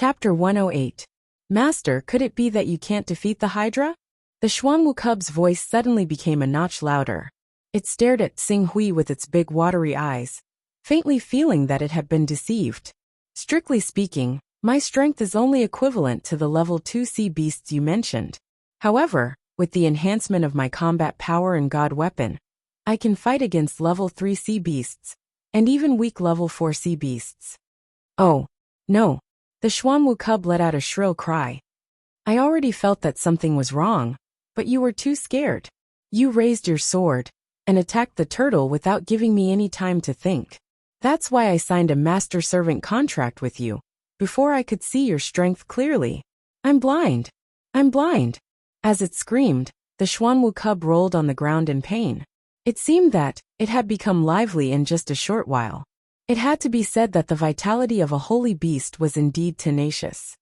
Chapter 108. Master, could it be that you can't defeat the Hydra? The Xuanwu cub's voice suddenly became a notch louder. It stared at Xinghui with its big watery eyes, faintly feeling that it had been deceived. Strictly speaking, my strength is only equivalent to the level 2 sea beasts you mentioned. However, with the enhancement of my combat power and god weapon, I can fight against level 3 sea beasts, and even weak level 4 sea beasts. Oh, no. The Xuanwu cub let out a shrill cry. I already felt that something was wrong, but you were too scared. You raised your sword and attacked the turtle without giving me any time to think. That's why I signed a master-servant contract with you, before I could see your strength clearly. I'm blind. I'm blind. As it screamed, the Xuanwu cub rolled on the ground in pain. It seemed that it had become lively in just a short while. It had to be said that the vitality of a holy beast was indeed tenacious.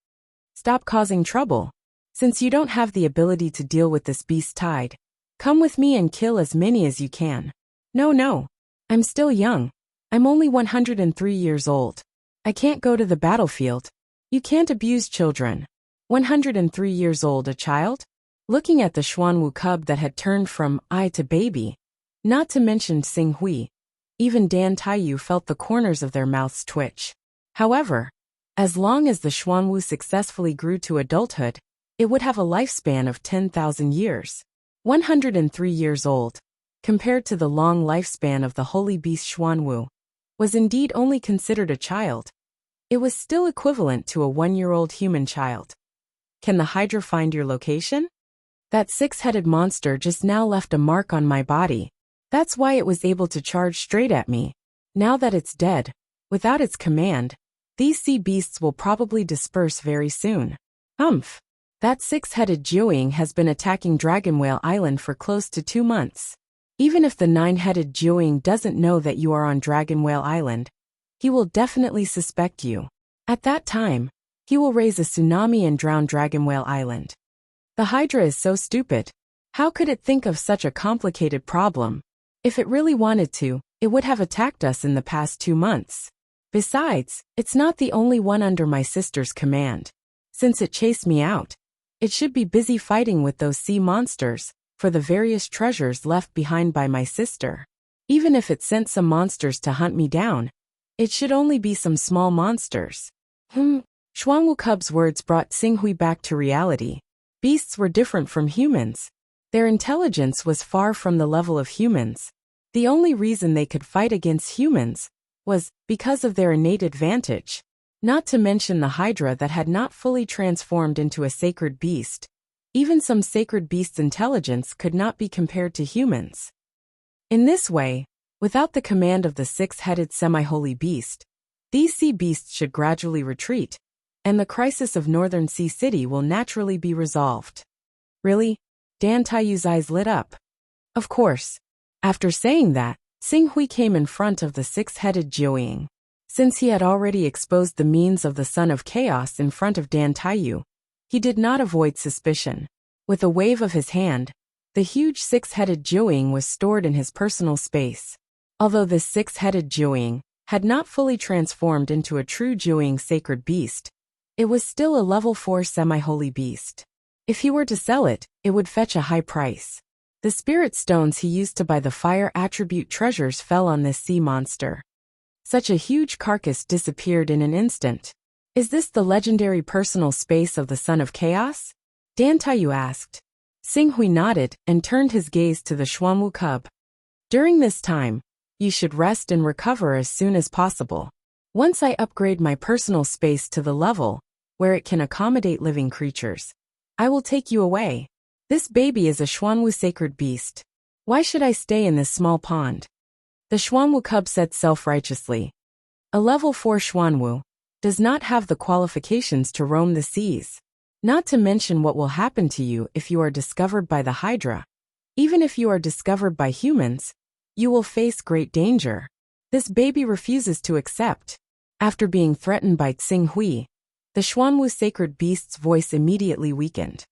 Stop causing trouble. Since you don't have the ability to deal with this beast tide, come with me and kill as many as you can. No. I'm still young. I'm only 103 years old. I can't go to the battlefield. You can't abuse children. 103 years old, a child? Looking at the Xuanwu cub that had turned from eye to baby, not to mention Xinghui, even Dan Taiyu felt the corners of their mouths twitch. However, as long as the Xuanwu successfully grew to adulthood, it would have a lifespan of 10,000 years. 103 years old, compared to the long lifespan of the holy beast Xuanwu, was indeed only considered a child. It was still equivalent to a 1-year-old human child. Can the Hydra find your location? That 6-headed monster just now left a mark on my body. That's why it was able to charge straight at me. Now that it's dead, without its command, these sea beasts will probably disperse very soon. Humph. That 6-headed Jiuying has been attacking Dragon Whale Island for close to 2 months. Even if the 9-headed Jiuying doesn't know that you are on Dragon Whale Island, he will definitely suspect you. At that time, he will raise a tsunami and drown Dragon Whale Island. The Hydra is so stupid. How could it think of such a complicated problem? If it really wanted to, it would have attacked us in the past 2 months. Besides, it's not the only one under my sister's command. Since it chased me out, it should be busy fighting with those sea monsters for the various treasures left behind by my sister. Even if it sent some monsters to hunt me down, it should only be some small monsters. Xuanwu cub's words brought Xinghui back to reality. Beasts were different from humans. Their intelligence was far from the level of humans. The only reason they could fight against humans was because of their innate advantage. Not to mention the Hydra that had not fully transformed into a sacred beast. Even some sacred beasts' intelligence could not be compared to humans. In this way, without the command of the 6-headed semi-holy beast, these sea beasts should gradually retreat, and the crisis of Northern Sea City will naturally be resolved. Really? Dan Taiyu's eyes lit up. Of course. After saying that, Xinghui came in front of the 6-headed Jiuying. Since he had already exposed the means of the Son of Chaos in front of Dan Taiyu, he did not avoid suspicion. With a wave of his hand, the huge 6-headed Jiuying was stored in his personal space. Although this 6-headed Jiuying had not fully transformed into a true Jiuying sacred beast, it was still a level 4 semi-holy beast. If he were to sell it, it would fetch a high price. The spirit stones he used to buy the fire attribute treasures fell on this sea monster. Such a huge carcass disappeared in an instant. Is this the legendary personal space of the Son of Chaos? Dan Taiyu asked. Xinghui nodded and turned his gaze to the Xuanwu cub. During this time, you should rest and recover as soon as possible. Once I upgrade my personal space to the level where it can accommodate living creatures, I will take you away. This baby is a Xuanwu sacred beast. Why should I stay in this small pond? The Xuanwu cub said self-righteously. A level 4 Xuanwu does not have the qualifications to roam the seas. Not to mention what will happen to you if you are discovered by the Hydra. Even if you are discovered by humans, you will face great danger. This baby refuses to accept. After being threatened by Xinghui, the Xuanwu sacred beast's voice immediately weakened.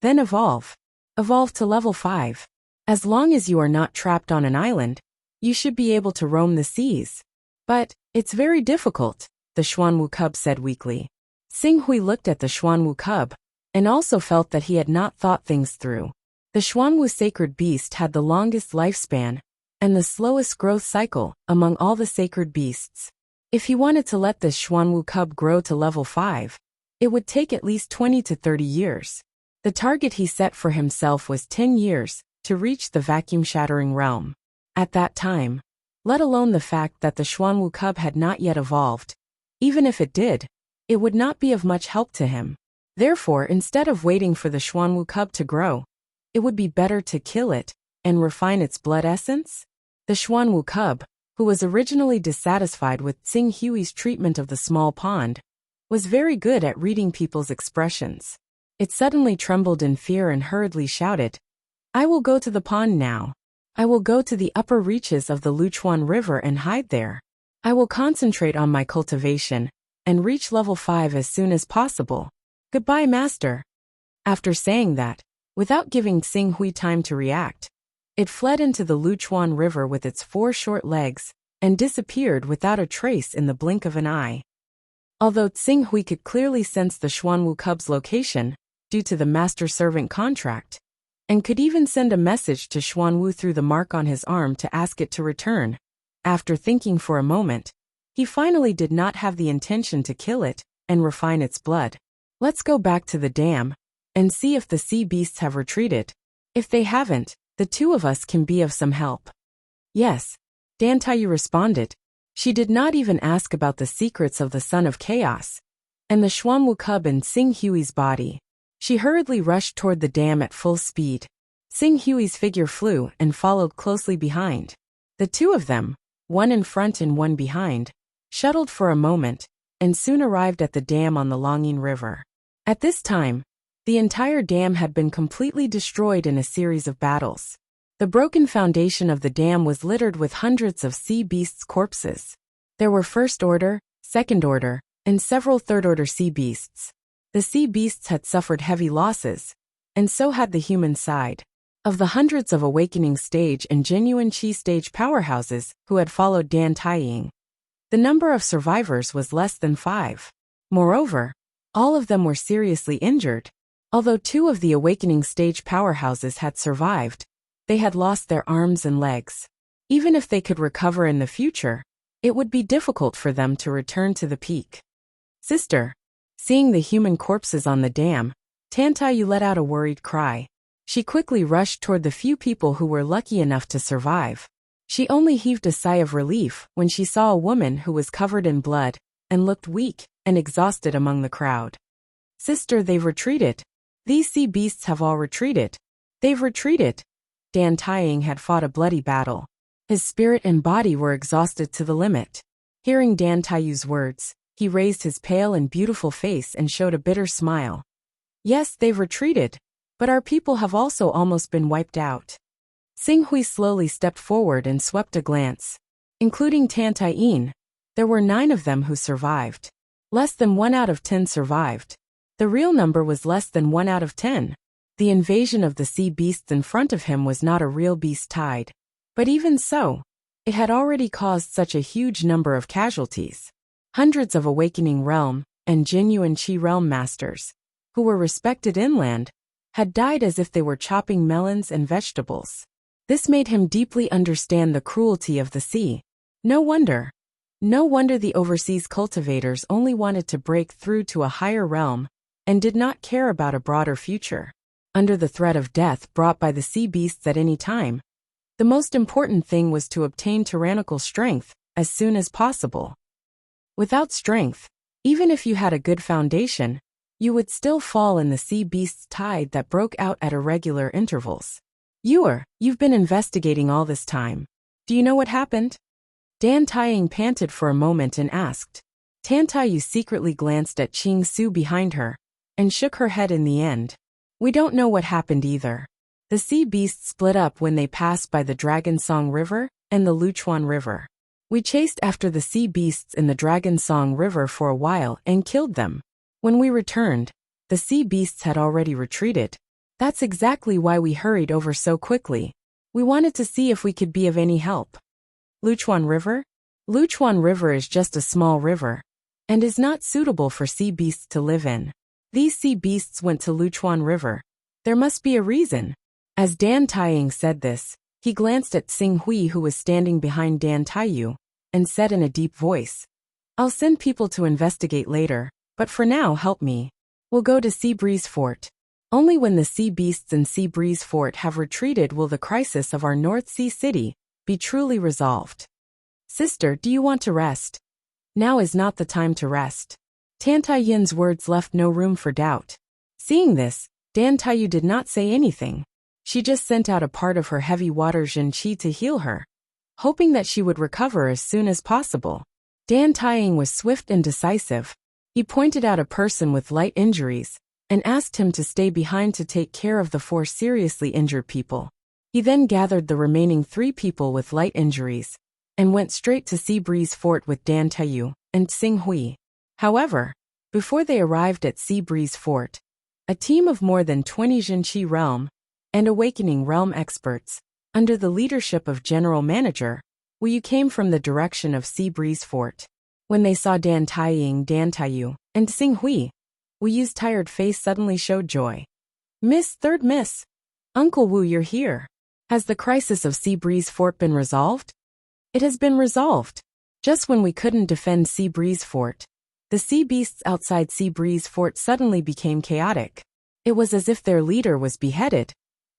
Then evolve. Evolve to level 5. As long as you are not trapped on an island, you should be able to roam the seas. But it's very difficult, the Xuanwu cub said weakly. Xing looked at the Xuanwu cub, and also felt that he had not thought things through. The Xuanwu sacred beast had the longest lifespan, and the slowest growth cycle among all the sacred beasts. If he wanted to let this Xuanwu cub grow to level 5, it would take at least 20 to 30 years. The target he set for himself was 10 years to reach the vacuum-shattering realm. At that time, let alone the fact that the Xuanwu cub had not yet evolved, even if it did, it would not be of much help to him. Therefore, instead of waiting for the Xuanwu cub to grow, it would be better to kill it and refine its blood essence. The Xuanwu cub, who was originally dissatisfied with Xing Hui's treatment of the small pond, was very good at reading people's expressions. It suddenly trembled in fear and hurriedly shouted, "I will go to the pond now. I will go to the upper reaches of the Luchuan River and hide there. I will concentrate on my cultivation and reach level 5 as soon as possible. Goodbye, master." After saying that, without giving Xing Hui time to react, it fled into the Luchuan River with its 4 short legs and disappeared without a trace in the blink of an eye. Although Xing Hui could clearly sense the Xuanwu cub's location due to the master-servant contract, and could even send a message to Xuanwu through the mark on his arm to ask it to return, after thinking for a moment, he finally did not have the intention to kill it and refine its blood. "Let's go back to the dam and see if the sea beasts have retreated. If they haven't, the 2 of us can be of some help." "Yes," Dan Taiyu responded. She did not even ask about the secrets of the Son of Chaos and the Xuanwu cub in Xing Hui's body. She hurriedly rushed toward the dam at full speed. Xing Hui's figure flew and followed closely behind. The 2 of them, one in front and one behind, shuttled for a moment, and soon arrived at the dam on the Longyin River. At this time, the entire dam had been completely destroyed in a series of battles. The broken foundation of the dam was littered with hundreds of sea beasts' corpses. There were first order, second order, and several third order sea beasts. The sea beasts had suffered heavy losses, and so had the human side. Of the hundreds of awakening stage and genuine chi stage powerhouses who had followed Dan Taiying, the number of survivors was less than 5. Moreover, all of them were seriously injured. Although 2 of the awakening stage powerhouses had survived, they had lost their arms and legs. Even if they could recover in the future, it would be difficult for them to return to the peak. "Sister." Seeing the human corpses on the dam, Dan Taiyu let out a worried cry. She quickly rushed toward the few people who were lucky enough to survive. She only heaved a sigh of relief when she saw a woman who was covered in blood and looked weak and exhausted among the crowd. "Sister, they've retreated. These sea beasts have all retreated. They've retreated." Dan Taiying had fought a bloody battle. His spirit and body were exhausted to the limit. Hearing Dan Taiyu's words, he raised his pale and beautiful face and showed a bitter smile. "Yes, they've retreated, but our people have also almost been wiped out." Xing Hui slowly stepped forward and swept a glance. Including Dan Taiyin, there were 9 of them who survived. Less than 1 out of 10 survived. The real number was less than 1 out of 10. The invasion of the sea beasts in front of him was not a real beast tide. But even so, it had already caused such a huge number of casualties. Hundreds of awakening realm and genuine chi realm masters, who were respected inland, had died as if they were chopping melons and vegetables. This made him deeply understand the cruelty of the sea. No wonder the overseas cultivators only wanted to break through to a higher realm and did not care about a broader future. Under the threat of death brought by the sea beasts at any time, the most important thing was to obtain tyrannical strength as soon as possible. Without strength, even if you had a good foundation, you would still fall in the sea beast's tide that broke out at irregular intervals. You've been investigating all this time. Do you know what happened?" Dan Taiying panted for a moment and asked. Dan Taiyu secretly glanced at Qing Su behind her and shook her head in the end. "We don't know what happened either. The sea beasts split up when they passed by the Dragon Song River and the Luchuan River. We chased after the sea beasts in the Dragon Song River for a while and killed them. When we returned, the sea beasts had already retreated. That's exactly why we hurried over so quickly. We wanted to see if we could be of any help." "Luchuan River?" "Luchuan River is just a small river. and is not suitable for sea beasts to live in. These sea beasts went to Luchuan River. There must be a reason. As Dan Taiying said this, he glanced at Xing Hui, who was standing behind Dan Taiyu, and said in a deep voice, "I'll send people to investigate later, but for now help me. We'll go to Sea Breeze Fort. Only when the sea beasts in Sea Breeze Fort have retreated will the crisis of our North Sea city be truly resolved." "Sister, do you want to rest?" "Now is not the time to rest." Tan Taiyin's words left no room for doubt. Seeing this, Dan Taiyu did not say anything. She just sent out a part of her heavy water Jin Qi to heal her, hoping that she would recover as soon as possible. Dan Taiying was swift and decisive. He pointed out a person with light injuries and asked him to stay behind to take care of the 4 seriously injured people. He then gathered the remaining 3 people with light injuries and went straight to Sea Breeze Fort with Dan Taiyu and Xing Hui. However, before they arrived at Sea Breeze Fort, a team of more than 20 Jinqi Realm and Awakening Realm experts, under the leadership of General Manager Wu, came from the direction of Sea Breeze Fort. When they saw Dan Taiying, Dan Taiyu, and Xing Hui, Wu's tired face suddenly showed joy. Third Miss. Uncle Wu, you're here. Has the crisis of Sea Breeze Fort been resolved?" "It has been resolved. Just when we couldn't defend Sea Breeze Fort, the sea beasts outside Sea Breeze Fort suddenly became chaotic. It was as if their leader was beheaded,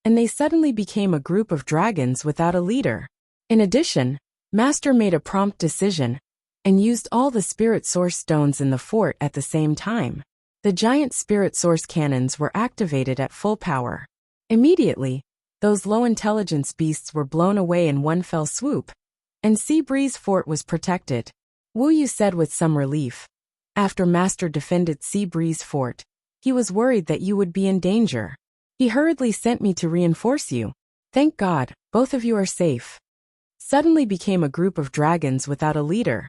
and they suddenly became a group of dragons without a leader. In addition, Master made a prompt decision and used all the spirit source stones in the fort at the same time. The giant spirit source cannons were activated at full power. Immediately, those low intelligence beasts were blown away in one fell swoop, and Sea Breeze Fort was protected," Wu Yu said with some relief. "After Master defended Sea Breeze Fort, he was worried that you would be in danger. He hurriedly sent me to reinforce you. Thank God, both of you are safe." Suddenly became a group of dragons without a leader.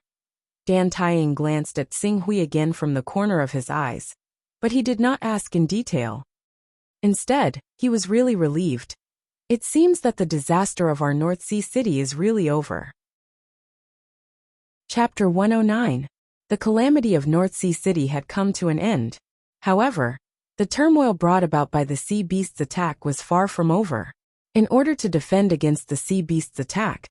Dan Taiying glanced at Xing Hui again from the corner of his eyes, but he did not ask in detail. Instead, he was really relieved. It seems that the disaster of our North Sea city is really over. Chapter 109. The calamity of North Sea city had come to an end. However, the turmoil brought about by the sea beast's attack was far from over. In order to defend against the sea beast's attack,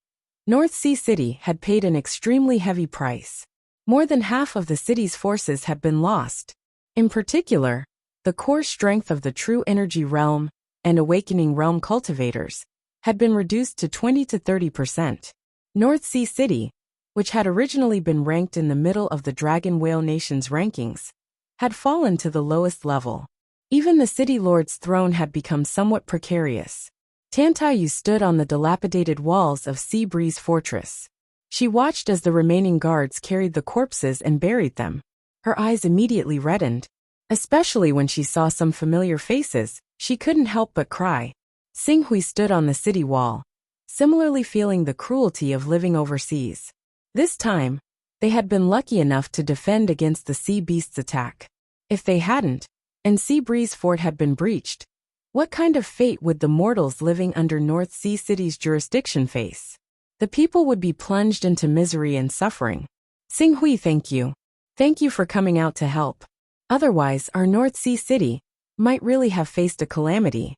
North Sea city had paid an extremely heavy price. More than half of the city's forces had been lost. In particular, the core strength of the True Energy Realm and Awakening Realm cultivators had been reduced to 20 to 30%. North Sea city, which had originally been ranked in the middle of the Dragon Whale Nation's rankings, had fallen to the lowest level. Even the city lord's throne had become somewhat precarious. Tan Taiyu stood on the dilapidated walls of Sea Breeze Fortress. She watched as the remaining guards carried the corpses and buried them. Her eyes immediately reddened. Especially when she saw some familiar faces, she couldn't help but cry. Xing Hui stood on the city wall, similarly feeling the cruelty of living overseas. This time, they had been lucky enough to defend against the sea beast's attack. If they hadn't, and Sea Breeze Fort had been breached, what kind of fate would the mortals living under North Sea City's jurisdiction face? The people would be plunged into misery and suffering. Xing Hui, thank you. Thank you for coming out to help. Otherwise, our North Sea City might really have faced a calamity.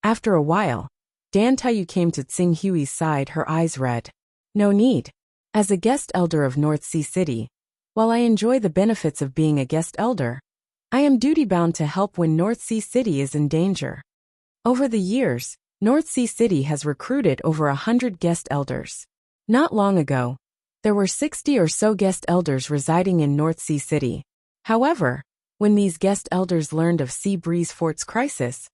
After a while, Dan Taiyu came to Xing Hui's side, her eyes red. No need. As a guest elder of North Sea City, while I enjoy the benefits of being a guest elder, I am duty-bound to help when North Sea City is in danger. Over the years, North Sea City has recruited over 100 guest elders. Not long ago, there were 60 or so guest elders residing in North Sea City. However, when these guest elders learned of Sea Breeze Fort's crisis,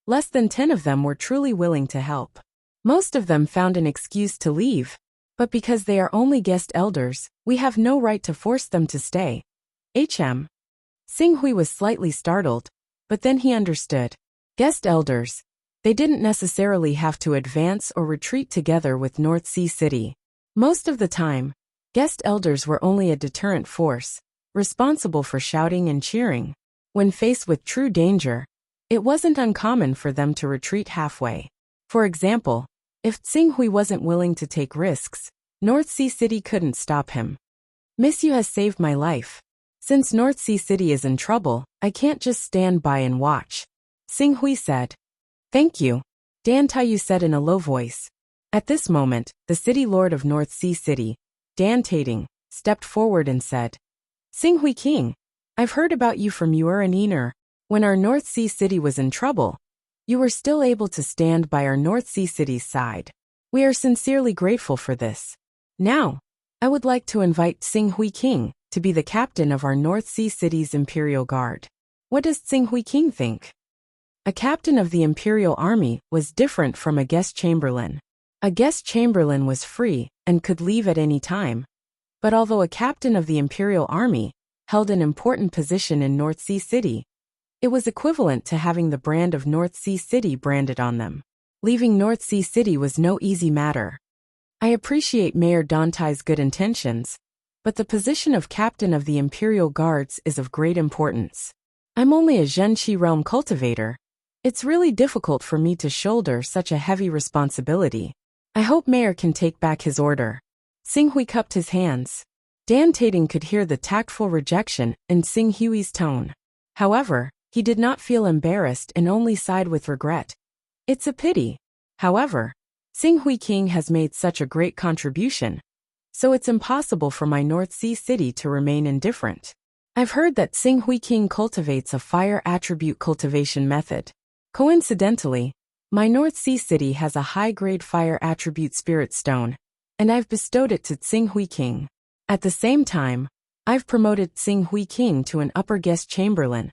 less than 10 of them were truly willing to help. Most of them found an excuse to leave, but because they are only guest elders, we have no right to force them to stay. Xing Hui was slightly startled, but then he understood. Guest elders, they didn't necessarily have to advance or retreat together with North Sea City. Most of the time, guest elders were only a deterrent force, responsible for shouting and cheering. When faced with true danger, it wasn't uncommon for them to retreat halfway. For example, if Xing Hui wasn't willing to take risks, North Sea City couldn't stop him. Miss, you has saved my life. Since North Sea City is in trouble, I can't just stand by and watch. Sing Hui said. Thank you, Dan Taiyu said in a low voice. At this moment, the city lord of North Sea City, Dan Tating, stepped forward and said, Sing Hui King, I've heard about you from Yuer and Ener. When our North Sea City was in trouble, you were still able to stand by our North Sea City's side. We are sincerely grateful for this. Now, I would like to invite Sing Hui King to be the captain of our North Sea City's Imperial Guard. What does Sing Hui King think? A captain of the Imperial Army was different from a guest chamberlain. A guest chamberlain was free and could leave at any time. But although a captain of the Imperial Army held an important position in North Sea City, it was equivalent to having the brand of North Sea City branded on them. Leaving North Sea City was no easy matter. I appreciate Mayor Dantai's good intentions, but the position of captain of the Imperial Guards is of great importance. I'm only a Zhenqi realm cultivator. It's really difficult for me to shoulder such a heavy responsibility. I hope Mayor can take back his order. Sing Hui cupped his hands. Dan Tating could hear the tactful rejection in Sing Hui's tone. However, he did not feel embarrassed and only sighed with regret. It's a pity. However, Sing Hui King has made such a great contribution, so it's impossible for my North Sea City to remain indifferent. I've heard that Sing Hui King cultivates a fire attribute cultivation method. Coincidentally, my North Sea City has a high-grade fire attribute spirit stone, and I've bestowed it to Sing Hui King. At the same time, I've promoted Sing Hui King to an upper guest chamberlain,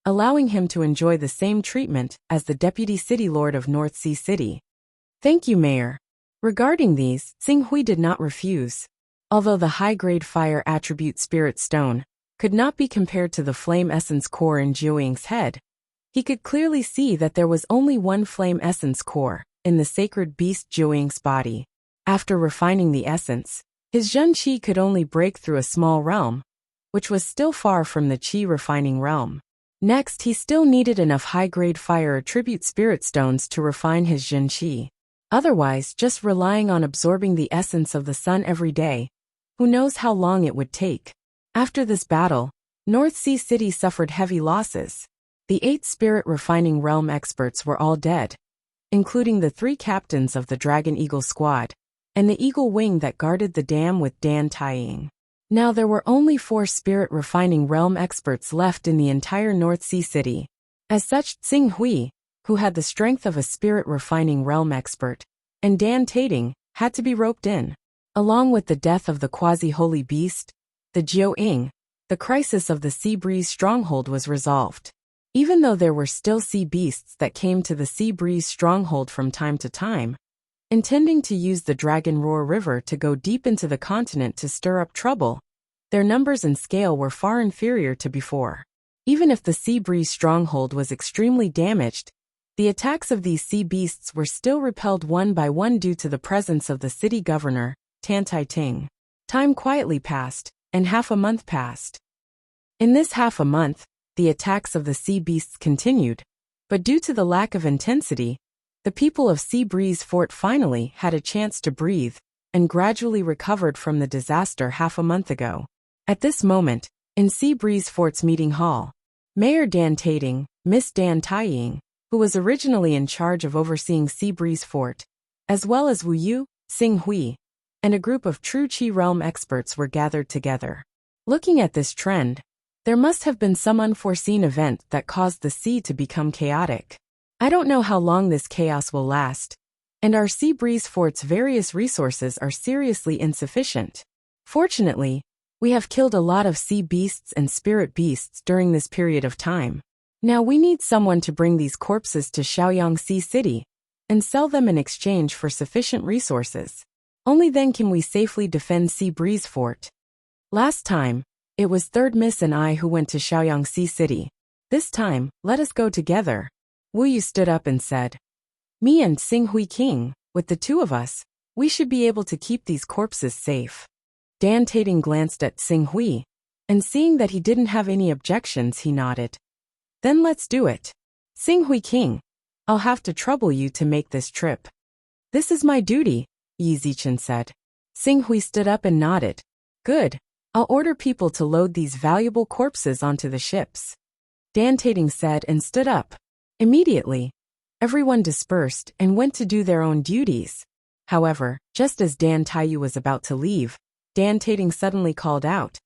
allowing him to enjoy the same treatment as the deputy city lord of North Sea City. Thank you, Mayor. Regarding these, Sing Hui did not refuse. Although the high-grade fire attribute spirit stone could not be compared to the flame essence core in Jiuying's head, he could clearly see that there was only one flame essence core in the sacred beast Jiuying's body. After refining the essence, his Zhen Qi could only break through a small realm, which was still far from the Qi refining realm. Next, he still needed enough high-grade fire attribute spirit stones to refine his Zhen Qi. Otherwise, just relying on absorbing the essence of the sun every day, who knows how long it would take. After this battle, North Sea City suffered heavy losses. The 8 spirit refining realm experts were all dead, including the 3 captains of the Dragon Eagle squad, and the Eagle Wing that guarded the dam with Dan Taiying. Now there were only 4 spirit refining realm experts left in the entire North Sea City. As such, Sing Hui, who had the strength of a spirit refining realm expert, and Dan Tating, had to be roped in. Along with the death of the quasi-holy beast, the Jiu Ying, the crisis of the Sea Breeze stronghold was resolved. Even though there were still sea beasts that came to the Sea Breeze stronghold from time to time, intending to use the Dragon Roar River to go deep into the continent to stir up trouble, their numbers and scale were far inferior to before. Even if the Sea Breeze stronghold was extremely damaged, the attacks of these sea beasts were still repelled one by one due to the presence of the city governor, Tan Tai Ting. Time quietly passed, and half a month passed. In this half a month, the attacks of the sea beasts continued, but due to the lack of intensity, the people of Sea Breeze Fort finally had a chance to breathe and gradually recovered from the disaster half a month ago. At this moment, in Sea Breeze Fort's meeting hall, Mayor Dan Tating, Miss Dan Taiying, who was originally in charge of overseeing Sea Breeze Fort, as well as Wu Yu, Sing Hui, and a group of true Qi realm experts were gathered together. Looking at this trend, there must have been some unforeseen event that caused the sea to become chaotic. I don't know how long this chaos will last, and our Sea Breeze Fort's various resources are seriously insufficient. Fortunately, we have killed a lot of sea beasts and spirit beasts during this period of time. Now we need someone to bring these corpses to Shaoyang Sea City and sell them in exchange for sufficient resources. Only then can we safely defend Sea Breeze Fort. Last time, it was Third Miss and I who went to Shaoyang Sea City. This time, let us go together. Wu Yu stood up and said, Me and Sing Hui King, with the 2 of us, we should be able to keep these corpses safe. Dan Tating glanced at Sing Hui, and seeing that he didn't have any objections, he nodded. Then let's do it. Sing Hui King, I'll have to trouble you to make this trip. This is my duty, Yi Zichen said. Sing Hui stood up and nodded. Good, I'll order people to load these valuable corpses onto the ships. Dan Tating said and stood up. Immediately, everyone dispersed and went to do their own duties. However, just as Dan Taiyu was about to leave, Dan Tating suddenly called out,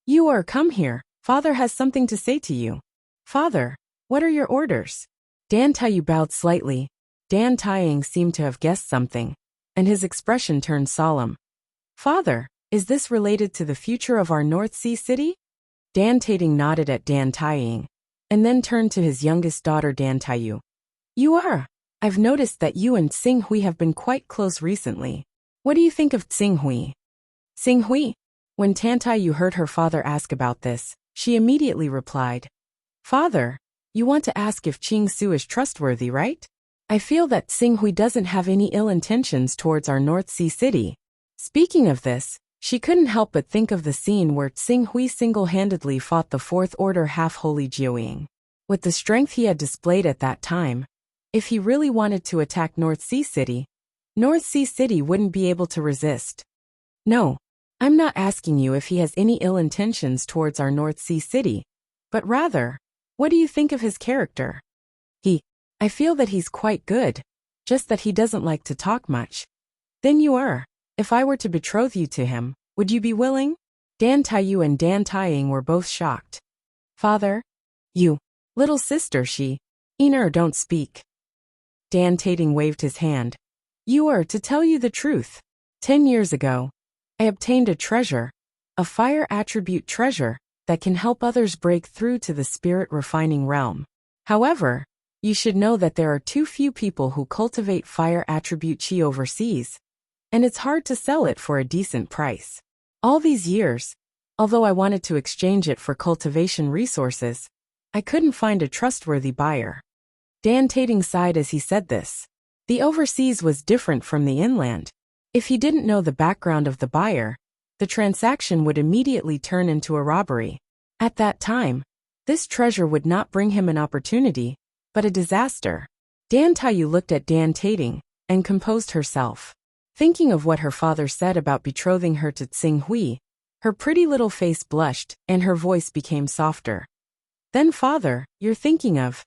"You are come here, Father has something to say to you." "Father, what are your orders?" Dan Taiyu bowed slightly. Dan Taiying seemed to have guessed something, and his expression turned solemn. "Father, is this related to the future of our North Sea city?" Dan Tating nodded at Dan Taiying, and then turned to his youngest daughter Dan Taiyu. "You are. I've noticed that you and Tsing Hui have been quite close recently. What do you think of Tsing Hui?" Tsing Hui? When Tan Taiyu heard her father ask about this, she immediately replied, "Father, you want to ask if Ching Su is trustworthy, right? I feel that Tsing Hui doesn't have any ill intentions towards our North Sea city." Speaking of this, she couldn't help but think of the scene where Tsing Hui single-handedly fought the Fourth Order half-holy Jiuying. With the strength he had displayed at that time, if he really wanted to attack North Sea City wouldn't be able to resist. "No, I'm not asking you if he has any ill intentions towards our North Sea City, but rather, what do you think of his character?" I feel that he's quite good, just that he doesn't like to talk much." "Then you are. If I were to betroth you to him, would you be willing?" Dan Taiyu and Dan Taiying were both shocked. "Father? You, little sister, don't speak." Dan Tating waved his hand. "You are to tell you the truth. 10 years ago, I obtained a treasure, a fire attribute treasure, that can help others break through to the spirit refining realm. However, you should know that there are too few people who cultivate fire attribute chi overseas, and it's hard to sell it for a decent price. All these years, although I wanted to exchange it for cultivation resources, I couldn't find a trustworthy buyer." Dan Tating sighed as he said this. The overseas was different from the inland. If he didn't know the background of the buyer, the transaction would immediately turn into a robbery. At that time, this treasure would not bring him an opportunity, but a disaster. Dan Taiyu looked at Dan Tating and composed herself. Thinking of what her father said about betrothing her to Tsing Hui, her pretty little face blushed and her voice became softer. "Then father, you're thinking of.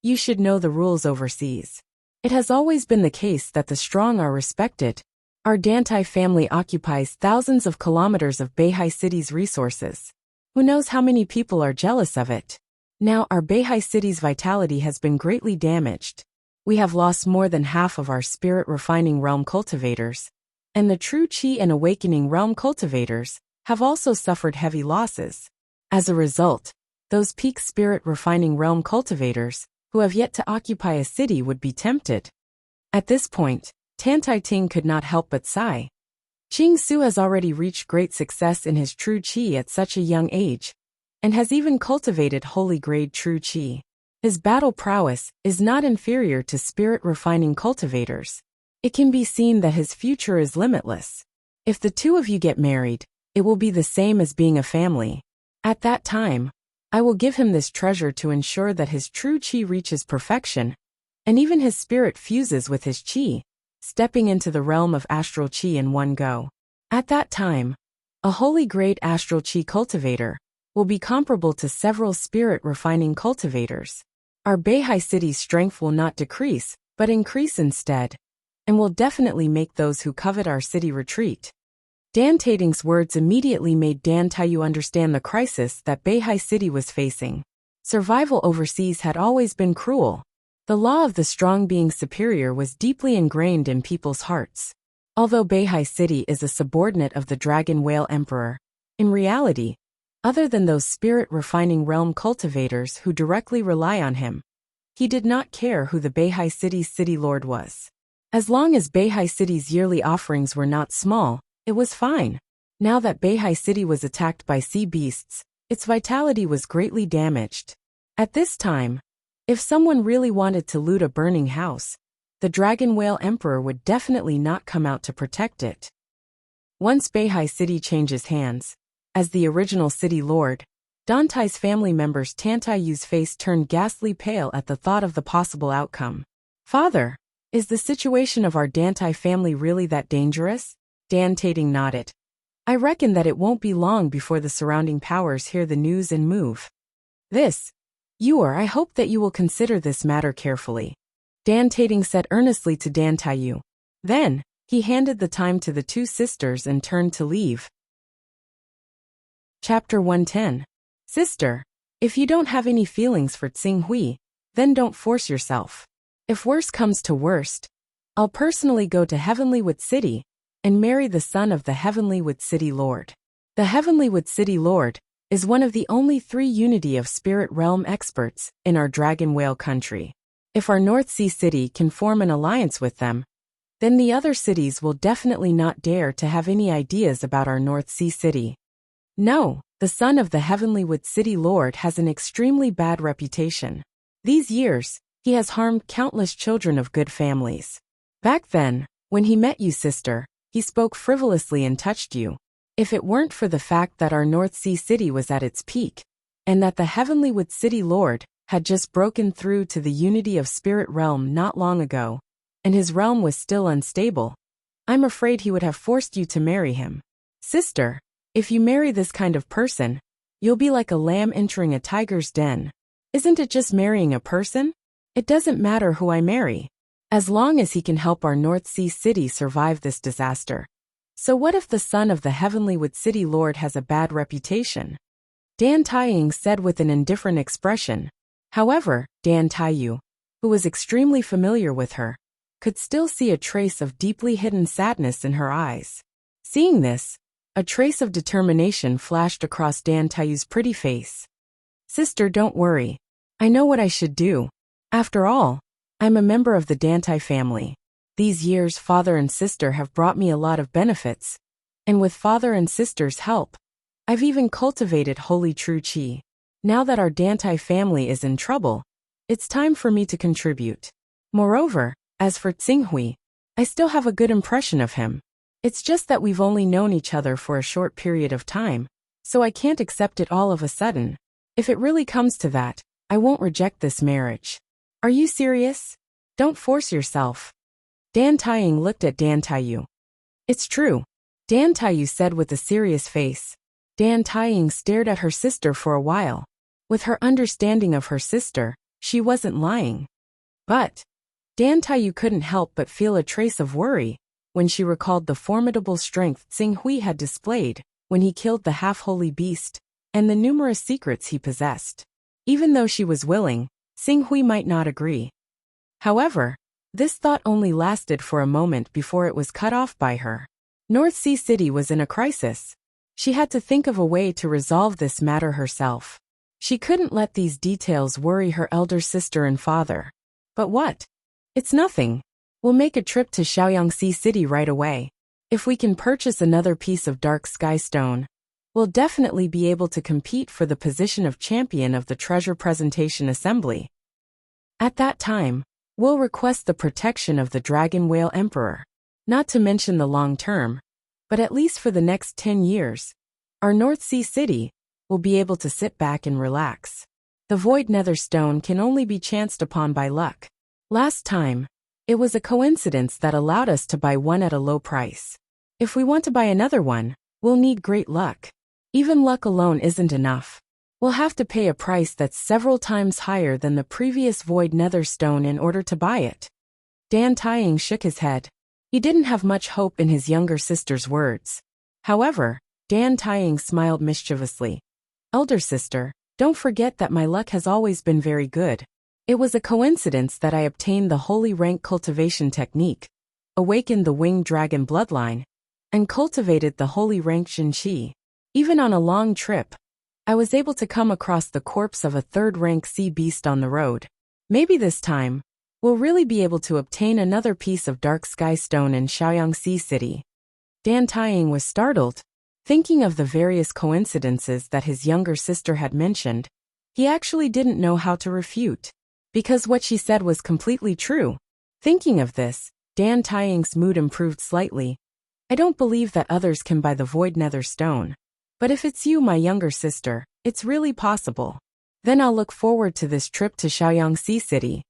You should know the rules overseas. It has always been the case that the strong are respected. Our Dantai family occupies thousands of kilometers of Beihai City's resources. Who knows how many people are jealous of it? Now our Beihai City's vitality has been greatly damaged. We have lost more than half of our spirit refining realm cultivators, and the true Qi and awakening realm cultivators have also suffered heavy losses. As a result, those peak spirit refining realm cultivators who have yet to occupy a city would be tempted." At this point, Tan Tai Ting could not help but sigh. Ching Su has already reached great success in his true Qi at such a young age, and has even cultivated holy grade true Qi. His battle prowess is not inferior to spirit refining cultivators. It can be seen that his future is limitless. If the two of you get married, it will be the same as being a family. At that time, I will give him this treasure to ensure that his true Qi reaches perfection, and even his spirit fuses with his Qi, stepping into the realm of astral Qi in one go. At that time, a holy grade astral Qi cultivator will be comparable to several spirit refining cultivators. Our Beihai City's strength will not decrease, but increase instead, and will definitely make those who covet our city retreat." Dan Tating's words immediately made Dan Taiyu understand the crisis that Beihai City was facing. Survival overseas had always been cruel. The law of the strong being superior was deeply ingrained in people's hearts. Although Beihai City is a subordinate of the Dragon Whale Emperor, in reality, other than those spirit-refining realm cultivators who directly rely on him, he did not care who the Beihai City's city lord was. As long as Beihai City's yearly offerings were not small, it was fine. Now that Beihai City was attacked by sea beasts, its vitality was greatly damaged. At this time, if someone really wanted to loot a burning house, the Dragon Whale Emperor would definitely not come out to protect it. Once Beihai City changes hands, as the original city lord, Dantai's family members Tantayu's face turned ghastly pale at the thought of the possible outcome. "Father, is the situation of our Dantai family really that dangerous?" Dan Tating nodded. I reckon that it won't be long before the surrounding powers hear the news and move. I hope that you will consider this matter carefully, Dan Tating said earnestly to Dan Taiyu. Then, he handed the time to the two sisters and turned to leave. Chapter 110. Sister, if you don't have any feelings for Tsing Hui, then don't force yourself. If worse comes to worst, I'll personally go to Heavenly Wood City and marry the son of the Heavenly Wood City Lord. The Heavenly Wood City Lord is one of the only 3 Unity of Spirit Realm experts in our Dragon Whale country. If our North Sea City can form an alliance with them, then the other cities will definitely not dare to have any ideas about our North Sea City. No, the son of the Heavenly Wood City Lord has an extremely bad reputation. These years, he has harmed countless children of good families. Back then, when he met you, sister, he spoke frivolously and touched you. If it weren't for the fact that our North Sea City was at its peak, and that the Heavenly Wood City Lord had just broken through to the Unity of Spirit realm not long ago, and his realm was still unstable, I'm afraid he would have forced you to marry him. Sister, if you marry this kind of person, you'll be like a lamb entering a tiger's den. Isn't it just marrying a person? It doesn't matter who I marry, as long as he can help our North Sea City survive this disaster. So what if the son of the Heavenly Wood City Lord has a bad reputation? Dan Taiying said with an indifferent expression. However, Dan Taiyu, who was extremely familiar with her, could still see a trace of deeply hidden sadness in her eyes. Seeing this, a trace of determination flashed across Dan Taiyu's pretty face. Sister, don't worry. I know what I should do. After all, I'm a member of the Dantai family. These years, father and sister have brought me a lot of benefits, and with father and sister's help, I've even cultivated holy true qi. Now that our Dantai family is in trouble, it's time for me to contribute. Moreover, as for Tsing Hui, I still have a good impression of him. It's just that we've only known each other for a short period of time, so I can't accept it all of a sudden. If it really comes to that, I won't reject this marriage. Are you serious? Don't force yourself. Dan Taiying looked at Dan Taiyu. It's true, Dan Taiyu said with a serious face. Dan Taiying stared at her sister for a while. With her understanding of her sister, she wasn't lying. But Dan Taiyu couldn't help but feel a trace of worry when she recalled the formidable strength Tsing Hui had displayed when he killed the half-holy beast, and the numerous secrets he possessed. Even though she was willing, Tsing Hui might not agree. However, this thought only lasted for a moment before it was cut off by her. North Sea City was in a crisis. She had to think of a way to resolve this matter herself. She couldn't let these details worry her elder sister and father. But what? It's nothing. We'll make a trip to Shaoyangxi City right away. If we can purchase another piece of dark sky stone, we'll definitely be able to compete for the position of champion of the Treasure Presentation Assembly. At that time, we'll request the protection of the Dragon Whale Emperor. Not to mention the long term, but at least for the next 10 years, our North Sea City will be able to sit back and relax. The Void Nether Stone can only be chanced upon by luck. Last time, it was a coincidence that allowed us to buy one at a low price. If we want to buy another one, we'll need great luck. Even luck alone isn't enough. We'll have to pay a price that's several times higher than the previous Void Nether Stone in order to buy it. Dan Taiying shook his head. He didn't have much hope in his younger sister's words. However, Dan Taiying smiled mischievously. Elder sister, don't forget that my luck has always been very good. It was a coincidence that I obtained the holy rank cultivation technique, awakened the winged dragon bloodline, and cultivated the holy rank Xinqi. Even on a long trip, I was able to come across the corpse of a third-rank sea beast on the road. Maybe this time, we'll really be able to obtain another piece of dark sky stone in Shaoyangxi City. Dan Taiying was startled. Thinking of the various coincidences that his younger sister had mentioned, he actually didn't know how to refute, because what she said was completely true. Thinking of this, Dan Taiying's mood improved slightly. I don't believe that others can buy the Void Nether Stone. But if it's you, my younger sister, it's really possible. Then I'll look forward to this trip to Shaoyangxi City.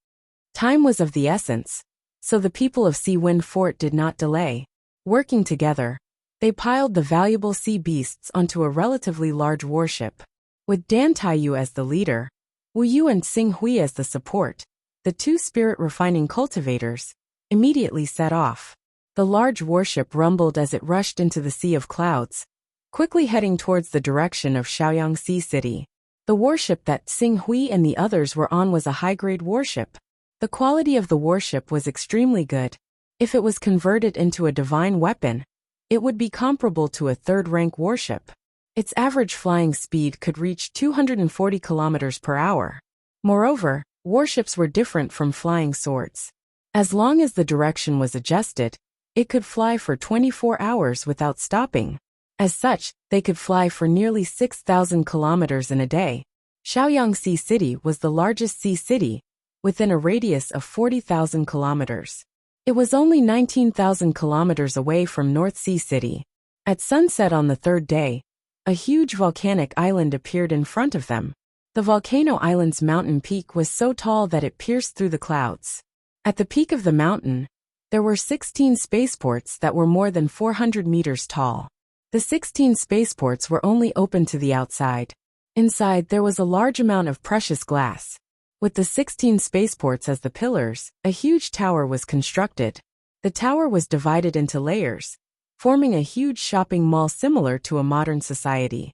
Time was of the essence, so the people of Sea Wind Fort did not delay. Working together, They piled the valuable sea beasts onto a relatively large warship. With Dan Taiyu as the leader, Wu Yu and Xing Hui as the support, the two spirit-refining cultivators immediately set off. The large warship rumbled as it rushed into the sea of clouds, quickly heading towards the direction of Shaoyang Sea City. The warship that Xing Hui and the others were on was a high-grade warship. The quality of the warship was extremely good. If it was converted into a divine weapon, it would be comparable to a third-rank warship. Its average flying speed could reach 240 kilometers per hour. Moreover, warships were different from flying swords. As long as the direction was adjusted, it could fly for 24 hours without stopping. As such, they could fly for nearly 6,000 kilometers in a day. Shaoyang Sea City was the largest sea city, within a radius of 40,000 kilometers. It was only 19,000 kilometers away from North Sea City. At sunset on the third day, a huge volcanic island appeared in front of them. The volcano island's mountain peak was so tall that it pierced through the clouds. At the peak of the mountain, there were 16 spaceports that were more than 400 meters tall. The 16 spaceports were only open to the outside. Inside there was a large amount of precious glass. With the 16 spaceports as the pillars, a huge tower was constructed. The tower was divided into layers, forming a huge shopping mall similar to a modern society.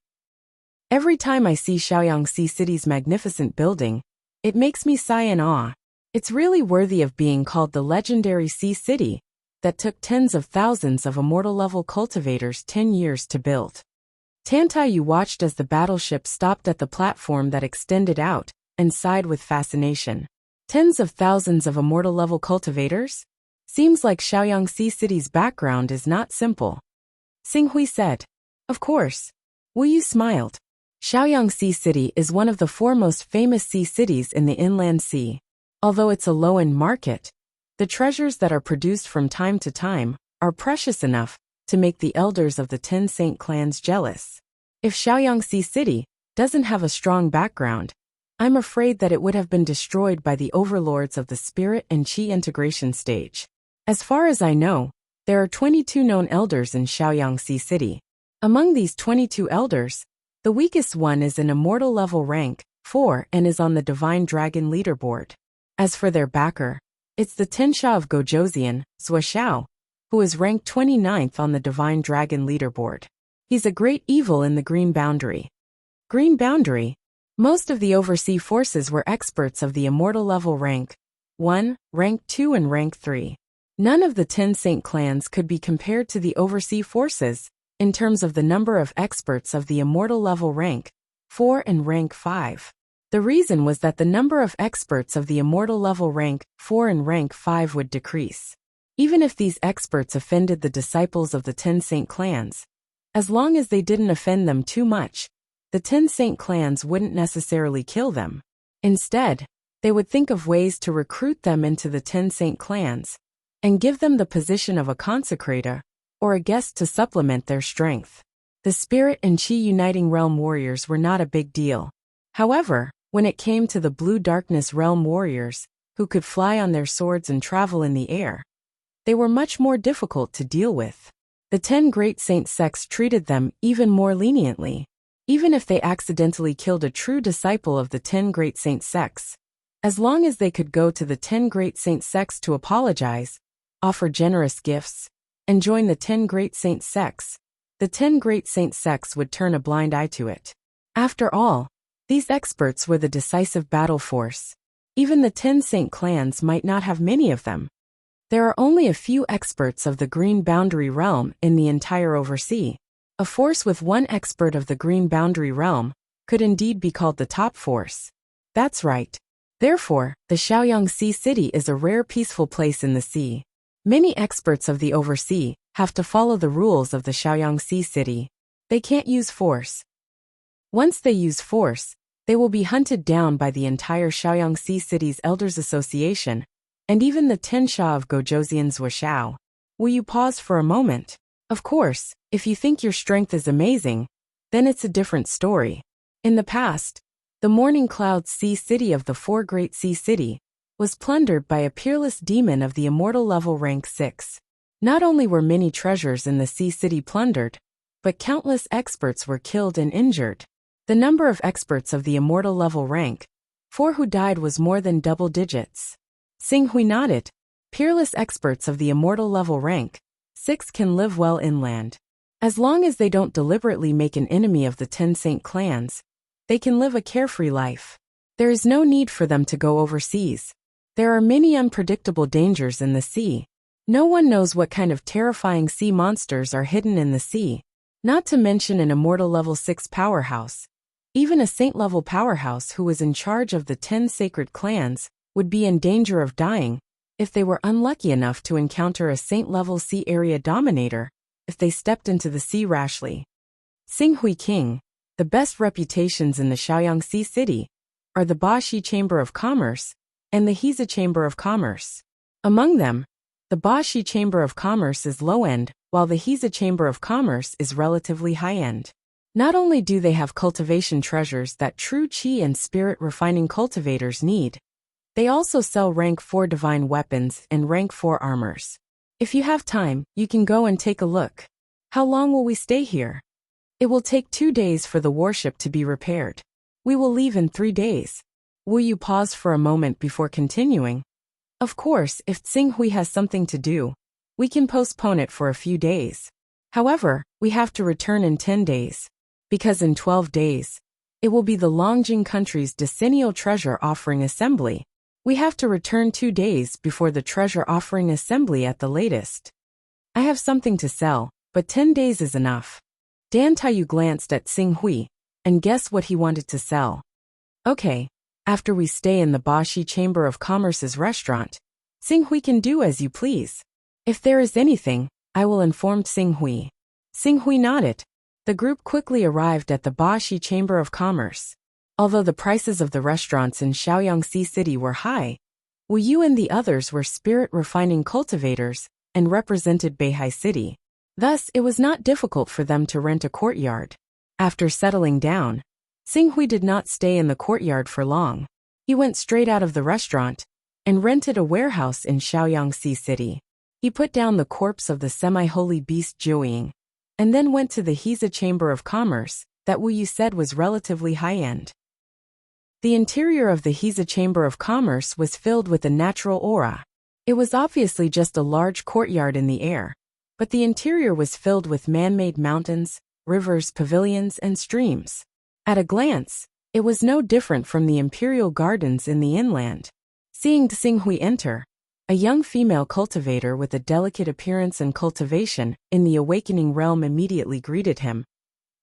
Every time I see Shaoyang Sea City's magnificent building, it makes me sigh in awe. It's really worthy of being called the legendary sea city that took tens of thousands of immortal-level cultivators 10 years to build. Tantaiyu watched as the battleship stopped at the platform that extended out, and sighed with fascination. Tens of thousands of immortal-level cultivators? Seems like Shaoyang Sea City's background is not simple. Xing Hui said. Of course. Wu Yu smiled. Shaoyang Sea City is one of the foremost famous sea cities in the inland sea. Although it's a low-end market, the treasures that are produced from time to time are precious enough to make the elders of the 10 Saint clans jealous. If Shaoyang Sea City doesn't have a strong background, I'm afraid that it would have been destroyed by the overlords of the spirit and qi integration stage. As far as I know, there are 22 known elders in Shaoyang Sea City. Among these 22 elders, the weakest one is an immortal level rank 4 and is on the Divine Dragon leaderboard. As for their backer, it's the Tensha of Gojoseon, Zuoxiao, who is ranked 29th on the Divine Dragon leaderboard. He's a great evil in the Green Boundary. Green Boundary? Most of the overseas forces were experts of the immortal level rank 1, rank 2 and rank 3. None of the 10 Saint clans could be compared to the overseas forces in terms of the number of experts of the immortal level rank 4 and rank 5. The reason was that the number of experts of the immortal level rank 4 and rank 5 would decrease. Even if these experts offended the disciples of the 10 Saint clans, as long as they didn't offend them too much, the 10 Saint clans wouldn't necessarily kill them. Instead, they would think of ways to recruit them into the 10 Saint clans and give them the position of a consecrator or a guest to supplement their strength. The spirit and qi uniting realm warriors were not a big deal. However, when it came to the blue darkness realm warriors, who could fly on their swords and travel in the air, they were much more difficult to deal with. The 10 Great Saint sects treated them even more leniently, even if they accidentally killed a true disciple of the 10 Great Saint sects. As long as they could go to the 10 Great Saint sects to apologize, offer generous gifts, and join the 10 Great Saint sects, the 10 Great Saint sects would turn a blind eye to it. After all, these experts were the decisive battle force. Even the 10 Saint clans might not have many of them. There are only a few experts of the Green Boundary realm in the entire oversea. A force with one expert of the Green Boundary realm could indeed be called the top force. That's right. Therefore, the Shaoyang Sea City is a rare peaceful place in the sea. Many experts of the oversea have to follow the rules of the Shaoyang Sea City. They can't use force. Once they use force, they will be hunted down by the entire Shaoyang Sea City's Elders Association, and even the Tensha of Gojoseon Zuoxiao. Will you pause for a moment? Of course, if you think your strength is amazing, then it's a different story. In the past, the Morning Cloud Sea City of the 4 Great Sea City was plundered by a peerless demon of the immortal level rank 6. Not only were many treasures in the sea city plundered, but countless experts were killed and injured. The number of experts of the immortal level rank 4 who died was more than double digits. Xing Hui nodded. Peerless experts of the immortal level rank 6 can live well inland. As long as they don't deliberately make an enemy of the 10 saint clans, they can live a carefree life. There is no need for them to go overseas. There are many unpredictable dangers in the sea. No one knows what kind of terrifying sea monsters are hidden in the sea, not to mention an immortal level 6 powerhouse. Even a saint-level powerhouse who was in charge of the 10 sacred clans would be in danger of dying if they were unlucky enough to encounter a saint-level sea area dominator if they stepped into the sea rashly. Xing Hui King, the best reputations in the Shaoyang Sea City, are the Baxi Chamber of Commerce and the Hiza Chamber of Commerce. Among them, the Baxi Chamber of Commerce is low-end, while the Hiza Chamber of Commerce is relatively high-end. Not only do they have cultivation treasures that true qi and spirit refining cultivators need, they also sell rank 4 divine weapons and rank 4 armors. If you have time, you can go and take a look. How long will we stay here? It will take 2 days for the warship to be repaired. We will leave in 3 days. Will you pause for a moment before continuing? Of course, if Xing Hui has something to do, we can postpone it for a few days. However, we have to return in 10 days. Because in 12 days, it will be the Longjing country's decennial treasure offering assembly. We have to return 2 days before the treasure offering assembly at the latest. I have something to sell, but 10 days is enough. Dan Taiyu glanced at Xing Hui, and guess what he wanted to sell. Okay, after we stay in the Baxi Chamber of Commerce's restaurant, Xing Hui can do as you please. If there is anything, I will inform Xing Hui. Xing Hui nodded. The group quickly arrived at the Baxi Chamber of Commerce. Although the prices of the restaurants in Shaoyang Sea City were high, Wu Yu and the others were spirit-refining cultivators and represented Beihai City. Thus, it was not difficult for them to rent a courtyard. After settling down, Xing Hui did not stay in the courtyard for long. He went straight out of the restaurant and rented a warehouse in Shaoyang Sea City. He put down the corpse of the semi-holy beast Jiuying, and then went to the Hiza Chamber of Commerce that Wu Yu said was relatively high-end. The interior of the Hiza Chamber of Commerce was filled with a natural aura. It was obviously just a large courtyard in the air, but the interior was filled with man-made mountains, rivers, pavilions, and streams. At a glance, it was no different from the imperial gardens in the inland. Seeing Xing Hui enter, a young female cultivator with a delicate appearance and cultivation in the awakening realm immediately greeted him.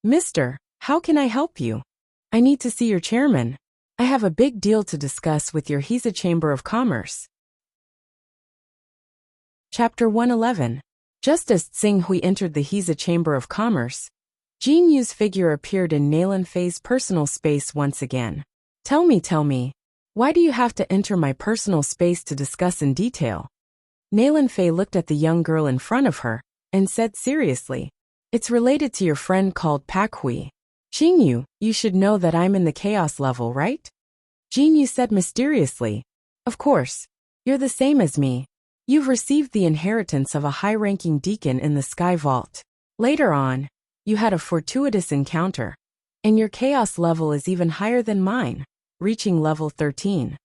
"Mister, how can I help you? I need to see your chairman. I have a big deal to discuss with your Hiza Chamber of Commerce." Chapter 111. Just as Xing Hui entered the Hiza Chamber of Commerce, Jin Yu's figure appeared in Nalan Fei's personal space once again. Tell me, why do you have to enter my personal space to discuss in detail?" Nalan Fei looked at the young girl in front of her and said seriously, "It's related to your friend called Pak Hui. Jin Yu, you should know that I'm in the chaos level, right?" Jin Yu said mysteriously, "Of course, you're the same as me. You've received the inheritance of a high-ranking deacon in the Sky Vault. Later on, you had a fortuitous encounter, and your chaos level is even higher than mine, reaching level 13.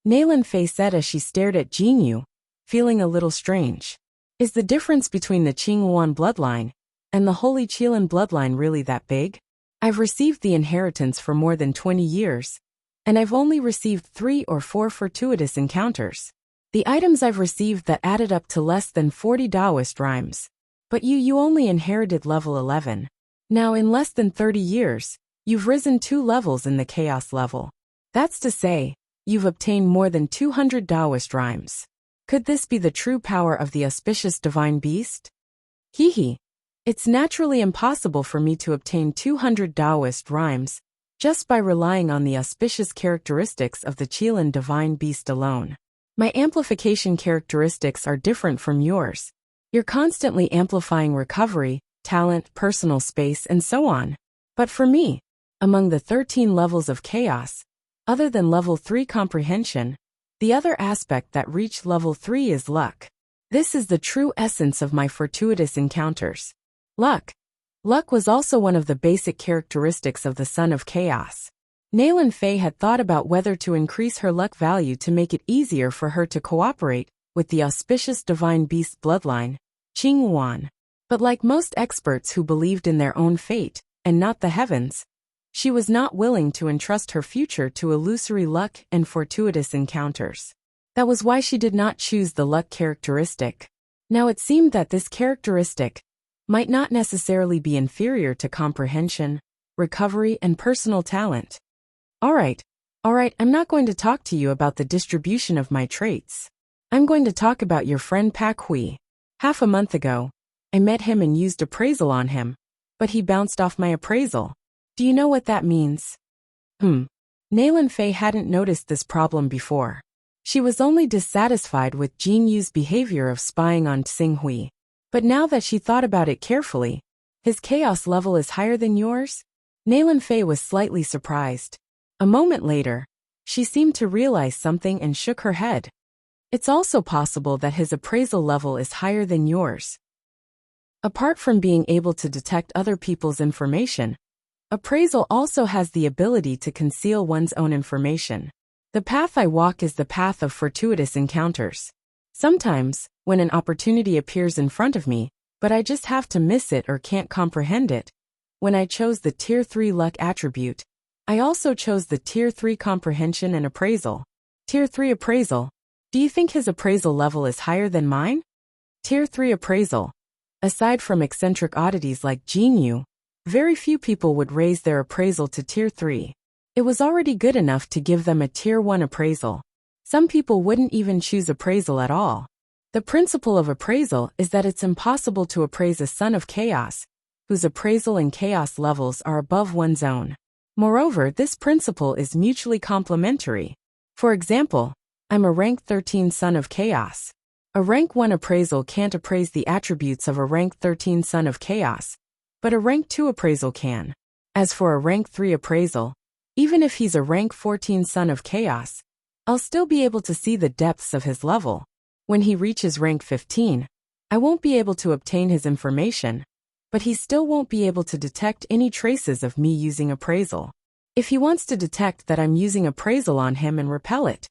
Nalan Fei said as she stared at Jin Yu, feeling a little strange. Is the difference between the Qingyuan bloodline and the Holy Qilin bloodline really that big? I've received the inheritance for more than 20 years, and I've only received 3 or 4 fortuitous encounters. The items I've received that added up to less than 40 Taoist rhymes. But you only inherited level 11. Now in less than 30 years, you've risen 2 levels in the chaos level. That's to say, you've obtained more than 200 Taoist rhymes. Could this be the true power of the auspicious divine beast? Hee. It's naturally impossible for me to obtain 200 Taoist rhymes just by relying on the auspicious characteristics of the Qilin divine beast alone. My amplification characteristics are different from yours. You're constantly amplifying recovery, talent, personal space, and so on. But for me, among the 13 levels of chaos, other than level 3 comprehension, the other aspect that reached level 3 is luck. This is the true essence of my fortuitous encounters. Luck. Luck was also one of the basic characteristics of the Son of Chaos. Nalan Fei had thought about whether to increase her luck value to make it easier for her to cooperate with the auspicious divine beast bloodline, Hunyuan. But like most experts who believed in their own fate, and not the heavens, she was not willing to entrust her future to illusory luck and fortuitous encounters. That was why she did not choose the luck characteristic. Now it seemed that this characteristic might not necessarily be inferior to comprehension, recovery, and personal talent. Alright, I'm not going to talk to you about the distribution of my traits. I'm going to talk about your friend Pak Hui. Half a month ago, I met him and used appraisal on him, but he bounced off my appraisal. Do you know what that means? Nalan Fei hadn't noticed this problem before. She was only dissatisfied with Jin Yu's behavior of spying on Xing Hui. But now that she thought about it carefully, his chaos level is higher than yours? Nalan Fei was slightly surprised. A moment later, she seemed to realize something and shook her head. It's also possible that his appraisal level is higher than yours. Apart from being able to detect other people's information, appraisal also has the ability to conceal one's own information. The path I walk is the path of fortuitous encounters. Sometimes, when an opportunity appears in front of me, but I just have to miss it or can't comprehend it. When I chose the Tier 3 luck attribute, I also chose the Tier 3 comprehension and appraisal. Tier 3 appraisal. Do you think his appraisal level is higher than mine? Tier 3 appraisal. Aside from eccentric oddities like Jin Yu, very few people would raise their appraisal to Tier 3. It was already good enough to give them a Tier 1 appraisal. Some people wouldn't even choose appraisal at all. The principle of appraisal is that it's impossible to appraise a Son of Chaos, whose appraisal and chaos levels are above one's own. Moreover, this principle is mutually complementary. For example, I'm a rank 13 Son of Chaos. A rank 1 appraisal can't appraise the attributes of a rank 13 Son of Chaos, but a rank 2 appraisal can. As for a rank 3 appraisal, even if he's a rank 14 Son of Chaos, I'll still be able to see the depths of his level. When he reaches rank 15, I won't be able to obtain his information, but he still won't be able to detect any traces of me using appraisal. If he wants to detect that I'm using appraisal on him and repel it.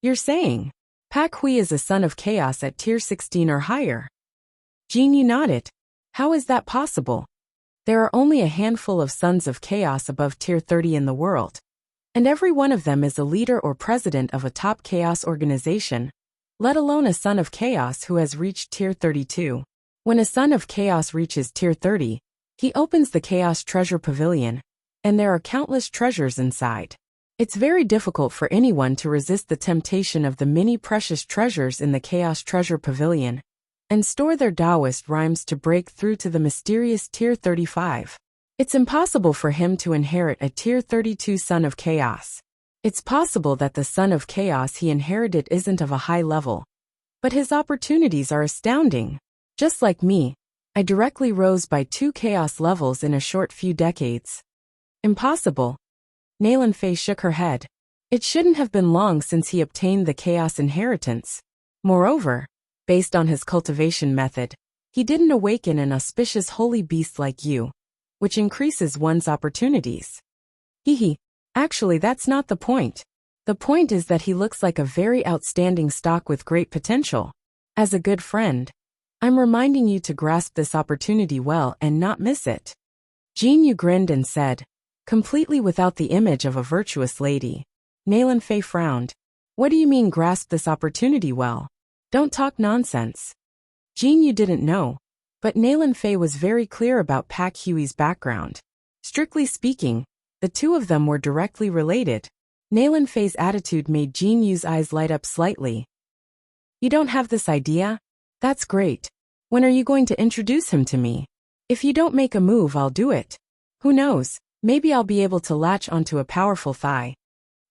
You're saying, Pak Hui is a Son of Chaos at Tier 16 or higher. Jin Yu nodded. How is that possible? There are only a handful of Sons of Chaos above Tier 30 in the world, and every one of them is a leader or president of a top chaos organization, let alone a Son of Chaos who has reached Tier 32. When a Son of Chaos reaches Tier 30, he opens the Chaos Treasure Pavilion, and there are countless treasures inside. It's very difficult for anyone to resist the temptation of the many precious treasures in the Chaos Treasure Pavilion, and store their Taoist rhymes to break through to the mysterious Tier 35. It's impossible for him to inherit a Tier 32 Son of Chaos. It's possible that the Son of Chaos he inherited isn't of a high level, but his opportunities are astounding. Just like me, I directly rose by 2 chaos levels in a short few decades. Impossible. Nalan Fei shook her head. It shouldn't have been long since he obtained the chaos inheritance. Moreover, based on his cultivation method, he didn't awaken an auspicious holy beast like you, which increases one's opportunities. Actually that's not the point. The point is that he looks like a very outstanding stock with great potential. As a good friend, I'm reminding you to grasp this opportunity well and not miss it. Jin Yu grinned and said, completely without the image of a virtuous lady. Nalan Fei frowned. What do you mean grasp this opportunity well? Don't talk nonsense. Jin Yu didn't know, but Nalan Fei was very clear about Pak Hui's background. Strictly speaking, the two of them were directly related. Nalan Fei's attitude made Jin Yu's eyes light up slightly. You don't have this idea? That's great. When are you going to introduce him to me? If you don't make a move, I'll do it. Who knows, maybe I'll be able to latch onto a powerful thigh.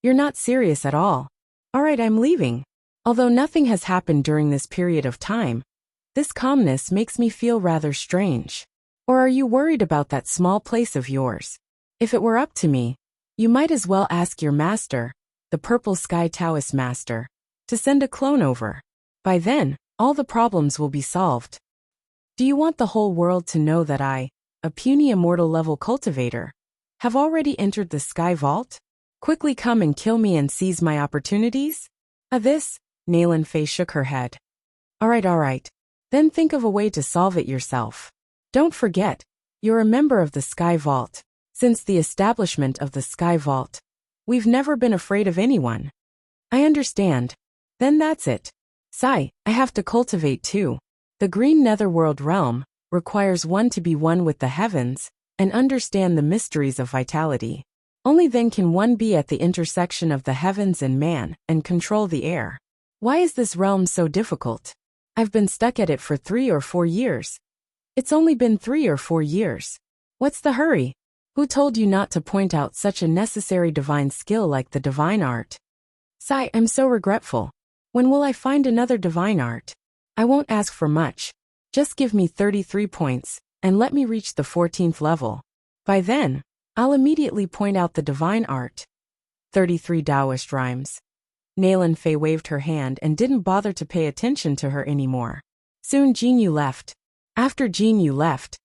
You're not serious at all. Alright, I'm leaving. Although nothing has happened during this period of time, this calmness makes me feel rather strange. Or are you worried about that small place of yours? If it were up to me, you might as well ask your master, the Purple Sky Taoist Master, to send a clone over. By then, all the problems will be solved. Do you want the whole world to know that I, a puny immortal level cultivator, have already entered the sky vault? Quickly come and kill me and seize my opportunities? This, Nalan Fei shook her head. Alright. Then think of a way to solve it yourself. Don't forget, you're a member of the Sky Vault. Since the establishment of the Sky Vault, we've never been afraid of anyone. I understand. Then that's it. Sai, I have to cultivate too. The Green Netherworld realm requires one to be one with the heavens and understand the mysteries of vitality. Only then can one be at the intersection of the heavens and man and control the air. Why is this realm so difficult? I've been stuck at it for 3 or 4 years. It's only been 3 or 4 years. What's the hurry? Who told you not to point out such a necessary divine skill like the divine art? Sai, I'm so regretful. When will I find another divine art? I won't ask for much. Just give me 33 points, and let me reach the 14th level. By then, I'll immediately point out the divine art. 33 Taoist rhymes. Nalan Fei waved her hand and didn't bother to pay attention to her anymore. Soon Jinyu left. After Jinyu left,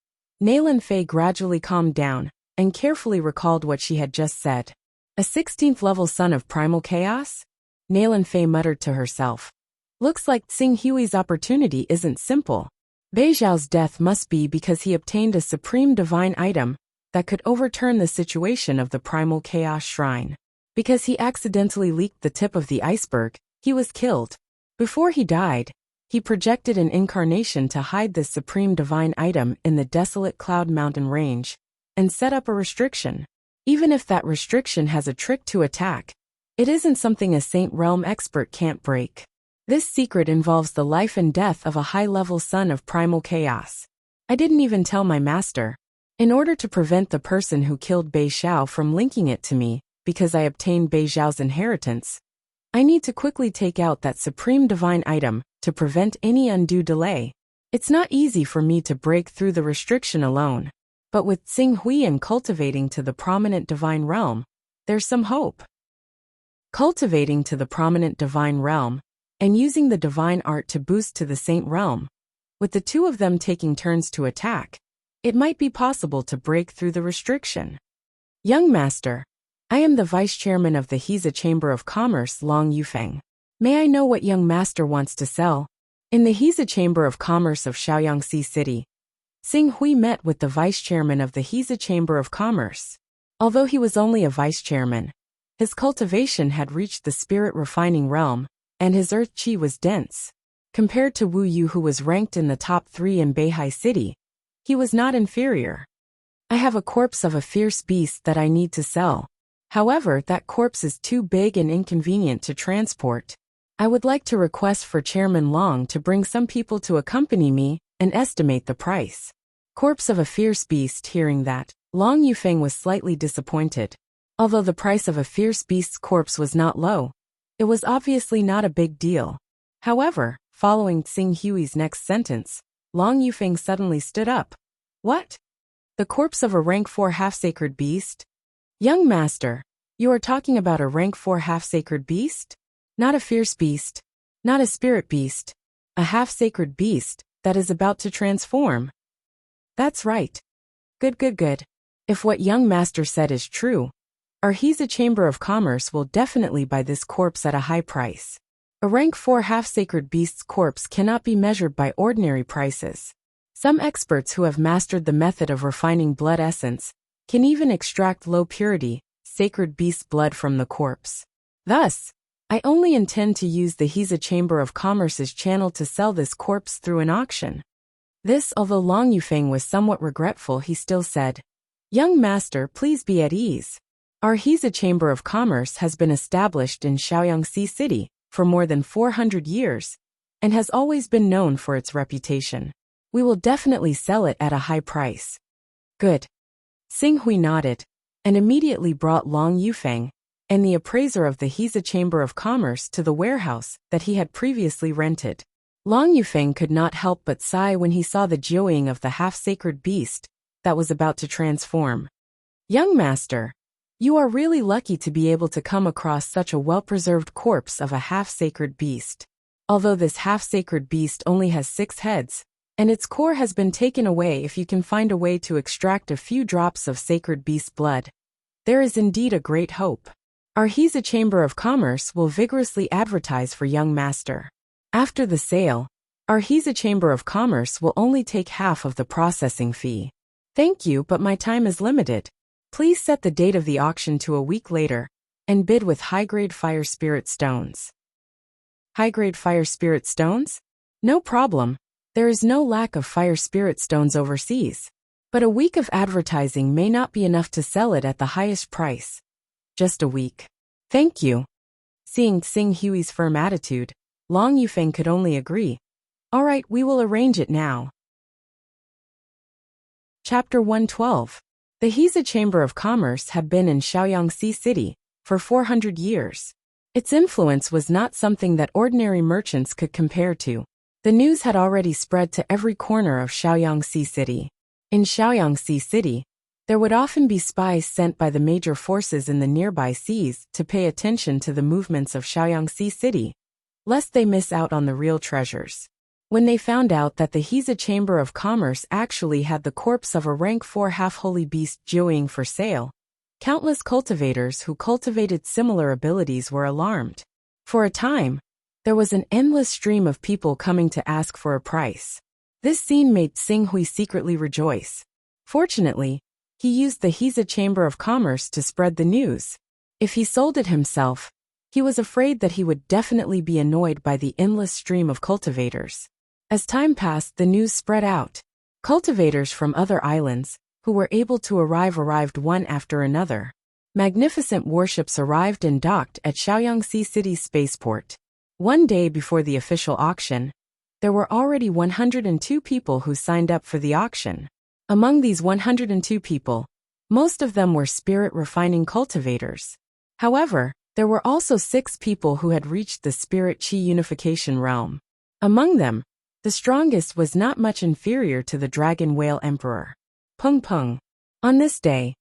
Nalan Fei gradually calmed down and carefully recalled what she had just said. A 16th level son of primal chaos? Nalan Fei muttered to herself. Looks like Xing Hui's opportunity isn't simple. Bei Zhao's death must be because he obtained a supreme divine item that could overturn the situation of the primal chaos shrine. Because he accidentally leaked the tip of the iceberg, he was killed. Before he died, he projected an incarnation to hide this supreme divine item in the desolate Cloud Mountain range and set up a restriction. Even if that restriction has a trick to attack, it isn't something a Saint Realm expert can't break. This secret involves the life and death of a high-level son of primal chaos. I didn't even tell my master. In order to prevent the person who killed Bei Zhao from linking it to me, because I obtained Bei Zhao's inheritance, I need to quickly take out that supreme divine item to prevent any undue delay. It's not easy for me to break through the restriction alone, but with Xing Hui and cultivating to the prominent divine realm, there's some hope. Cultivating to the prominent divine realm and using the divine art to boost to the saint realm, with the two of them taking turns to attack, it might be possible to break through the restriction. Young Master, I am the Vice Chairman of the Hiza Chamber of Commerce, Long Yufeng. May I know what young master wants to sell? In the Hiza Chamber of Commerce of Shaoyangxi City, Xing Hui met with the Vice Chairman of the Hiza Chamber of Commerce. Although he was only a Vice Chairman, his cultivation had reached the spirit refining realm, and his earth qi was dense. Compared to Wu Yu, who was ranked in the top 3 in Beihai City, he was not inferior. I have a corpse of a fierce beast that I need to sell. However, that corpse is too big and inconvenient to transport. I would like to request for Chairman Long to bring some people to accompany me and estimate the price. Corpse of a fierce beast. Hearing that, Long Yufeng was slightly disappointed. Although the price of a fierce beast's corpse was not low, it was obviously not a big deal. However, following Xing Hui's next sentence, Long Yufeng suddenly stood up. What? The corpse of a rank 4 half-sacred beast? Young Master, you are talking about a rank 4 half-sacred beast? Not a fierce beast, not a spirit beast, a half-sacred beast that is about to transform. That's right. Good. If what young Master said is true, our Hiza Chamber of Commerce will definitely buy this corpse at a high price. A rank 4 half-sacred beast's corpse cannot be measured by ordinary prices. Some experts who have mastered the method of refining blood essence can even extract low-purity, sacred beast blood from the corpse. Thus, I only intend to use the Hiza Chamber of Commerce's channel to sell this corpse through an auction. This, although Long Yufeng was somewhat regretful, he still said, Young Master, please be at ease. Our Hiza Chamber of Commerce has been established in Shaoyangxi City for more than 400 years and has always been known for its reputation. We will definitely sell it at a high price. Good. Xing Hui nodded and immediately brought Long Yufeng and the appraiser of the Hiza Chamber of Commerce to the warehouse that he had previously rented. Long Yufeng could not help but sigh when he saw the jiuying of the half-sacred beast that was about to transform. Young Master, you are really lucky to be able to come across such a well-preserved corpse of a half-sacred beast. Although this half-sacred beast only has 6 heads, and its core has been taken away if you can find a way to extract a few drops of sacred beast blood, there is indeed a great hope. Our Hunyuan Chamber of Commerce will vigorously advertise for young master. After the sale, our Hunyuan Chamber of Commerce will only take half of the processing fee. Thank you, but my time is limited. Please set the date of the auction to a week later, and bid with high-grade fire spirit stones. High-grade fire spirit stones? No problem. There is no lack of fire spirit stones overseas. But a week of advertising may not be enough to sell it at the highest price. Just a week. Thank you. Seeing Xing Hui's firm attitude, Long Yufeng could only agree. All right, we will arrange it now. Chapter 112. The Hunyuan Chamber of Commerce had been in Shaoyangxi City for 400 years. Its influence was not something that ordinary merchants could compare to. The news had already spread to every corner of Shaoyangxi City. In Shaoyangxi City, there would often be spies sent by the major forces in the nearby seas to pay attention to the movements of Shaoyangxi City, lest they miss out on the real treasures. When they found out that the Hunyuan Chamber of Commerce actually had the corpse of a rank 4 half-holy beast Jiuying for sale, countless cultivators who cultivated similar abilities were alarmed. For a time, there was an endless stream of people coming to ask for a price. This scene made Xing Hui secretly rejoice. Fortunately, he used the Hunyuan Chamber of Commerce to spread the news. If he sold it himself, he was afraid that he would definitely be annoyed by the endless stream of cultivators. As time passed, the news spread out. Cultivators from other islands, who were able to arrived one after another. Magnificent warships arrived and docked at Shaoyangxi City's spaceport. One day before the official auction, there were already 102 people who signed up for the auction. Among these 102 people, most of them were spirit-refining cultivators. However, there were also 6 people who had reached the spirit-chi unification realm. Among them, the strongest was not much inferior to the Dragon Whale Emperor. Peng Peng. On this day,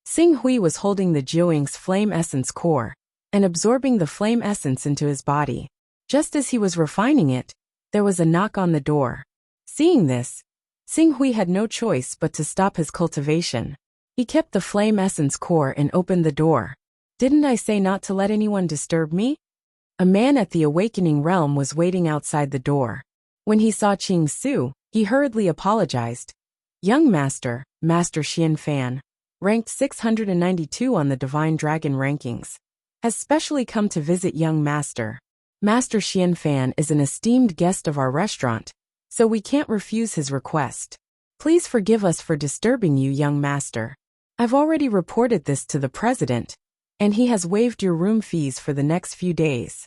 Xing Hui was holding the Jiuying's flame essence core and absorbing the flame essence into his body. Just as he was refining it, there was a knock on the door. Seeing this, Xing Hui had no choice but to stop his cultivation. He kept the flame essence core and opened the door. Didn't I say not to let anyone disturb me? A man at the awakening realm was waiting outside the door. When he saw Qing Su, he hurriedly apologized. Young Master, Master Xian Fan, ranked 692 on the Divine Dragon rankings, has specially come to visit young Master. Master Xian Fan is an esteemed guest of our restaurant, so we can't refuse his request. Please forgive us for disturbing you, young Master. I've already reported this to the President, and he has waived your room fees for the next few days.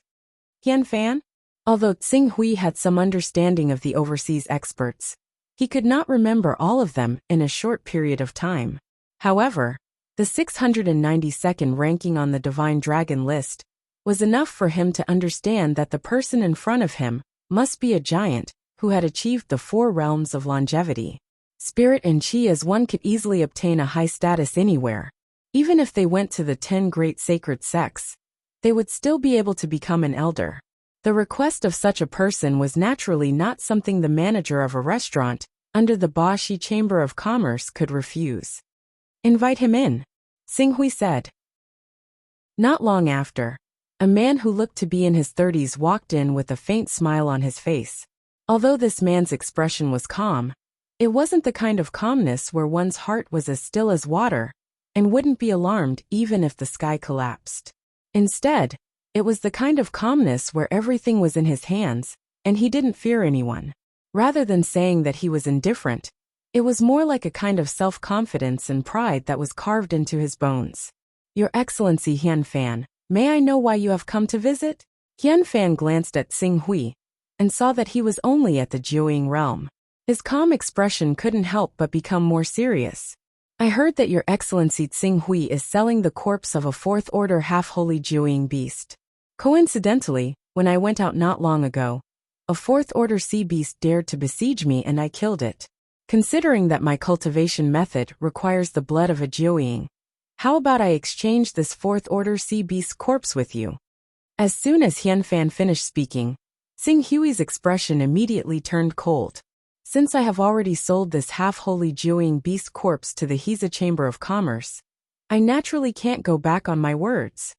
Xian Fan? Although Xing Hui had some understanding of the overseas experts, he could not remember all of them in a short period of time. However, the 692nd ranking on the Divine Dragon list was enough for him to understand that the person in front of him must be a giant who had achieved the 4 realms of longevity. Spirit and Chi as one could easily obtain a high status anywhere. Even if they went to the 10 great sacred sects, they would still be able to become an elder. The request of such a person was naturally not something the manager of a restaurant under the Hunyuan Chamber of Commerce could refuse. Invite him in, Xing Hui said. Not long after, a man who looked to be in his 30s walked in with a faint smile on his face. Although this man's expression was calm, it wasn't the kind of calmness where one's heart was as still as water and wouldn't be alarmed even if the sky collapsed. Instead, it was the kind of calmness where everything was in his hands and he didn't fear anyone. Rather than saying that he was indifferent, it was more like a kind of self-confidence and pride that was carved into his bones. Your Excellency Xian Fan, may I know why you have come to visit? Xian Fan glanced at Xing Hui and saw that he was only at the Jiuying realm. His calm expression couldn't help but become more serious. I heard that Your Excellency Xing Hui is selling the corpse of a 4th-order half-holy Jiuying beast. Coincidentally, when I went out not long ago, a 4th-order sea beast dared to besiege me and I killed it. Considering that my cultivation method requires the blood of a Jiuying, how about I exchange this 4th-order sea beast corpse with you? As soon as Xian Fan finished speaking, Sing Hui's expression immediately turned cold. Since I have already sold this half-holy Jiuying beast corpse to the Hiza Chamber of Commerce, I naturally can't go back on my words.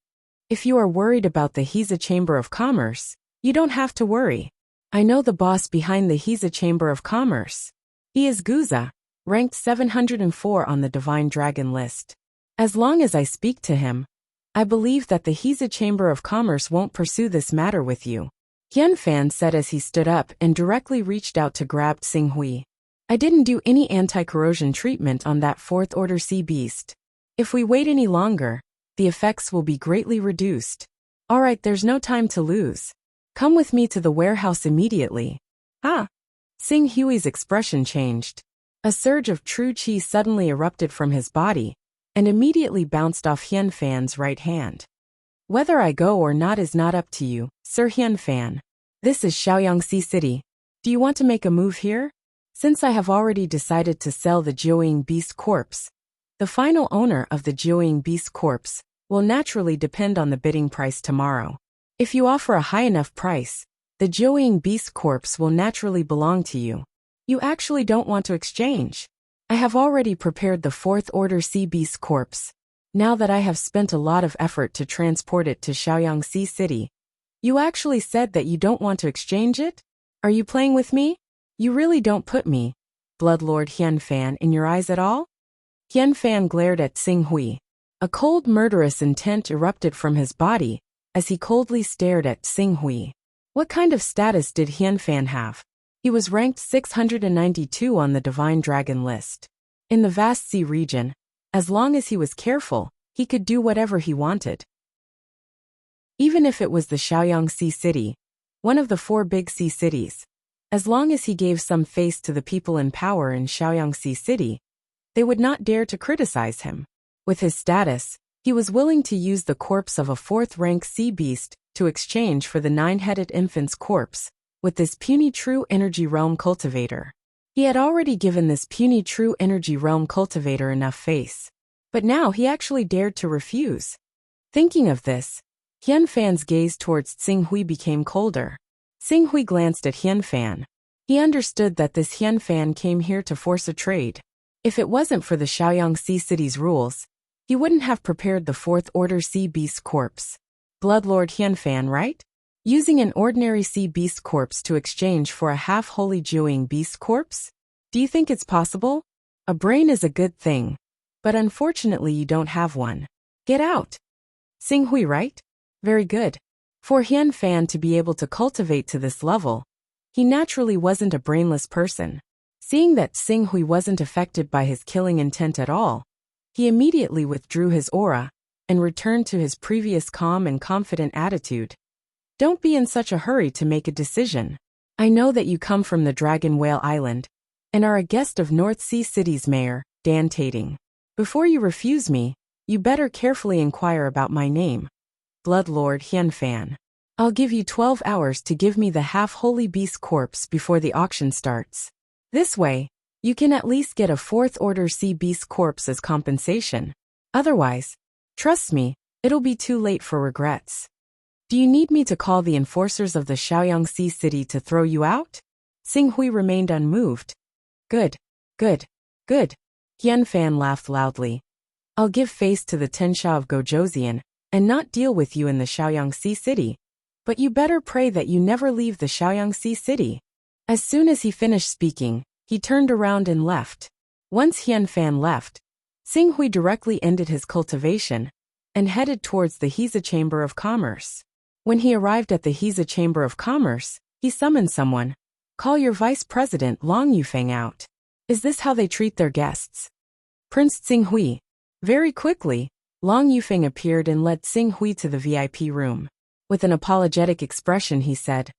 If you are worried about the Hiza Chamber of Commerce, you don't have to worry. I know the boss behind the Hiza Chamber of Commerce. He is Guza, ranked 704 on the Divine Dragon list. As long as I speak to him, I believe that the Hiza Chamber of Commerce won't pursue this matter with you, Hunyuan said as he stood up and directly reached out to grab Sing Hui. I didn't do any anti-corrosion treatment on that fourth order sea beast. If we wait any longer, the effects will be greatly reduced. Alright, there's no time to lose. Come with me to the warehouse immediately. Ah! Sing Hui's expression changed. A surge of true qi suddenly erupted from his body and immediately bounced off Hunyuan's right hand. Whether I go or not is not up to you, Sir Hunyuan. This is Shaoyangxi City. Do you want to make a move here? Since I have already decided to sell the Jiuying beast corpse, the final owner of the Jiuying beast corpse will naturally depend on the bidding price tomorrow. If you offer a high enough price, the Jiuying beast corpse will naturally belong to you. You actually don't want to exchange. I have already prepared the fourth order sea beast corpse. Now that I have spent a lot of effort to transport it to Shaoyangxi City, you actually said that you don't want to exchange it? Are you playing with me? You really don't put me, Bloodlord Hunyuan, in your eyes at all? Hunyuan glared at Sing Hui. A cold murderous intent erupted from his body as he coldly stared at Sing Hui. What kind of status did Hunyuan have? He was ranked 692 on the Divine Dragon list. In the vast sea region, as long as he was careful, he could do whatever he wanted. Even if it was the Shaoyangxi City, one of the 4 big sea cities, as long as he gave some face to the people in power in Shaoyangxi City, they would not dare to criticize him. With his status, he was willing to use the corpse of a 4th-rank sea beast to exchange for the 9-headed infant's corpse with this puny true energy realm cultivator. He had already given this puny true energy realm cultivator enough face, but now he actually dared to refuse. Thinking of this, Hunyuan's gaze towards Sing Hui became colder. Sing Hui glanced at Hunyuan. He understood that this Hunyuan came here to force a trade. If it wasn't for the Shaoyangxi City's rules, he wouldn't have prepared the 4th order sea beast corpse. Bloodlord Hunyuan, right? Using an ordinary sea beast corpse to exchange for a half-holy Jiuying beast corpse? Do you think it's possible? A brain is a good thing, but unfortunately you don't have one. Get out. Sing Hui, right? Very good. For Hunyuan to be able to cultivate to this level, he naturally wasn't a brainless person. Seeing that Sing Hui wasn't affected by his killing intent at all, he immediately withdrew his aura and returned to his previous calm and confident attitude. Don't be in such a hurry to make a decision. I know that you come from the Dragon Whale Island and are a guest of North Sea City's mayor, Dan Tating. Before you refuse me, you better carefully inquire about my name. Bloodlord Hunyuan. I'll give you 12 hours to give me the half-holy beast corpse before the auction starts. This way, you can at least get a 4th order sea beast corpse as compensation. Otherwise, trust me, it'll be too late for regrets. Do you need me to call the enforcers of the Shaoyangxi City to throw you out? Sing Hui remained unmoved. Good, good, good. Hunyuan laughed loudly. I'll give face to the Tensha of Gojoseon and not deal with you in the Shaoyangxi City. But you better pray that you never leave the Shaoyangxi City. As soon as he finished speaking, he turned around and left. Once Hunyuan left, Sing Hui directly ended his cultivation and headed towards the Hiza Chamber of Commerce. When he arrived at the Hiza Chamber of Commerce, he summoned someone. Call your Vice President Long Yufeng out. Is this how they treat their guests? Prince Sing Hui. Very quickly, Long Yufeng appeared and led Sing Hui to the VIP room. With an apologetic expression he said,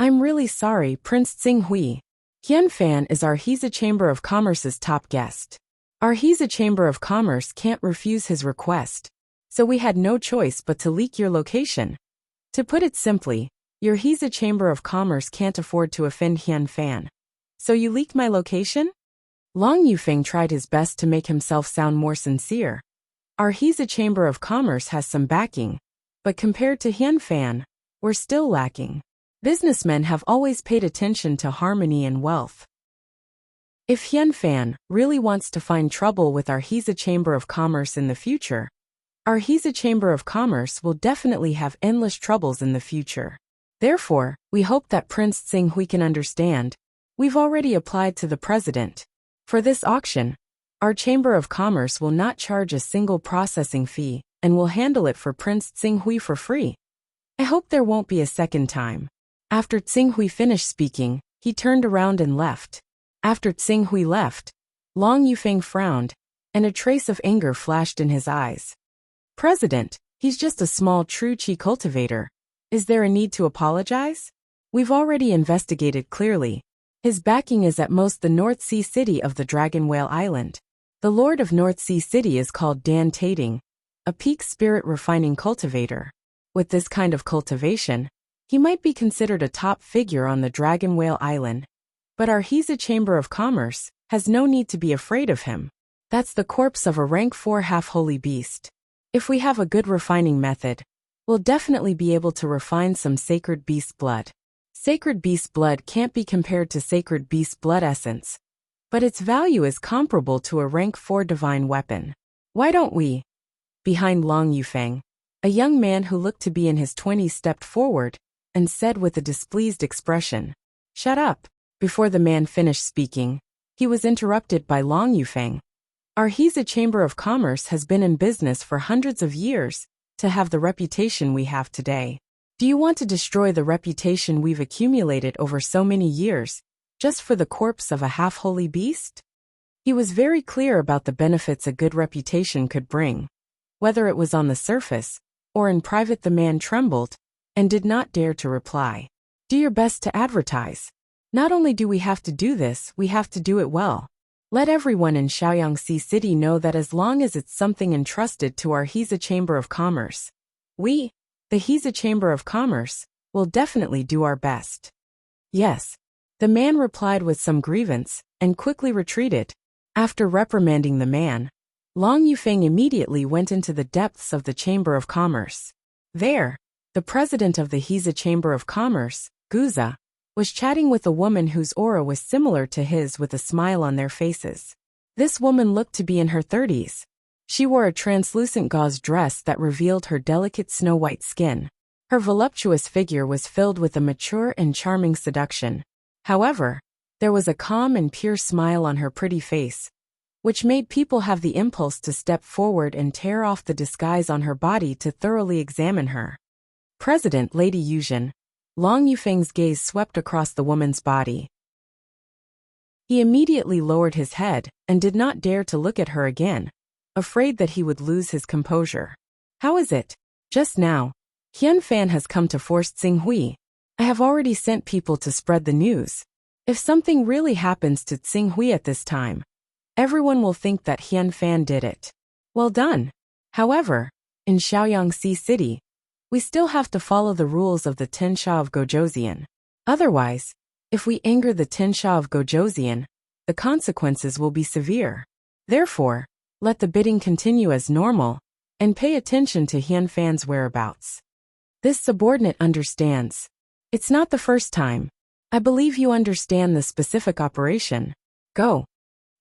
I'm really sorry, Prince Sing Hui. Hunyuan is our Hiza Chamber of Commerce's top guest. Our Hiza Chamber of Commerce can't refuse his request, so we had no choice but to leak your location. To put it simply, your Hiza Chamber of Commerce can't afford to offend Hunyuan. So you leaked my location? Long Yufeng tried his best to make himself sound more sincere. Our Hiza Chamber of Commerce has some backing, but compared to Hunyuan, we're still lacking. Businessmen have always paid attention to harmony and wealth. If Hunyuan really wants to find trouble with our Hiza Chamber of Commerce in the future, our Hiza Chamber of Commerce will definitely have endless troubles in the future. Therefore, we hope that Prince Tsinghui can understand. We've already applied to the president. For this auction, our Chamber of Commerce will not charge a single processing fee and will handle it for Prince Tsinghui for free. I hope there won't be a second time. After Tsinghui finished speaking, he turned around and left. After Tsinghui left, Long Yufeng frowned, and a trace of anger flashed in his eyes. President, he's just a small true qi cultivator. Is there a need to apologize? We've already investigated clearly. His backing is at most the North Sea city of the Dragon Whale Island. The Lord of North Sea City is called Dan Tating, a peak spirit refining cultivator. With this kind of cultivation, he might be considered a top figure on the Dragon Whale Island. But our Hiza Chamber of Commerce has no need to be afraid of him. That's the corpse of a rank 4 half-holy beast. If we have a good refining method, we'll definitely be able to refine some sacred beast blood. Sacred beast blood can't be compared to sacred beast blood essence, but its value is comparable to a rank 4 divine weapon. Why don't we? Behind Long Yufeng, a young man who looked to be in his 20s stepped forward and said with a displeased expression, "Shut up." Before the man finished speaking, he was interrupted by Long Yufeng. Our Hiza Chamber of Commerce has been in business for hundreds of years to have the reputation we have today. Do you want to destroy the reputation we've accumulated over so many years, just for the corpse of a half-holy beast? He was very clear about the benefits a good reputation could bring. Whether it was on the surface or in private, the man trembled and did not dare to reply. Do your best to advertise. Not only do we have to do this, we have to do it well. Let everyone in Shaoyangxi City know that as long as it's something entrusted to our Hiza Chamber of Commerce, we, the Hiza Chamber of Commerce, will definitely do our best. Yes, the man replied with some grievance and quickly retreated. After reprimanding the man, Long Yufeng immediately went into the depths of the Chamber of Commerce. There, the president of the Hiza Chamber of Commerce, Guza, was chatting with a woman whose aura was similar to his with a smile on their faces. This woman looked to be in her 30s. She wore a translucent gauze dress that revealed her delicate snow-white skin. Her voluptuous figure was filled with a mature and charming seduction. However, there was a calm and pure smile on her pretty face, which made people have the impulse to step forward and tear off the disguise on her body to thoroughly examine her. President Lady Yuzhen, Long Yufeng's gaze swept across the woman's body. He immediately lowered his head and did not dare to look at her again, afraid that he would lose his composure. How is it? Just now, Hunyuan has come to force Tsinghui. I have already sent people to spread the news. If something really happens to Tsinghui at this time, everyone will think that Hunyuan did it. Well done. However, in Shaoyangxi City, we still have to follow the rules of the Tensha of Gojosian. Otherwise, if we anger the Tensha of Gojosian, the consequences will be severe. Therefore, let the bidding continue as normal, and pay attention to Hunyuan's whereabouts. This subordinate understands. It's not the first time. I believe you understand the specific operation. Go.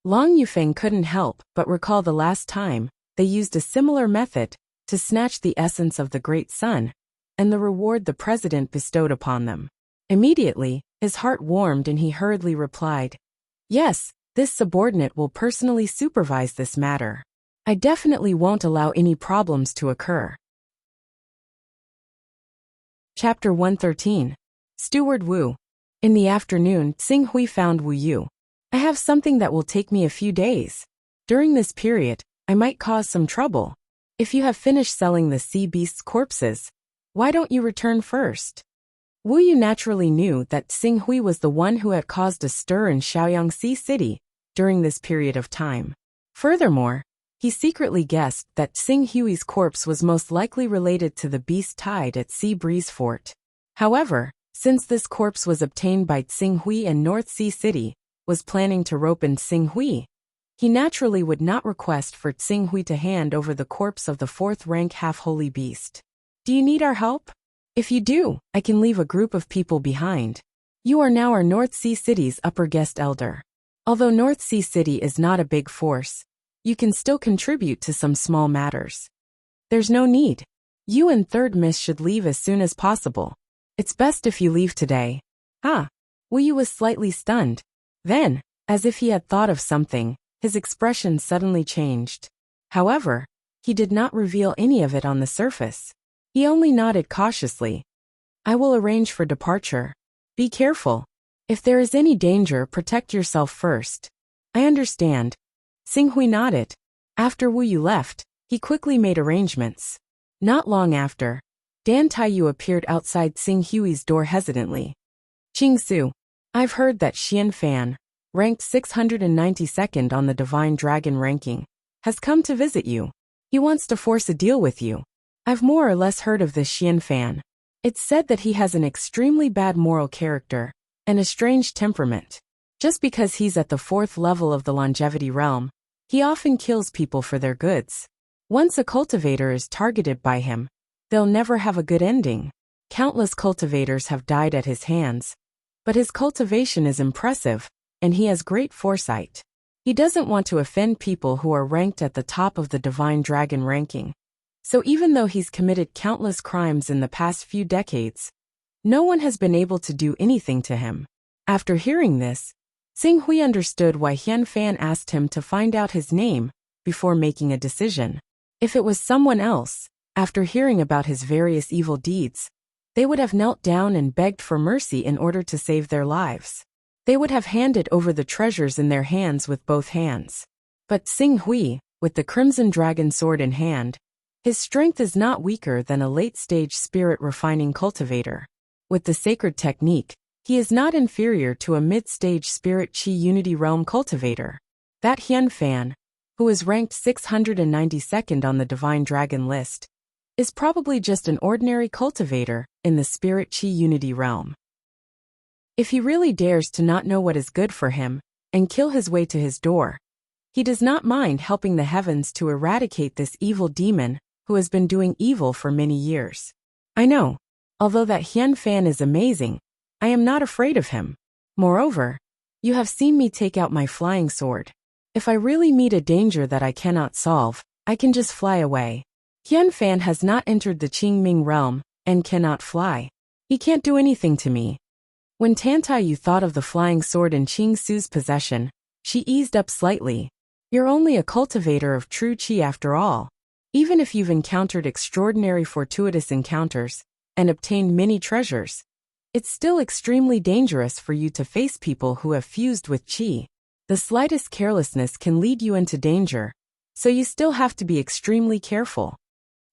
Long Yufeng couldn't help but recall the last time they used a similar method to snatch the essence of the great sun, and the reward the president bestowed upon them. Immediately, his heart warmed and he hurriedly replied, "Yes, this subordinate will personally supervise this matter. I definitely won't allow any problems to occur." Chapter 113. Steward Wu. In the afternoon, Tsinghui found Wu Yu. "I have something that will take me a few days. During this period, I might cause some trouble. If you have finished selling the sea beast's corpses, why don't you return first?" Wu Yu naturally knew that Tsinghui was the one who had caused a stir in Shaoyangxi City during this period of time. Furthermore, he secretly guessed that Tsinghui's corpse was most likely related to the beast tied at Sea Breeze Fort. However, since this corpse was obtained by Tsinghui and North Sea City was planning to rope in Tsinghui, he naturally would not request for Tsinghui to hand over the corpse of the 4th rank half-holy beast. "Do you need our help?" If you do, I can leave a group of people behind. You are now our North Sea City's upper guest elder. Although North Sea City is not a big force, you can still contribute to some small matters. There's no need. You and Third Miss should leave as soon as possible. It's best if you leave today. Ah. Wuyu was slightly stunned. Then, as if he had thought of something, his expression suddenly changed. However, he did not reveal any of it on the surface. He only nodded cautiously. I will arrange for departure. Be careful. If there is any danger, protect yourself first. I understand. Xinghui nodded. After Wuyu left, he quickly made arrangements. Not long after, Dan Taiyu appeared outside Xinghui's door hesitantly. Qingsu, I've heard that Xian Fan, ranked 692nd on the Divine Dragon ranking, has come to visit you. He wants to force a deal with you. I've more or less heard of this Xian Fan. It's said that he has an extremely bad moral character and a strange temperament. Just because he's at the 4th level of the longevity realm, he often kills people for their goods. Once a cultivator is targeted by him, they'll never have a good ending. Countless cultivators have died at his hands, but his cultivation is impressive, and he has great foresight. He doesn't want to offend people who are ranked at the top of the Divine Dragon ranking. So even though he's committed countless crimes in the past few decades, no one has been able to do anything to him. After hearing this, Xinghui understood why Xian Fan asked him to find out his name before making a decision. If it was someone else, after hearing about his various evil deeds, they would have knelt down and begged for mercy in order to save their lives. They would have handed over the treasures in their hands with both hands. But Xinghui, with the Crimson Dragon sword in hand, his strength is not weaker than a late-stage spirit-refining cultivator. With the sacred technique, he is not inferior to a mid-stage spirit chi unity realm cultivator. That Xian Fan, who is ranked 692nd on the Divine Dragon list, is probably just an ordinary cultivator in the spirit chi unity realm. If he really dares to not know what is good for him and kill his way to his door, he does not mind helping the heavens to eradicate this evil demon who has been doing evil for many years. I know, although that Xian Fan is amazing, I am not afraid of him. Moreover, you have seen me take out my flying sword. If I really meet a danger that I cannot solve, I can just fly away. Xian Fan has not entered the Qingming realm and cannot fly. He can't do anything to me. When Tantaiyu thought of the flying sword in Qingsu's possession, she eased up slightly. You're only a cultivator of true qi after all. Even if you've encountered extraordinary fortuitous encounters and obtained many treasures, it's still extremely dangerous for you to face people who have fused with qi. The slightest carelessness can lead you into danger, so you still have to be extremely careful.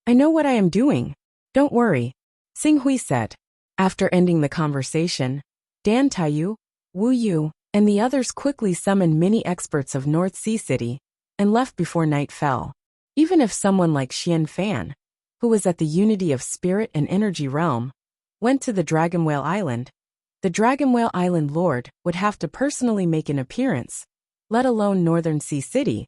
I know what I am doing. Don't worry, Xinghui said. After ending the conversation, Dan Taiyu, Wuyu, and the others quickly summoned many experts of North Sea City and left before night fell. Even if someone like Xian Fan, who was at the unity of spirit and energy realm, went to the Dragon Whale Island, the Dragon Whale Island Lord would have to personally make an appearance, let alone Northern Sea City,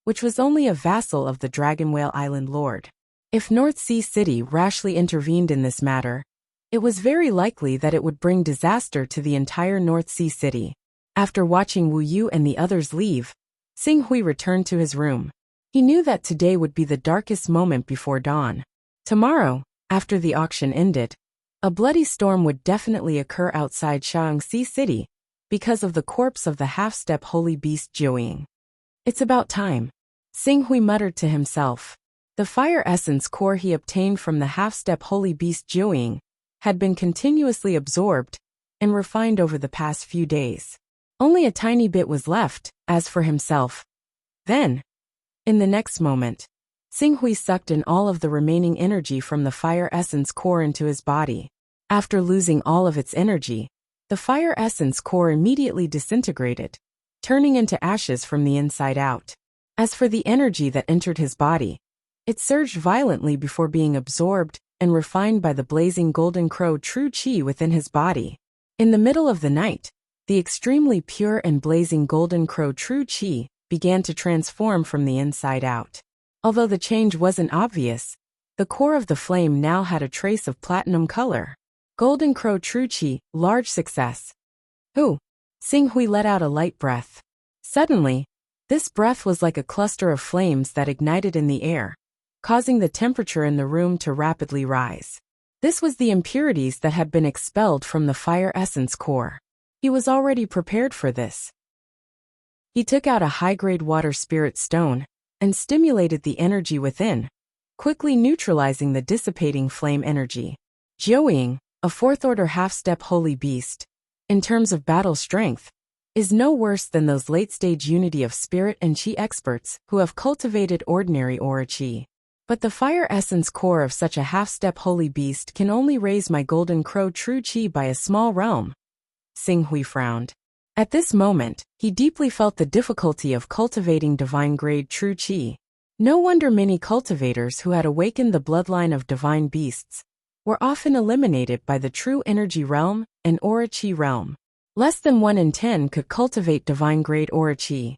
which was only a vassal of the Dragon Whale Island Lord. If North Sea City rashly intervened in this matter, it was very likely that it would bring disaster to the entire North Sea City. After watching Wu Yu and the others leave, Xinghui returned to his room. He knew that today would be the darkest moment before dawn. Tomorrow, after the auction ended, a bloody storm would definitely occur outside Shaanxi City because of the corpse of the half-step holy beast Jiuying. It's about time, Xinghui muttered to himself. The fire essence core he obtained from the half-step holy beast Jiuying had been continuously absorbed and refined over the past few days. Only a tiny bit was left, as for himself. Then, in the next moment, Xinghui sucked in all of the remaining energy from the fire essence core into his body. After losing all of its energy, the fire essence core immediately disintegrated, turning into ashes from the inside out. As for the energy that entered his body, it surged violently before being absorbed and refined by the blazing golden crow true qi within his body. In the middle of the night, the extremely pure and blazing golden crow true qi began to transform from the inside out. Although the change wasn't obvious, The core of the flame now had a trace of platinum color. Golden Crow True Qi, large success. Ooh! Xing Hui let out a light breath. Suddenly, this breath was like a cluster of flames that ignited in the air, causing the temperature in the room to rapidly rise. This was the impurities that had been expelled from the fire essence core. He was already prepared for this. He took out a high-grade water spirit stone and stimulated the energy within, quickly neutralizing the dissipating flame energy. Jiuying, a fourth-order half-step holy beast, in terms of battle strength, is no worse than those late-stage unity of spirit and qi experts who have cultivated ordinary aura qi. But the fire essence core of such a half-step holy beast can only raise my golden crow true qi by a small realm. Xing Hui frowned. At this moment, he deeply felt the difficulty of cultivating divine-grade true qi. No wonder many cultivators who had awakened the bloodline of divine beasts were often eliminated by the true energy realm and aura qi realm. Less than 1 in 10 could cultivate divine-grade aura qi.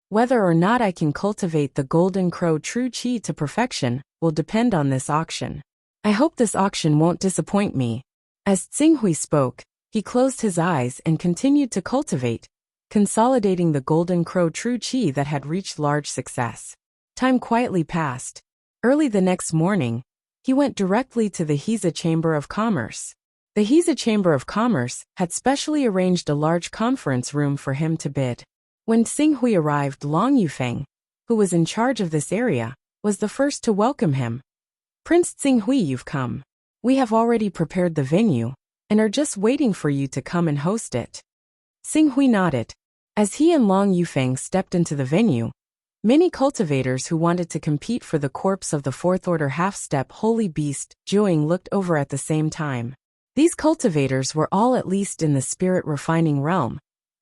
Whether or not I can cultivate the golden crow true qi to perfection will depend on this auction. I hope this auction won't disappoint me. As Xing Hui spoke, he closed his eyes and continued to cultivate, consolidating the golden crow true qi that had reached large success. Time quietly passed. Early the next morning, he went directly to the Hiza Chamber of Commerce. The Hiza Chamber of Commerce had specially arranged a large conference room for him to bid. When Xing Hui arrived, Long Yufeng, who was in charge of this area, was the first to welcome him. Prince Xing Hui, you've come. We have already prepared the venue and are just waiting for you to come and host it. Xing Hui nodded. As he and Long Yufeng stepped into the venue, many cultivators who wanted to compete for the corpse of the fourth-order half-step holy beast, Jiuying, looked over at the same time. These cultivators were all at least in the spirit refining realm,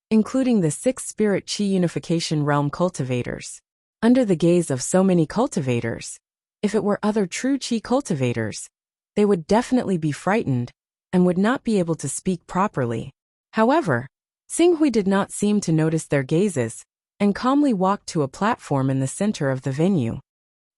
including the 6th spirit qi unification realm cultivators. Under the gaze of so many cultivators, if it were other true qi cultivators, they would definitely be frightened and would not be able to speak properly. However, Xing Hui did not seem to notice their gazes and calmly walked to a platform in the center of the venue.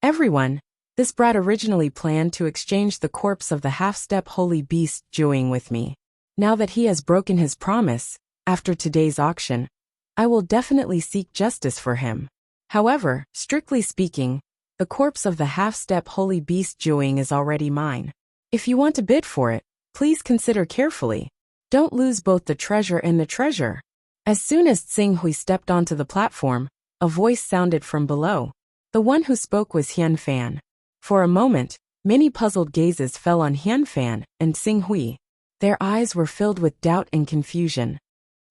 Everyone, this brat originally planned to exchange the corpse of the half-step holy beast Jiuying with me. Now that he has broken his promise, after today's auction, I will definitely seek justice for him. However, strictly speaking, the corpse of the half-step holy beast Jiuying is already mine. If you want to bid for it, please consider carefully. Don't lose both the treasure and the treasure. As soon as Xing Hui stepped onto the platform, a voice sounded from below. The one who spoke was Hian Fan. For a moment, many puzzled gazes fell on Hian Fan and Xing Hui. Their eyes were filled with doubt and confusion.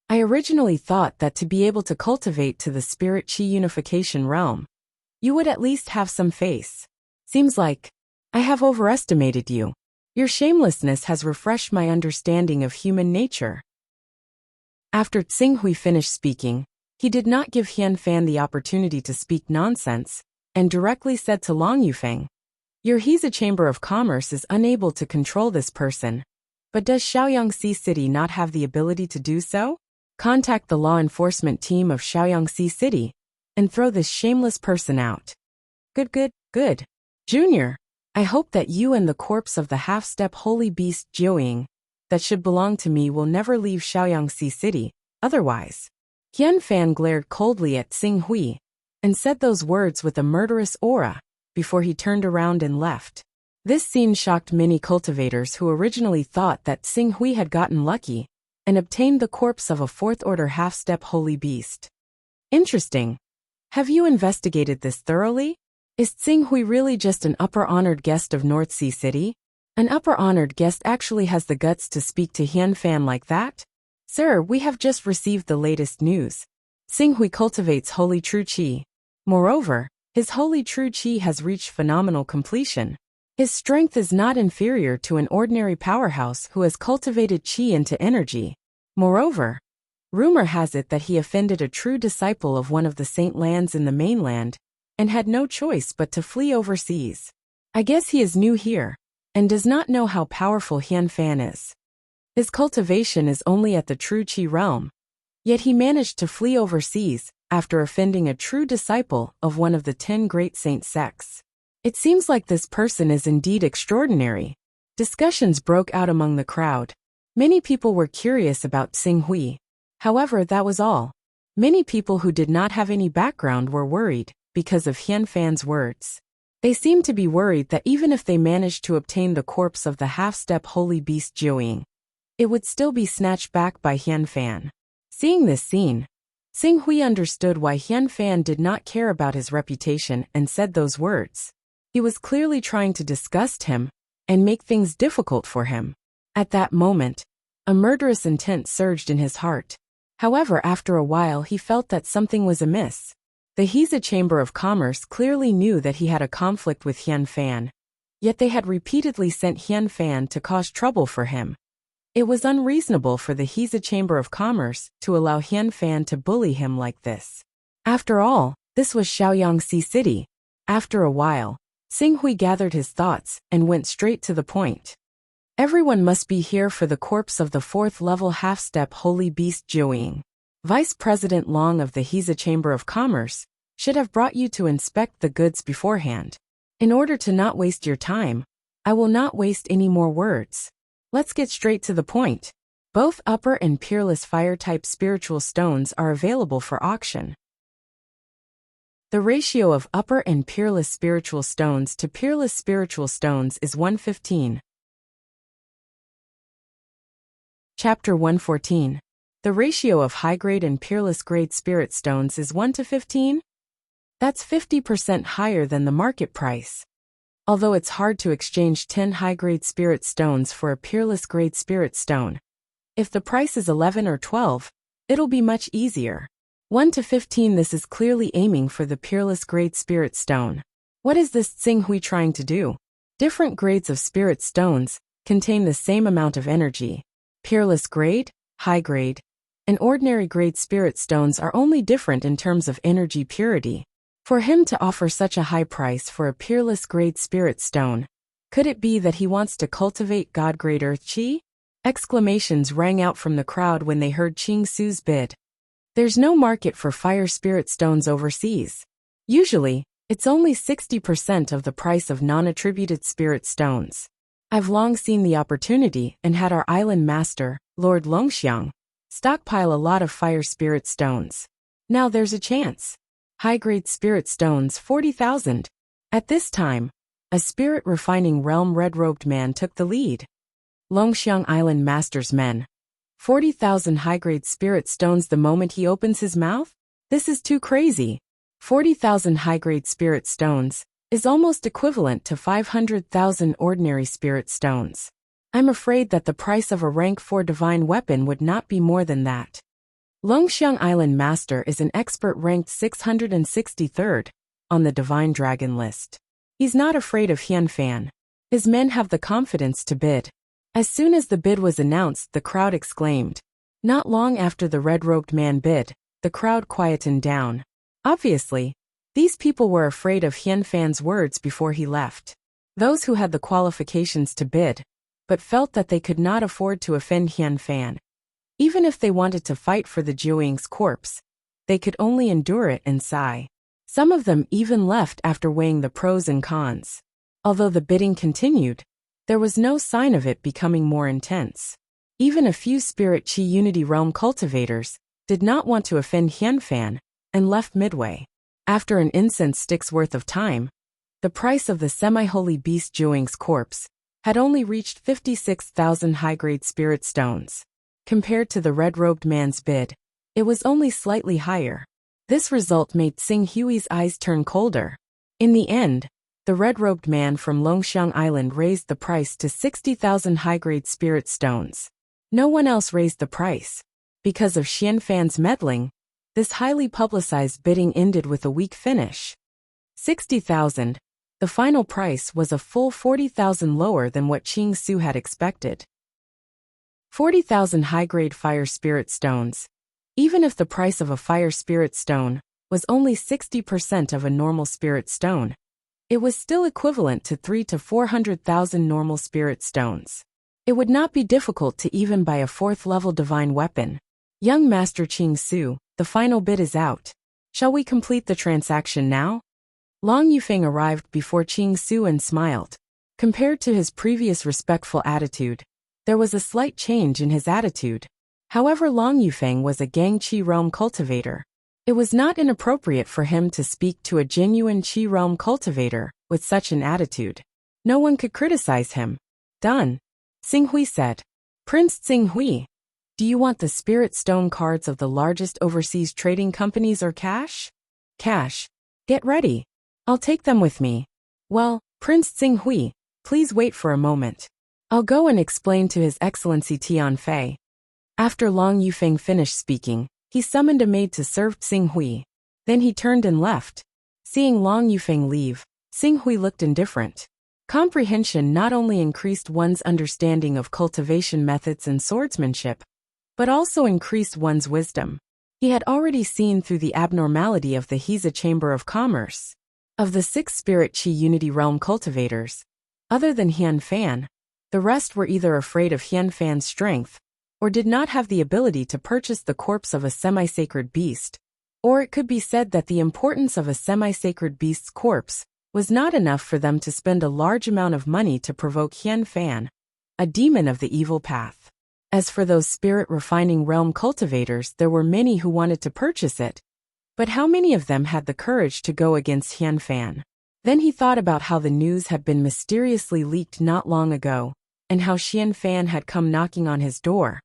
I originally thought that to be able to cultivate to the spirit qi unification realm, you would at least have some face. Seems like I have overestimated you. Your shamelessness has refreshed my understanding of human nature. After Xing Hui finished speaking, he did not give Hian Fan the opportunity to speak nonsense, and directly said to Long Yufeng, "Your Hiza Chamber of Commerce is unable to control this person. But does Shaoyangxi City not have the ability to do so? Contact the law enforcement team of Shaoyangxi City and throw this shameless person out." Good. Junior, I hope that you and the corpse of the half-step holy beast Jiuying that should belong to me will never leave Shaoyangxi City, otherwise. Hian Fan glared coldly at Xing Hui and said those words with a murderous aura before he turned around and left. This scene shocked many cultivators who originally thought that Xing Hui had gotten lucky and obtained the corpse of a fourth-order half-step holy beast. Interesting. Have you investigated this thoroughly? Is Xing Hui really just an upper-honored guest of North Sea City? An upper-honored guest actually has the guts to speak to Hian Fan like that? Sir, we have just received the latest news. Xing Hui cultivates holy true qi. Moreover, his holy true qi has reached phenomenal completion. His strength is not inferior to an ordinary powerhouse who has cultivated qi into energy. Moreover, rumor has it that he offended a true disciple of one of the saint lands in the mainland and had no choice but to flee overseas. I guess he is new here and does not know how powerful Hian Fan is. His cultivation is only at the true qi realm, yet he managed to flee overseas after offending a true disciple of one of the 10 great saint sects. It seems like this person is indeed extraordinary. Discussions broke out among the crowd. Many people were curious about Xing Hui. However, that was all. Many people who did not have any background were worried because of Hian Fan's words. They seemed to be worried that even if they managed to obtain the corpse of the half-step holy beast Jiuying, it would still be snatched back by Hian Fan. Seeing this scene, Xing Hui understood why Hian Fan did not care about his reputation and said those words. He was clearly trying to disgust him and make things difficult for him. At that moment, a murderous intent surged in his heart. However, after a while he felt that something was amiss. The Huixia Chamber of Commerce clearly knew that he had a conflict with Hian Fan, yet they had repeatedly sent Hian Fan to cause trouble for him. It was unreasonable for the Huixia Chamber of Commerce to allow Hian Fan to bully him like this. After all, this was Shaoyangxi City. After a while, Xing Hui gathered his thoughts and went straight to the point. Everyone must be here for the corpse of the 4th-level half-step holy beast Jiuying. Vice President Long of the Huixia Chamber of Commerce should have brought you to inspect the goods beforehand. In order to not waste your time, I will not waste any more words. Let's get straight to the point. Both upper and peerless fire-type spiritual stones are available for auction. The ratio of upper and peerless spiritual stones to peerless spiritual stones is 1:15. Chapter 114. The ratio of high-grade and peerless-grade spirit stones is 1:15? That's 50% higher than the market price. Although it's hard to exchange 10 high-grade spirit stones for a peerless-grade spirit stone, if the price is 11 or 12, it'll be much easier. 1:15. This is clearly aiming for the peerless-grade spirit stone. What is this Xing Hui trying to do? Different grades of spirit stones contain the same amount of energy. Peerless grade, high grade, and ordinary grade spirit stones are only different in terms of energy purity. For him to offer such a high price for a peerless grade spirit stone, could it be that he wants to cultivate God-grade earth chi? Exclamations rang out from the crowd when they heard Qing Su's bid. There's no market for fire spirit stones overseas. Usually, it's only 60% of the price of non-attributed spirit stones. I've long seen the opportunity and had our island master, Lord Longxiang, stockpile a lot of fire spirit stones. Now there's a chance. High-grade spirit stones 40,000. At this time, a spirit-refining realm red-robed man took the lead. Longxiang Island master's men. 40,000 high-grade spirit stones the moment he opens his mouth? This is too crazy. 40,000 high-grade spirit stones is almost equivalent to 500,000 ordinary spirit stones. I'm afraid that the price of a rank 4 divine weapon would not be more than that. Longxiang Island Master is an expert ranked 663rd on the Divine Dragon list. He's not afraid of Hian Fan. His men have the confidence to bid. As soon as the bid was announced, the crowd exclaimed. Not long after the red-robed man bid, the crowd quietened down. Obviously, these people were afraid of Hian Fan's words before he left. Those who had the qualifications to bid, but felt that they could not afford to offend Hian Fan. Even if they wanted to fight for the Jiuying's corpse, they could only endure it and sigh. Some of them even left after weighing the pros and cons. Although the bidding continued, there was no sign of it becoming more intense. Even a few Spirit Chi Unity Realm cultivators did not want to offend Hian Fan and left midway. After an incense stick's worth of time, the price of the semi-holy beast Jiuying's corpse had only reached 56,000 high-grade spirit stones. Compared to the red-robed man's bid, it was only slightly higher. This result made Xing Hui's eyes turn colder. In the end, the red-robed man from Longxiang Island raised the price to 60,000 high-grade spirit stones. No one else raised the price. Because of Xian Fan's meddling, this highly publicized bidding ended with a weak finish. 60,000. The final price was a full 40,000 lower than what Qing Su had expected. 40,000 high-grade fire spirit stones. Even if the price of a fire spirit stone was only 60% of a normal spirit stone, it was still equivalent to 300,000 to 400,000 normal spirit stones. It would not be difficult to even buy a 4th-level divine weapon. Young Master Qing Su, the final bid is out. Shall we complete the transaction now? Long Yufeng arrived before Qing Su and smiled. Compared to his previous respectful attitude, there was a slight change in his attitude. However, Long Yufeng was a Gang Qi realm cultivator. It was not inappropriate for him to speak to a genuine Qi realm cultivator with such an attitude. No one could criticize him. Done. Xinghui said. Prince Xinghui, do you want the spirit stone cards of the largest overseas trading companies or cash? Cash. Get ready. I'll take them with me. Well, Prince Xinghui, please wait for a moment. I'll go and explain to His Excellency Tianfei. After Long Yufeng finished speaking, he summoned a maid to serve Xinghui. Then he turned and left. Seeing Long Yufeng leave, Xinghui looked indifferent. Comprehension not only increased one's understanding of cultivation methods and swordsmanship, but also increased one's wisdom. He had already seen through the abnormality of the Hunyuan Chamber of Commerce. Of the 6 Spirit Qi Unity Realm cultivators, other than Hian Fan, the rest were either afraid of Hian Fan's strength, or did not have the ability to purchase the corpse of a semi-sacred beast. Or it could be said that the importance of a semi-sacred beast's corpse was not enough for them to spend a large amount of money to provoke Hian Fan, a demon of the evil path. As for those spirit refining realm cultivators, there were many who wanted to purchase it, but how many of them had the courage to go against Hian Fan? Then he thought about how the news had been mysteriously leaked not long ago, and how Hian Fan had come knocking on his door.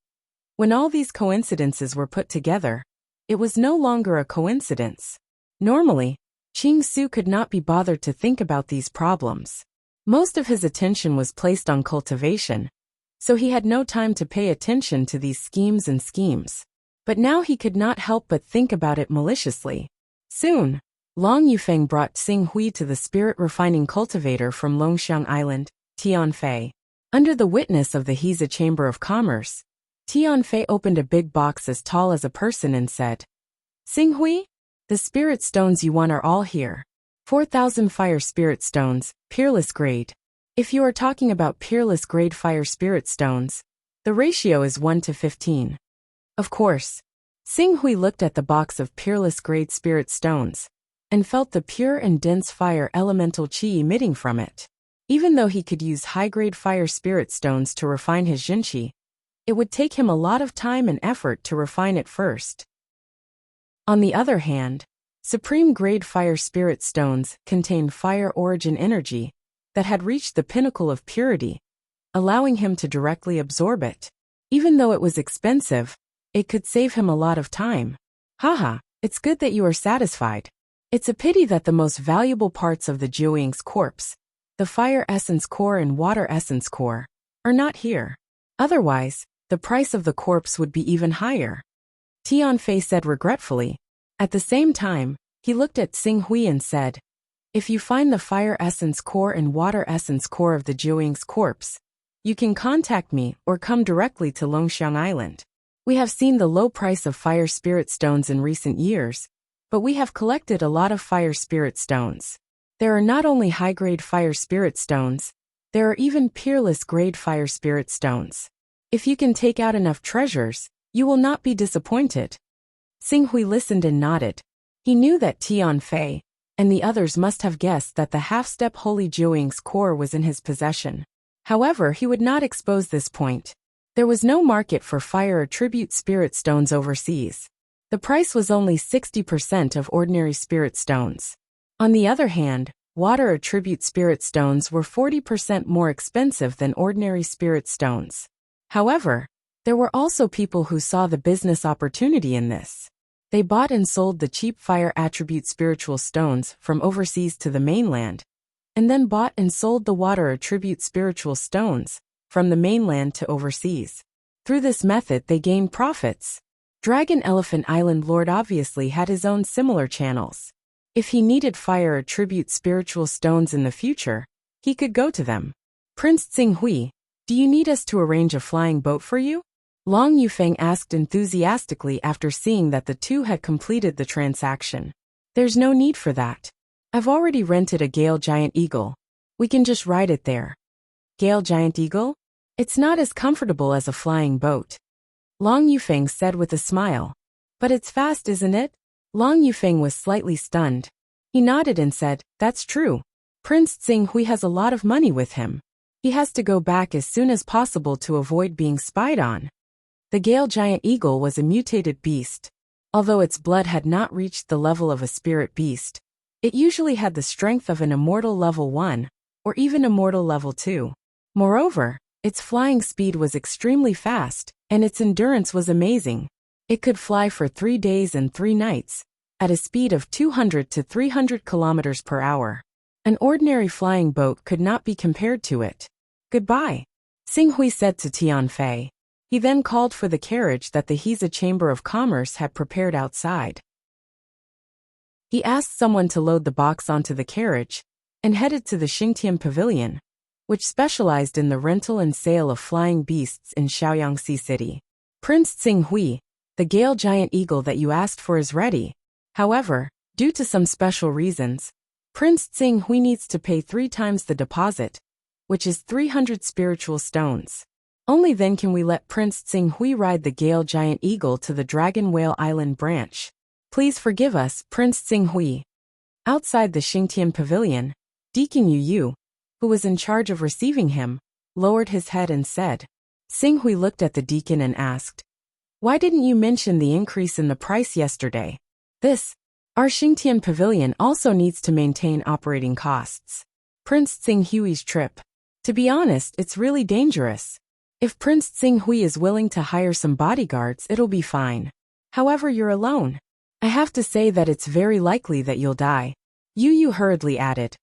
When all these coincidences were put together, it was no longer a coincidence. Normally, Qing Su could not be bothered to think about these problems. Most of his attention was placed on cultivation, so he had no time to pay attention to these schemes. But now he could not help but think about it maliciously. Soon, Long Yufeng brought Xinghui to the spirit-refining cultivator from Longxiang Island, Tianfei. Under the witness of the Hunyuan Chamber of Commerce, Tianfei opened a big box as tall as a person and said, Xinghui, the spirit stones you want are all here. 4,000 fire spirit stones, peerless grade. If you are talking about peerless grade fire spirit stones, the ratio is 1 to 15. Of course. Xinghui looked at the box of peerless grade spirit stones and felt the pure and dense fire elemental qi emitting from it. Even though he could use high-grade fire spirit stones to refine his jinqi, it would take him a lot of time and effort to refine it first. On the other hand, supreme-grade fire spirit stones contain fire origin energy that had reached the pinnacle of purity, allowing him to directly absorb it. Even though it was expensive, it could save him a lot of time. Haha, it's good that you are satisfied. It's a pity that the most valuable parts of the Jiuying's corpse, the fire essence core and water essence core, are not here. Otherwise, the price of the corpse would be even higher. Tianfei said regretfully. At the same time, he looked at Xinghui and said, if you find the fire essence core and water essence core of the Jiuying's corpse, you can contact me or come directly to Longxiang Island. We have seen the low price of fire spirit stones in recent years, but we have collected a lot of fire spirit stones. There are not only high-grade fire spirit stones, there are even peerless grade fire spirit stones. If you can take out enough treasures, you will not be disappointed. Xinghui listened and nodded. He knew that Tianfei and the others must have guessed that the half-step Holy Jiuying's core was in his possession. However, he would not expose this point. There was no market for fire attribute spirit stones overseas. The price was only 60% of ordinary spirit stones. On the other hand, water attribute spirit stones were 40% more expensive than ordinary spirit stones. However, there were also people who saw the business opportunity in this. They bought and sold the cheap fire attribute spiritual stones from overseas to the mainland, and then bought and sold the water attribute spiritual stones from the mainland to overseas. Through this method they gained profits. Dragon Elephant Island Lord obviously had his own similar channels. If he needed fire attribute spiritual stones in the future, he could go to them. Prince Xinghui, do you need us to arrange a flying boat for you? Long Yufeng asked enthusiastically after seeing that the two had completed the transaction. There's no need for that. I've already rented a Gale Giant Eagle. We can just ride it there. Gale Giant Eagle? It's not as comfortable as a flying boat. Long Yufeng said with a smile. But it's fast, isn't it? Long Yufeng was slightly stunned. He nodded and said, "That's true. Prince Tsinghui has a lot of money with him. He has to go back as soon as possible to avoid being spied on." The Gale Giant Eagle was a mutated beast. Although its blood had not reached the level of a spirit beast, it usually had the strength of an immortal level 1, or even immortal level 2. Moreover, its flying speed was extremely fast, and its endurance was amazing. It could fly for 3 days and 3 nights, at a speed of 200 to 300 kilometers per hour. An ordinary flying boat could not be compared to it. "Goodbye," Tsinghui said to Tianfei. He then called for the carriage that the Heza Chamber of Commerce had prepared outside. He asked someone to load the box onto the carriage, and headed to the Xingtian Pavilion, which specialized in the rental and sale of flying beasts in Shaoyangxi City. "Prince Tsinghui, the Gale Giant Eagle that you asked for is ready. However, due to some special reasons, Prince Tsinghui needs to pay 3 times the deposit, which is 300 spiritual stones. Only then can we let Prince Tsinghui ride the Gale Giant Eagle to the Dragon Whale Island branch. Please forgive us, Prince Tsinghui." Outside the Xingtian Pavilion, Deacon Yu, who was in charge of receiving him, lowered his head and said. Tsinghui looked at the deacon and asked, "Why didn't you mention the increase in the price yesterday? Our Xingtian Pavilion also needs to maintain operating costs. Prince Tsinghui's trip. To be honest, it's really dangerous. If Prince Tsinghui is willing to hire some bodyguards, it'll be fine. However, you're alone. I have to say that it's very likely that you'll die." Yu hurriedly added.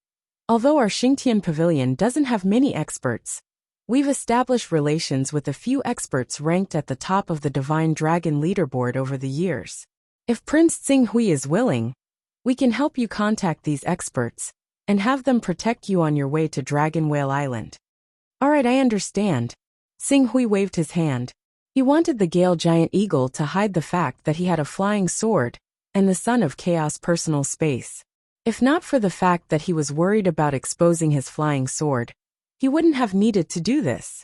"Although our Xingtian Pavilion doesn't have many experts, we've established relations with a few experts ranked at the top of the Divine Dragon leaderboard over the years. If Prince Tsinghui is willing, we can help you contact these experts and have them protect you on your way to Dragon Whale Island." "Alright, I understand." Tsinghui waved his hand. He wanted the Gale Giant Eagle to hide the fact that he had a flying sword and the Son of Chaos personal space. If not for the fact that he was worried about exposing his flying sword, he wouldn't have needed to do this.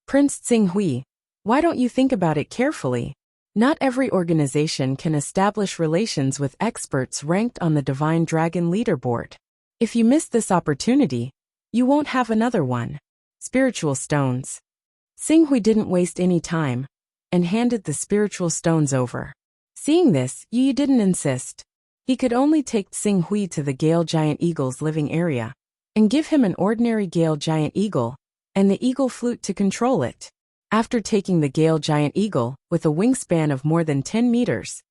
"Prince Tsinghui, why don't you think about it carefully? Not every organization can establish relations with experts ranked on the Divine Dragon leaderboard. If you miss this opportunity, you won't have another one." Spiritual stones. Tsinghui didn't waste any time and handed the spiritual stones over. Seeing this, Yu didn't insist. He could only take Tsinghui to the Gale Giant Eagle's living area and give him an ordinary Gale Giant Eagle and the eagle flute to control it. After taking the Gale Giant Eagle, with a wingspan of more than 10 meters,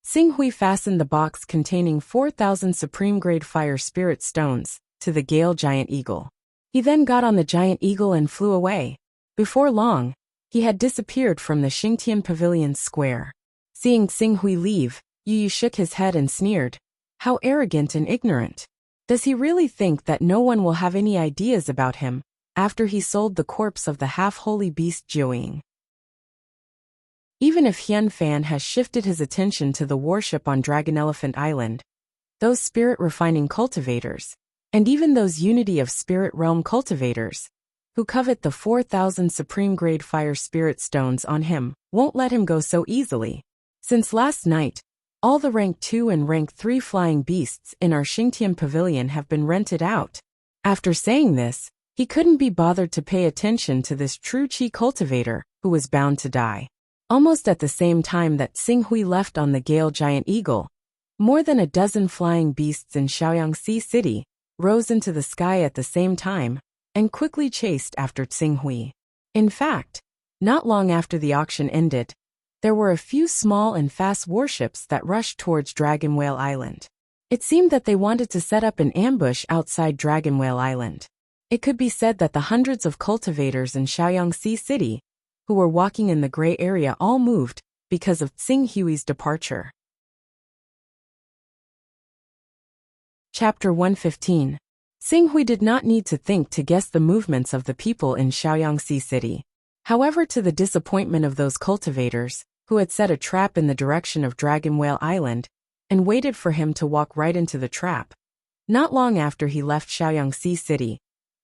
Tsinghui fastened the box containing 4,000 supreme-grade fire spirit stones to the Gale Giant Eagle. He then got on the Giant Eagle and flew away. Before long, he had disappeared from the Xingtian Pavilion's square. Seeing Tsinghui leave, Yu shook his head and sneered. How arrogant and ignorant. Does he really think that no one will have any ideas about him after he sold the corpse of the half-holy beast Jiuying? Even if Hian Fan has shifted his attention to the warship on Dragon Elephant Island, those spirit-refining cultivators, and even those Unity of Spirit Realm cultivators, who covet the 4,000 supreme-grade fire spirit stones on him, won't let him go so easily. Since last night, all the Rank 2 and Rank 3 flying beasts in our Xingtian Pavilion have been rented out. After saying this, he couldn't be bothered to pay attention to this true Qi cultivator, who was bound to die. Almost at the same time that Tsinghui left on the Gale Giant Eagle, more than a dozen flying beasts in Shaoyangxi City rose into the sky at the same time and quickly chased after Tsinghui. In fact, not long after the auction ended, there were a few small and fast warships that rushed towards Dragon Whale Island. It seemed that they wanted to set up an ambush outside Dragon Whale Island. It could be said that the hundreds of cultivators in Shaoyangxi City who were walking in the gray area all moved because of Tsinghui's departure. Chapter 115. Tsinghui did not need to think to guess the movements of the people in Shaoyangxi City. However, to the disappointment of those cultivators, who had set a trap in the direction of Dragon Whale Island and waited for him to walk right into the trap, not long after he left Shaoyangxi City,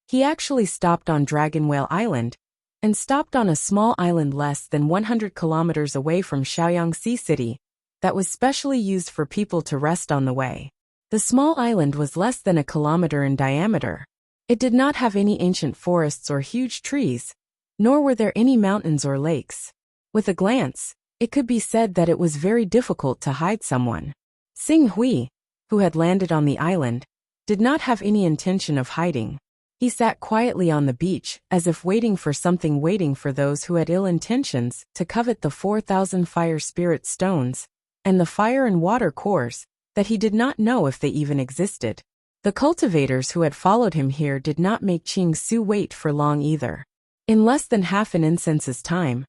he actually stopped on Dragon Whale Island and stopped on a small island less than 100 kilometers away from Shaoyangxi City that was specially used for people to rest on the way. The small island was less than a kilometer in diameter. It did not have any ancient forests or huge trees, nor were there any mountains or lakes. With a glance, it could be said that it was very difficult to hide someone. Sing Hui, who had landed on the island, did not have any intention of hiding. He sat quietly on the beach, as if waiting for something, waiting for those who had ill intentions to covet the 4,000 fire spirit stones, and the fire and water cores, that he did not know if they even existed. The cultivators who had followed him here did not make Ching Su wait for long either. In less than half an incense's time,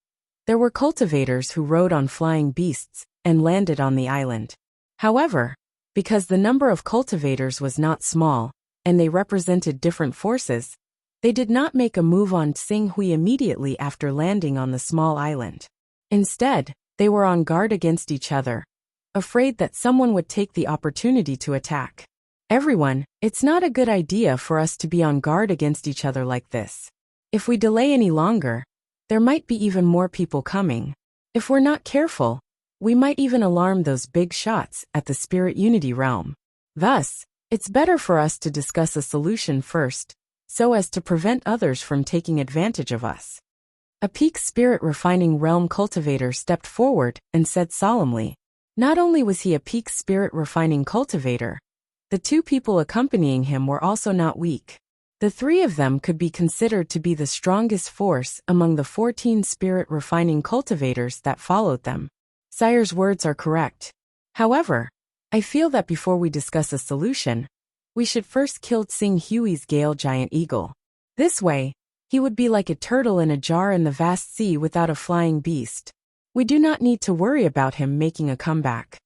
there were cultivators who rode on flying beasts and landed on the island. However, because the number of cultivators was not small, and they represented different forces, they did not make a move on Sing Hui immediately after landing on the small island. Instead, they were on guard against each other, afraid that someone would take the opportunity to attack. Everyone, it's not a good idea for us to be on guard against each other like this. If we delay any longer, there might be even more people coming. If we're not careful, we might even alarm those big shots at the Spirit Unity realm. Thus, it's better for us to discuss a solution first, so as to prevent others from taking advantage of us. A peak spirit refining realm cultivator stepped forward and said solemnly. Not only was he a peak spirit refining cultivator, the two people accompanying him were also not weak. The three of them could be considered to be the strongest force among the 14 spirit refining cultivators that followed them. Sire's words are correct. However, I feel that before we discuss a solution, we should first kill Sing Hui's Gale Giant Eagle. This way, he would be like a turtle in a jar in the vast sea without a flying beast. We do not need to worry about him making a comeback.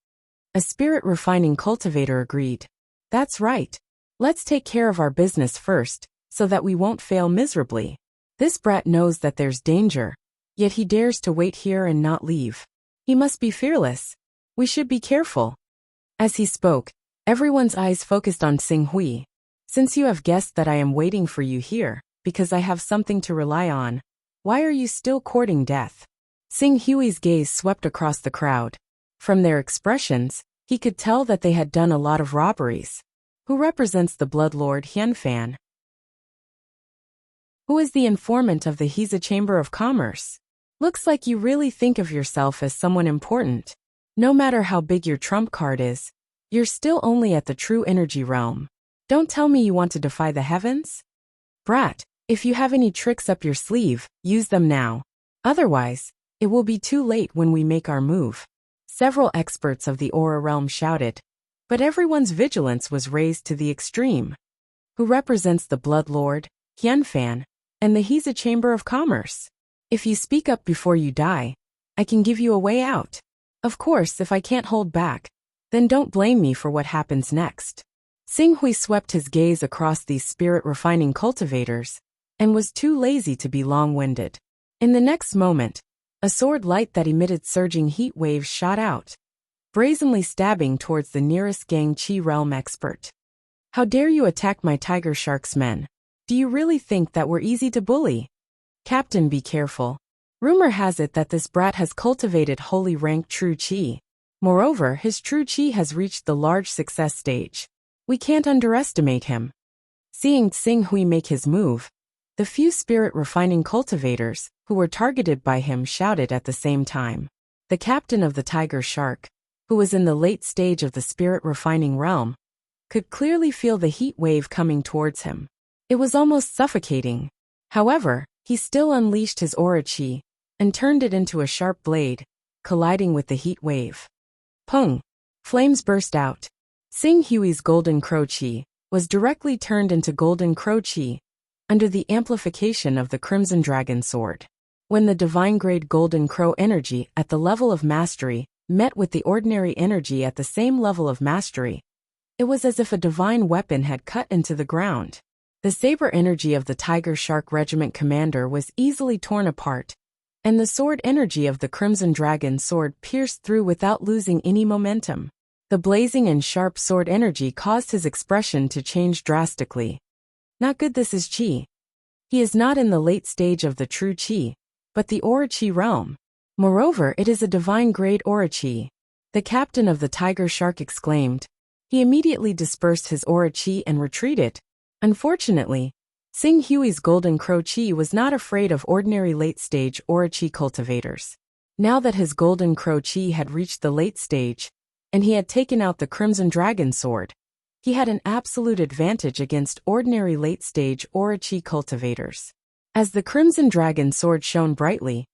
A spirit refining cultivator agreed. That's right. Let's take care of our business first, so that we won't fail miserably. This brat knows that there's danger, yet he dares to wait here and not leave. He must be fearless. We should be careful. As he spoke, everyone's eyes focused on Sing Hui. Since you have guessed that I am waiting for you here, because I have something to rely on, why are you still courting death? Sing Hui's gaze swept across the crowd. From their expressions, he could tell that they had done a lot of robberies. Who represents the Blood Lord Hianfan? Who is the informant of the Hiza Chamber of Commerce? Looks like you really think of yourself as someone important. No matter how big your trump card is, you're still only at the true energy realm. Don't tell me you want to defy the heavens? Brat, if you have any tricks up your sleeve, use them now. Otherwise, it will be too late when we make our move. Several experts of the Aura realm shouted, but everyone's vigilance was raised to the extreme. Who represents the Blood Lord, Hianfan, and the Hiza Chamber of Commerce? If you speak up before you die, I can give you a way out. Of course, if I can't hold back, then don't blame me for what happens next. Sing Hui swept his gaze across these spirit-refining cultivators, and was too lazy to be long-winded. In the next moment, a sword light that emitted surging heat waves shot out, brazenly stabbing towards the nearest Gang Chi realm expert. How dare you attack my tiger shark's men? Do you really think that we're easy to bully? Captain, be careful. Rumor has it that this brat has cultivated holy rank true chi. Moreover, his true chi has reached the large success stage. We can't underestimate him. Seeing Sing Hui make his move, the few spirit-refining cultivators who were targeted by him shouted at the same time. The captain of the tiger shark, who was in the late stage of the spirit-refining realm, could clearly feel the heat wave coming towards him. It was almost suffocating. However, he still unleashed his aura chi and turned it into a sharp blade, colliding with the heat wave. Pung! Flames burst out. Sing Hui's golden crow chi was directly turned into golden crow chi under the amplification of the Crimson Dragon Sword. When the divine-grade golden crow energy at the level of mastery met with the ordinary energy at the same level of mastery, it was as if a divine weapon had cut into the ground. The saber energy of the Tiger Shark Regiment commander was easily torn apart, and the sword energy of the Crimson Dragon Sword pierced through without losing any momentum. The blazing and sharp sword energy caused his expression to change drastically. Not good, this is chi. He is not in the late stage of the true chi, but the aura chi realm. Moreover, it is a divine grade aura chi. The captain of the Tiger Shark exclaimed, He immediately dispersed his aura chi and retreated. Unfortunately, Xing Hui's golden crow chi was not afraid of ordinary late-stage aura chi cultivators. Now that his golden crow chi had reached the late stage, and he had taken out the crimson dragon sword, he had an absolute advantage against ordinary late-stage aura chi cultivators. As the crimson dragon sword shone brightly,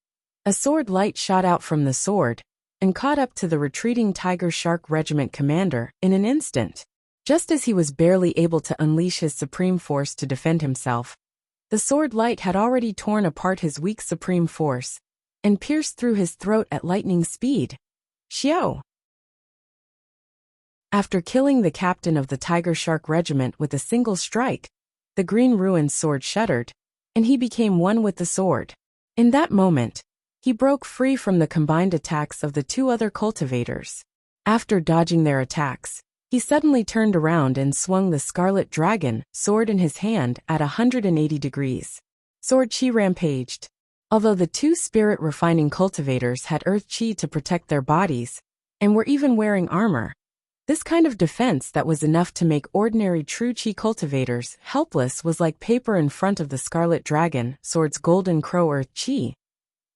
a sword light shot out from the sword and caught up to the retreating Tiger Shark Regiment commander in an instant. Just as he was barely able to unleash his supreme force to defend himself, the sword light had already torn apart his weak supreme force and pierced through his throat at lightning speed. Xiao! After killing the captain of the Tiger Shark Regiment with a single strike, the Green Ruin's sword shuddered, and he became one with the sword. In that moment, he broke free from the combined attacks of the two other cultivators. After dodging their attacks, he suddenly turned around and swung the Scarlet Dragon sword in his hand at 180 degrees. Sword Chi rampaged. Although the two spirit refining cultivators had Earth Chi to protect their bodies, and were even wearing armor, this kind of defense that was enough to make ordinary true Chi cultivators helpless was like paper in front of the Scarlet Dragon sword's golden crow Earth Chi,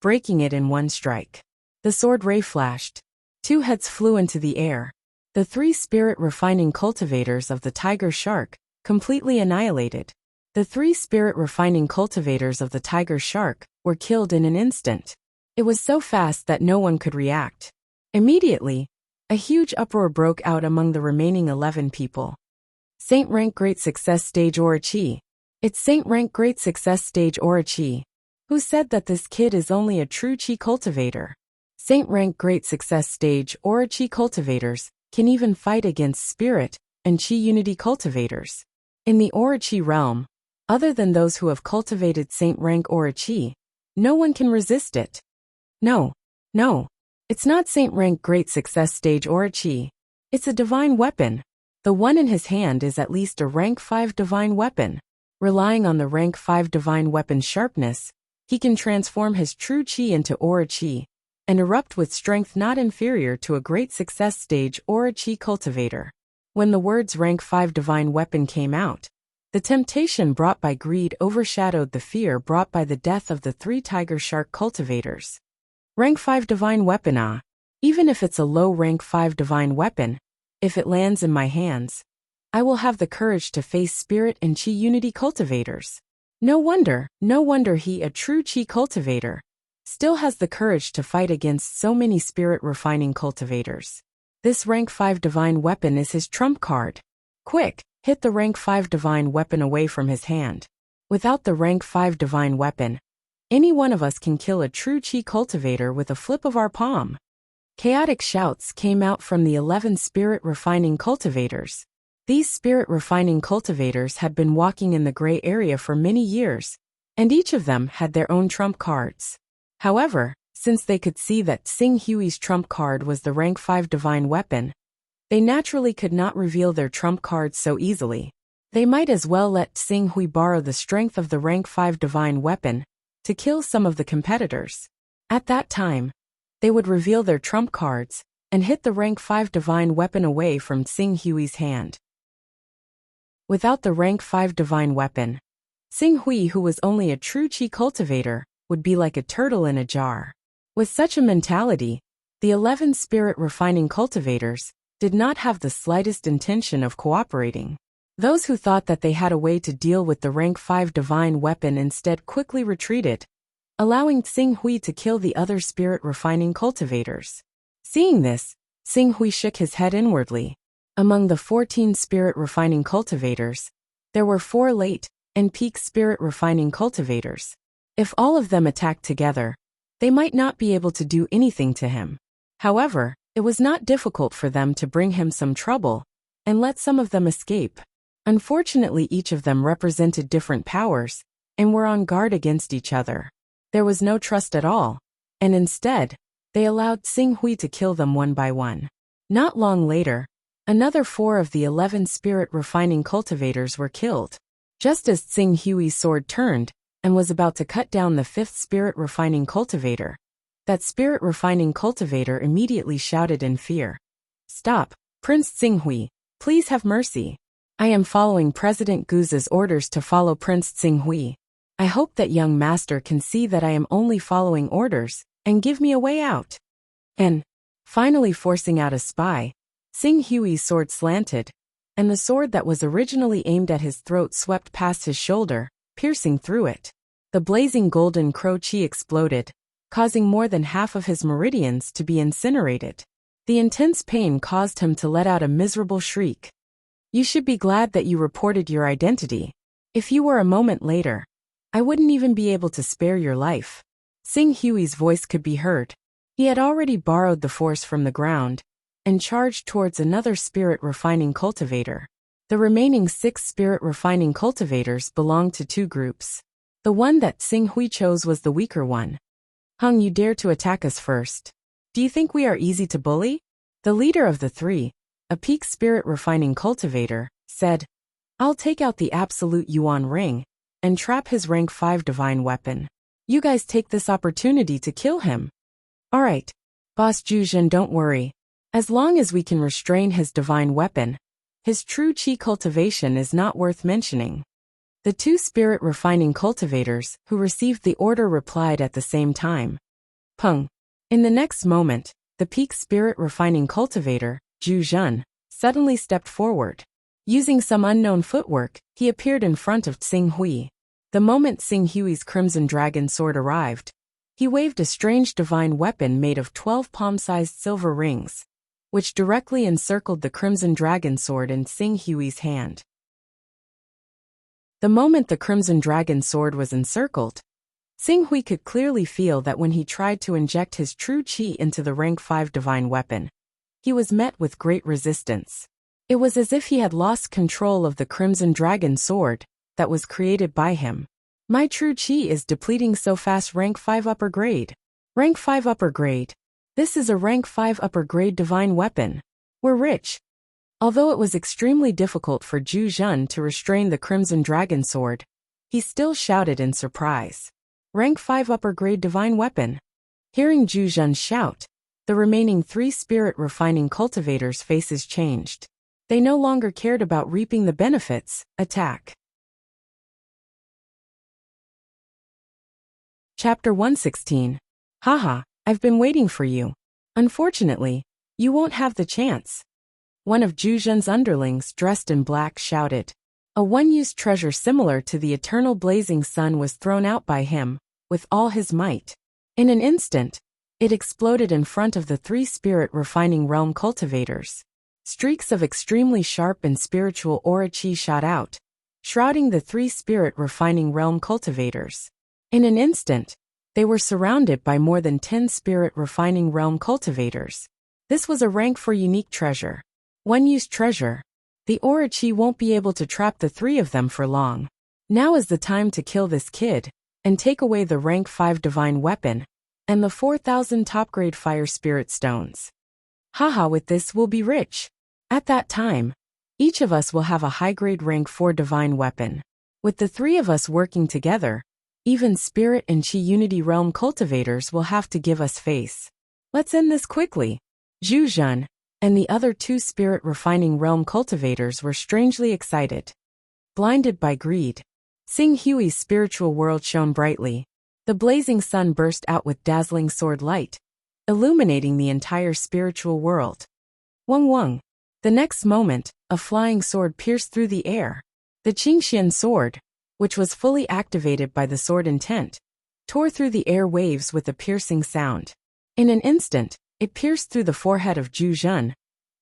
breaking it in one strike. The sword ray flashed. Two heads flew into the air. The three spirit refining cultivators of the Tiger Shark, completely annihilated. The three spirit refining cultivators of the Tiger Shark were killed in an instant. It was so fast that no one could react. Immediately, a huge uproar broke out among the remaining 11 people. Saint Rank Great Success Stage Aura Chi. It's Saint Rank Great Success Stage Aura Chi. Who said that this kid is only a true Chi cultivator? Saint Rank Great Success Stage Aura Chi cultivators can even fight against Spirit and Chi Unity cultivators. In the Aura Chi realm, other than those who have cultivated Saint Rank Aura Chi, no one can resist it. No, it's not Saint Rank Great Success Stage Aura Chi. It's a divine weapon. The one in his hand is at least a Rank 5 divine weapon. Relying on the Rank 5 divine weapon's sharpness, he can transform his true Chi into Aura Chi and erupt with strength not inferior to a Great Success Stage Aura Chi cultivator. When the words Rank 5 divine weapon came out, the temptation brought by greed overshadowed the fear brought by the death of the three Tiger Shark cultivators. Rank 5 divine weapon even if it's a low Rank 5 divine weapon, if it lands in my hands, I will have the courage to face Spirit and Chi Unity cultivators. No wonder he, a true Chi cultivator, still has the courage to fight against so many spirit refining cultivators. This Rank 5 divine weapon is his trump card. Quick, hit the Rank 5 divine weapon away from his hand. Without the Rank 5 divine weapon, any one of us can kill a true Chi cultivator with a flip of our palm. Chaotic shouts came out from the 11 spirit refining cultivators. These spirit refining cultivators had been walking in the gray area for many years, and each of them had their own trump cards. However, since they could see that Xing Hui's trump card was the Rank 5 divine weapon, they naturally could not reveal their trump cards so easily. They might as well let Xing Hui borrow the strength of the Rank 5 divine weapon to kill some of the competitors. At that time, they would reveal their trump cards and hit the Rank 5 divine weapon away from Xing Hui's hand. Without the Rank 5 divine weapon, Xing Hui, who was only a true Chi cultivator, would be like a turtle in a jar. With such a mentality, the 11 spirit refining cultivators did not have the slightest intention of cooperating. Those who thought that they had a way to deal with the Rank 5 divine weapon instead quickly retreated, allowing Xing Hui to kill the other spirit refining cultivators. Seeing this, Xing Hui shook his head inwardly. Among the 14 spirit refining cultivators, there were 4 late and peak spirit refining cultivators. If all of them attacked together, they might not be able to do anything to him. However, it was not difficult for them to bring him some trouble and let some of them escape. Unfortunately, each of them represented different powers and were on guard against each other. There was no trust at all, and instead, they allowed Xing Hui to kill them one by one. Not long later, another 4 of the 11 spirit refining cultivators were killed. Just as Xing Hui's sword turned and was about to cut down the 5th spirit refining cultivator, that spirit refining cultivator immediately shouted in fear. "Stop, Prince Xing Hui, Please have mercy. I am following President Gu's orders to follow Prince Tsinghui. I hope that young master can see that I am only following orders, and give me a way out. And, finally forcing out a spy, Tsinghui's sword slanted, and the sword that was originally aimed at his throat swept past his shoulder, piercing through it. The blazing golden crow chi exploded, causing more than half of his meridians to be incinerated. The intense pain caused him to let out a miserable shriek. You should be glad that you reported your identity. If you were a moment later, I wouldn't even be able to spare your life. Tsinghui's voice could be heard. He had already borrowed the force from the ground, and charged towards another spirit refining cultivator. The remaining 6 spirit refining cultivators belonged to 2 groups. The one that Tsinghui chose was the weaker one. Hung, you dare to attack us first. Do you think we are easy to bully? The leader of the 3, a peak spirit refining cultivator, said, I'll take out the absolute Yuan ring, and trap his rank 5 divine weapon. You guys take this opportunity to kill him. Alright, Boss Zhuzhen, don't worry. As long as we can restrain his divine weapon, his true qi cultivation is not worth mentioning. The 2 spirit refining cultivators who received the order replied at the same time. Peng. In the next moment, the peak spirit refining cultivator, Zhu Zhen, suddenly stepped forward. Using some unknown footwork, he appeared in front of Tsinghui. The moment Tsinghui's crimson dragon sword arrived, he waved a strange divine weapon made of 12 palm-sized silver rings, which directly encircled the crimson dragon sword in Tsinghui's hand. The moment the crimson dragon sword was encircled, Tsinghui could clearly feel that when he tried to inject his true qi into the rank 5 divine weapon, he was met with great resistance. It was as if he had lost control of the crimson dragon sword that was created by him. My true qi is depleting so fast. Rank 5 upper grade. Rank 5 upper grade. This is a rank 5 upper grade divine weapon. We're rich. Although it was extremely difficult for Zhu Zhen to restrain the crimson dragon sword, he still shouted in surprise. Rank 5 upper grade divine weapon. Hearing Zhu Zhen shout, the remaining 3 spirit refining cultivators' faces changed. They no longer cared about reaping the benefits. Attack. Chapter 116. Haha, I've been waiting for you. Unfortunately, you won't have the chance. One of Zhu Zhen's underlings dressed in black shouted. A one-used treasure similar to the eternal blazing sun was thrown out by him, with all his might. In an instant, it exploded in front of the 3 spirit refining realm cultivators. Streaks of extremely sharp and spiritual aura chi shot out, shrouding the 3 spirit refining realm cultivators. In an instant, they were surrounded by more than 10 spirit refining realm cultivators. This was a rank 4 unique treasure. One-use treasure. The aura chi won't be able to trap the 3 of them for long. Now is the time to kill this kid, and take away the rank 5 divine weapon, and the 4,000 top-grade fire spirit stones. Haha, with this we'll be rich. At that time, each of us will have a high-grade rank 4 divine weapon. With the 3 of us working together, even spirit and chi unity realm cultivators will have to give us face. Let's end this quickly. Zhu Zhen and the other 2 spirit refining realm cultivators were strangely excited. Blinded by greed, Tsinghui's spiritual world shone brightly. The blazing sun burst out with dazzling sword light, illuminating the entire spiritual world. Wang Wang. The next moment, a flying sword pierced through the air. The Qingxian sword, which was fully activated by the sword intent, tore through the air waves with a piercing sound. In an instant, it pierced through the forehead of Zhu Zhen,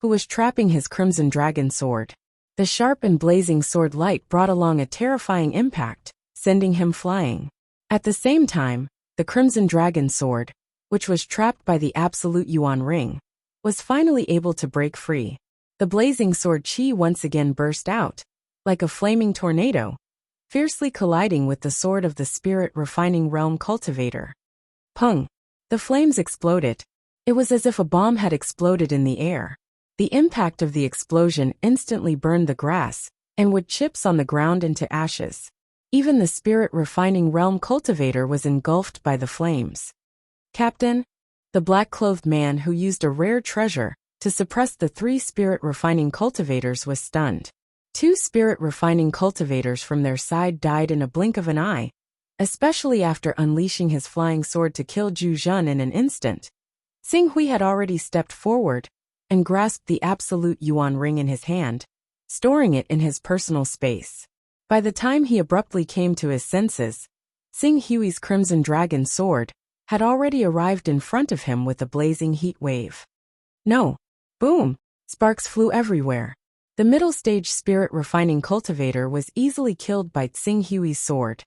who was trapping his crimson dragon sword. The sharp and blazing sword light brought along a terrifying impact, sending him flying. At the same time, the crimson dragon sword, which was trapped by the absolute Yuan ring, was finally able to break free. The blazing sword chi once again burst out, like a flaming tornado, fiercely colliding with the sword of the spirit refining realm cultivator. Peng! The flames exploded. It was as if a bomb had exploded in the air. The impact of the explosion instantly burned the grass, and wood chips on the ground into ashes. Even the spirit refining realm cultivator was engulfed by the flames. Captain, the black-clothed man who used a rare treasure to suppress the 3 spirit refining cultivators was stunned. 2 spirit refining cultivators from their side died in a blink of an eye, especially after unleashing his flying sword to kill Zhu Zhen in an instant. Xing Hui had already stepped forward and grasped the absolute Yuan ring in his hand, storing it in his personal space. By the time he abruptly came to his senses, Xing Hui's crimson dragon sword had already arrived in front of him with a blazing heat wave. No! Boom! Sparks flew everywhere. The middle stage spirit refining cultivator was easily killed by Xing Hui's sword.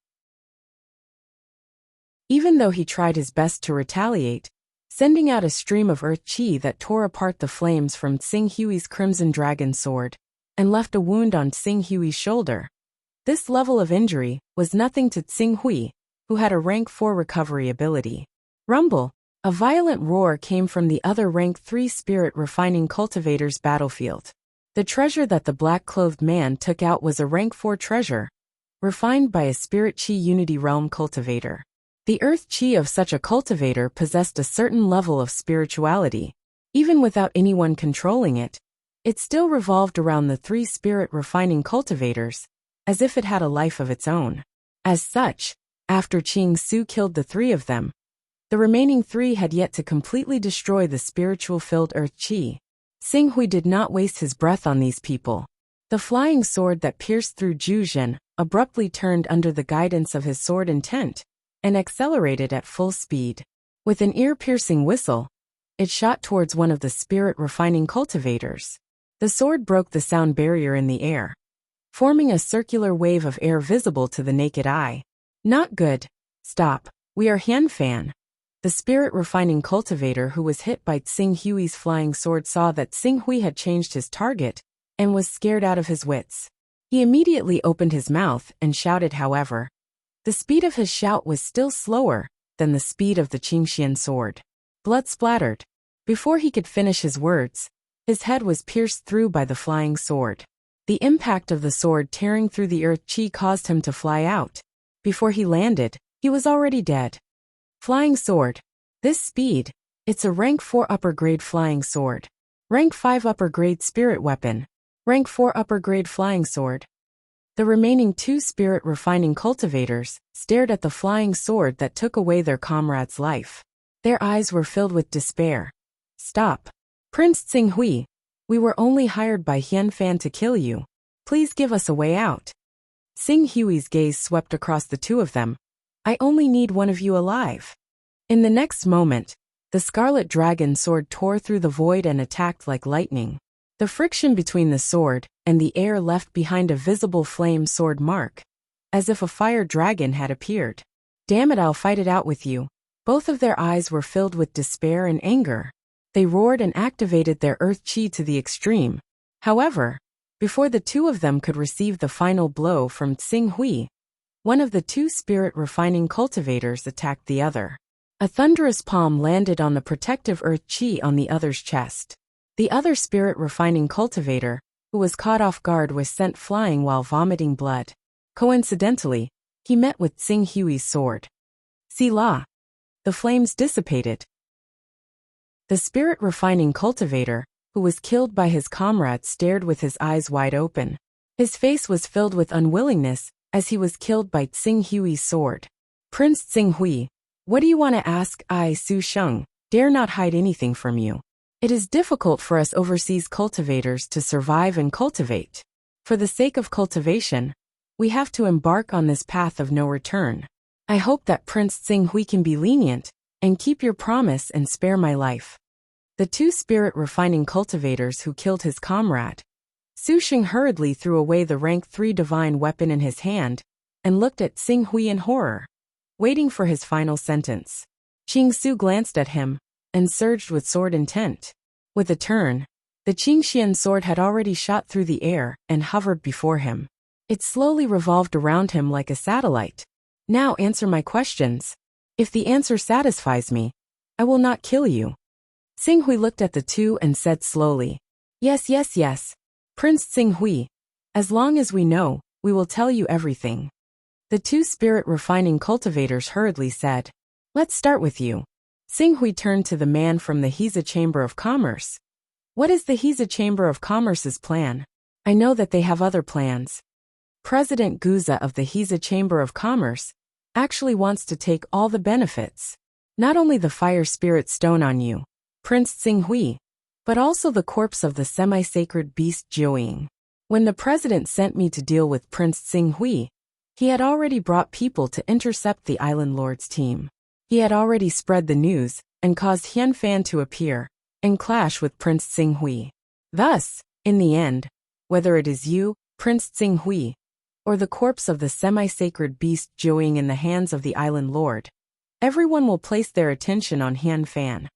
Even though he tried his best to retaliate, sending out a stream of earth chi that tore apart the flames from Xing Hui's crimson dragon sword and left a wound on Xing Hui's shoulder. This level of injury was nothing to Xing Hui, who had a rank 4 recovery ability. Rumble! A violent roar came from the other rank 3 spirit refining cultivator's battlefield. The treasure that the black-clothed man took out was a rank 4 treasure, refined by a spirit chi unity realm cultivator. The earth chi of such a cultivator possessed a certain level of spirituality. Even without anyone controlling it, it still revolved around the 3 spirit refining cultivators, as if it had a life of its own. As such, after Qing Su killed the 3 of them, the remaining 3 had yet to completely destroy the spiritual-filled earth chi. Xing Hui did not waste his breath on these people. The flying sword that pierced through Zhu Zhen abruptly turned under the guidance of his sword intent and accelerated at full speed. With an ear-piercing whistle, it shot towards one of the spirit refining cultivators. The sword broke the sound barrier in the air, forming a circular wave of air visible to the naked eye. Not good. Stop. We are Hunyuan. The spirit refining cultivator who was hit by Xing Hui's flying sword saw that Xing Hui had changed his target and was scared out of his wits. He immediately opened his mouth and shouted. However, the speed of his shout was still slower than the speed of the Qingxian sword. Blood splattered. Before he could finish his words, his head was pierced through by the flying sword. The impact of the sword tearing through the earth chi caused him to fly out. Before he landed, he was already dead. Flying sword. This speed. It's a rank 4 upper grade flying sword. Rank 5 upper grade spirit weapon. Rank 4 upper grade flying sword. The remaining 2 spirit refining cultivators stared at the flying sword that took away their comrade's life. Their eyes were filled with despair. Stop. Prince Xing Hui, we were only hired by Hunyuan to kill you. Please give us a way out. Xing Hui's gaze swept across the 2 of them. I only need one of you alive. In the next moment, the scarlet dragon sword tore through the void and attacked like lightning. The friction between the sword and the air left behind a visible flame sword mark, as if a fire dragon had appeared. Damn it, I'll fight it out with you. Both of their eyes were filled with despair and anger. They roared and activated their earth chi to the extreme. However, before the 2 of them could receive the final blow from Xing Hui, one of the 2 spirit refining cultivators attacked the other. A thunderous palm landed on the protective earth chi on the other's chest. The other spirit refining cultivator, who was caught off guard, was sent flying while vomiting blood. Coincidentally, he met with Xing Hui's sword. Sila. The flames dissipated. The spirit refining cultivator, who was killed by his comrade, stared with his eyes wide open. His face was filled with unwillingness as he was killed by Xing Hui's sword. Prince Xing Hui, what do you want to ask? I, Su Sheng, dare not hide anything from you. It is difficult for us overseas cultivators to survive and cultivate. For the sake of cultivation, we have to embark on this path of no return. I hope that Prince Xing Hui can be lenient and keep your promise and spare my life. The 2 spirit refining cultivators who killed his comrade. Su Sheng hurriedly threw away the rank 3 divine weapon in his hand and looked at Xing Hui in horror, waiting for his final sentence. Qing Su glanced at him and surged with sword intent. With a turn, the Qingxian sword had already shot through the air and hovered before him. It slowly revolved around him like a satellite. Now answer my questions. If the answer satisfies me, I will not kill you. Xing Hui looked at the 2 and said slowly, Yes, yes, yes. Prince Xing Hui, as long as we know, we will tell you everything. The 2 spirit refining cultivators hurriedly said, Let's start with you. Xing Hui turned to the man from the Hiza Chamber of Commerce. What is the Giza Chamber of Commerce's plan? I know that they have other plans. President Guza of the Giza Chamber of Commerce actually wants to take all the benefits. Not only the fire spirit stone on you, Prince Tsinghui, but also the corpse of the semi-sacred beast Jiuying. When the president sent me to deal with Prince Tsinghui, he had already brought people to intercept the Island Lord's team. He had already spread the news and caused Hunyuan to appear and clash with Prince Tsinghui. Thus, in the end, whether it is you, Prince Tsinghui, or the corpse of the semi-sacred beast Jiuying in the hands of the Island Lord, everyone will place their attention on Hunyuan,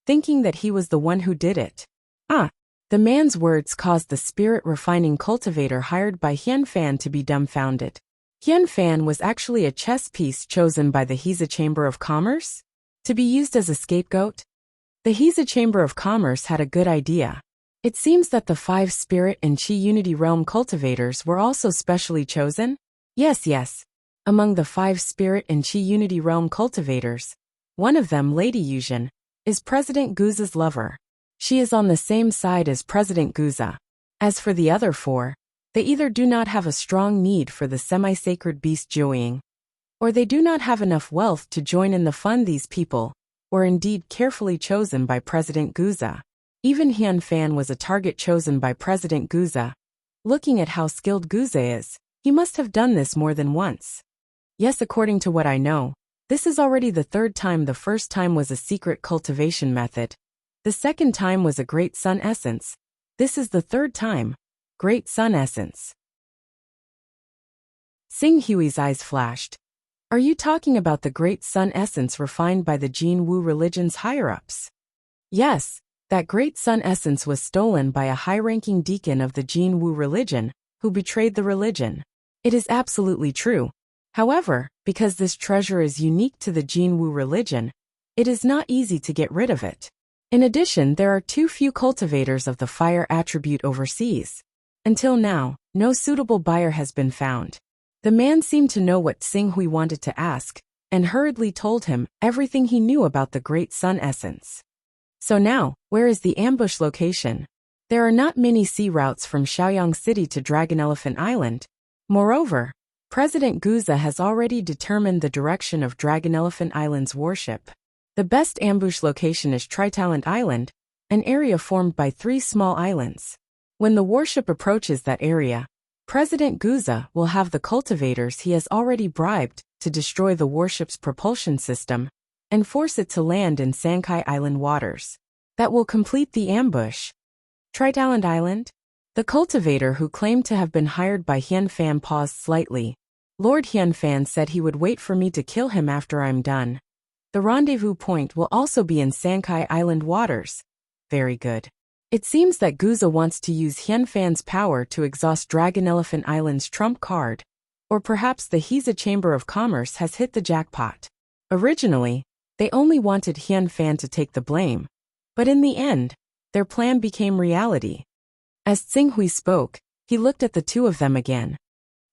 thinking that he was the one who did it. The man's words caused the spirit-refining cultivator hired by Hunyuan to be dumbfounded. Hunyuan was actually a chess piece chosen by the Giza Chamber of Commerce to be used as a scapegoat. The Giza Chamber of Commerce had a good idea. It seems that the 5 Spirit and Qi Unity Realm cultivators were also specially chosen? Yes. Among the 5 Spirit and Qi Unity Realm cultivators, one of them, Lady Yuzhen, is President Guza's lover. She is on the same side as President Guza. As for the other 4, they either do not have a strong need for the semi-sacred beast Jiuying, or they do not have enough wealth to join in the fun. These people were indeed carefully chosen by President Guza. Even Hunyuan was a target chosen by President Guza. Looking at how skilled Guza is, he must have done this more than once. Yes, according to what I know, this is already the 3rd time. The first time was a secret cultivation method. The second time was a Great Sun Essence. This is the 3rd time. Great Sun Essence. Tsinghui's eyes flashed. Are you talking about the Great Sun Essence refined by the Jin Wu religion's higher-ups? Yes, that Great Sun Essence was stolen by a high-ranking deacon of the Jin Wu religion, who betrayed the religion. It is absolutely true. However, because this treasure is unique to the Jin Wu religion, it is not easy to get rid of it. In addition, there are too few cultivators of the fire attribute overseas. Until now, no suitable buyer has been found. The man seemed to know what Tsinghui wanted to ask, and hurriedly told him everything he knew about the Great Sun Essence. So now, where is the ambush location? There are not many sea routes from Shaoyang City to Dragon Elephant Island. Moreover, President Guza has already determined the direction of Dragon Elephant Island's warship. The best ambush location is Tritalent Island, an area formed by 3 small islands. When the warship approaches that area, President Guza will have the cultivators he has already bribed to destroy the warship's propulsion system and force it to land in Sankai Island waters. That will complete the ambush. Tritalent Island? The cultivator who claimed to have been hired by Hunyuan paused slightly. Lord Hunyuan said he would wait for me to kill him after I'm done. The rendezvous point will also be in Sankai Island waters. Very good. It seems that Guza wants to use Hunyuan's power to exhaust Dragon Elephant Island's trump card. Or perhaps the Giza Chamber of Commerce has hit the jackpot. Originally, they only wanted Hunyuan to take the blame. But in the end, their plan became reality. As Tsinghui spoke, he looked at the 2 of them again.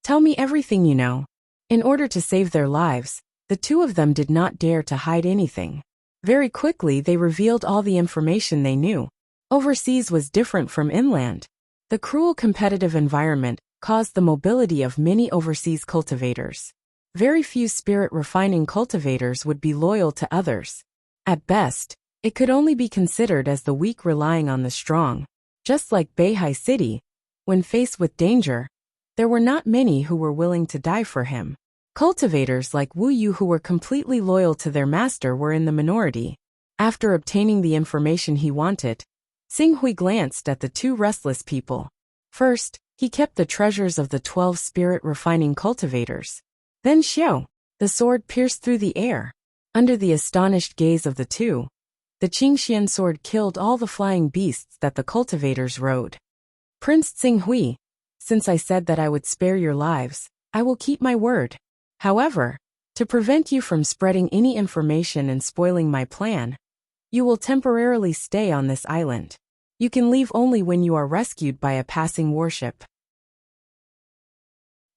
Tell me everything you know. In order to save their lives, the 2 of them did not dare to hide anything. Very quickly they revealed all the information they knew. Overseas was different from inland. The cruel competitive environment caused the mobility of many overseas cultivators. Very few spirit-refining cultivators would be loyal to others. At best, it could only be considered as the weak relying on the strong. Just like Beihai City, when faced with danger, there were not many who were willing to die for him. Cultivators like Wu Yu who were completely loyal to their master were in the minority. After obtaining the information he wanted, Tsinghui glanced at the 2 restless people. First, he kept the treasures of the 12 spirit-refining cultivators. Then Xiao, the sword pierced through the air. Under the astonished gaze of the 2, the Qingxian sword killed all the flying beasts that the cultivators rode. Prince Tsinghui, since I said that I would spare your lives, I will keep my word. However, to prevent you from spreading any information and spoiling my plan, you will temporarily stay on this island. You can leave only when you are rescued by a passing warship.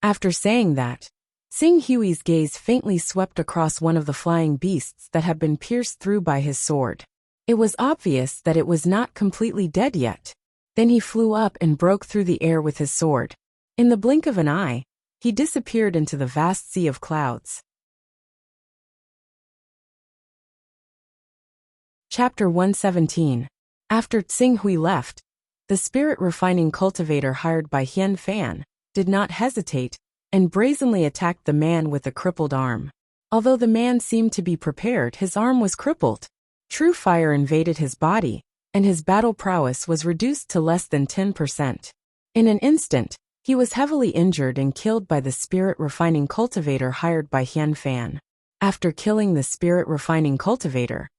After saying that, Tsinghui's gaze faintly swept across one of the flying beasts that had been pierced through by his sword. It was obvious that it was not completely dead yet. Then he flew up and broke through the air with his sword. In the blink of an eye, he disappeared into the vast sea of clouds. Chapter 117. After Xinghui left, the spirit-refining cultivator hired by Hian Fan did not hesitate and brazenly attacked the man with a crippled arm. Although the man seemed to be prepared, his arm was crippled. True fire invaded his body, and his battle prowess was reduced to less than 10%. In an instant, he was heavily injured and killed by the spirit-refining cultivator hired by Hian Fan. After killing the spirit-refining cultivator,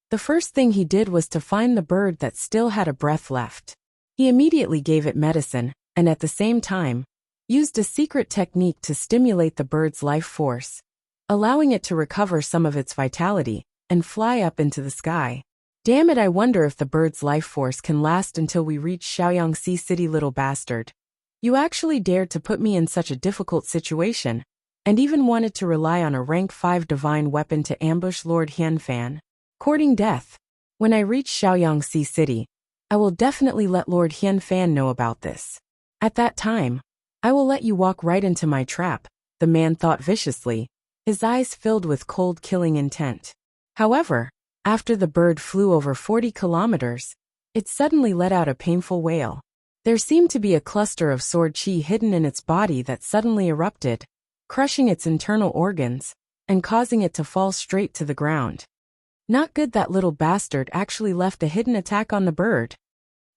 the first thing he did was to find the bird that still had a breath left. He immediately gave it medicine, and at the same time, used a secret technique to stimulate the bird's life force, allowing it to recover some of its vitality and fly up into the sky. Damn it, I wonder if the bird's life force can last until we reach Shaoyangxi City, little bastard. You actually dared to put me in such a difficult situation, and even wanted to rely on a rank 5 divine weapon to ambush Lord Hianfan. Courting death. When I reach Shaoyangxi City, I will definitely let Lord Hianfan know about this. At that time, I will let you walk right into my trap, the man thought viciously, his eyes filled with cold killing intent. However, after the bird flew over 40 kilometers, it suddenly let out a painful wail. There seemed to be a cluster of sword chi hidden in its body that suddenly erupted, crushing its internal organs, and causing it to fall straight to the ground. Not good, that little bastard actually left a hidden attack on the bird.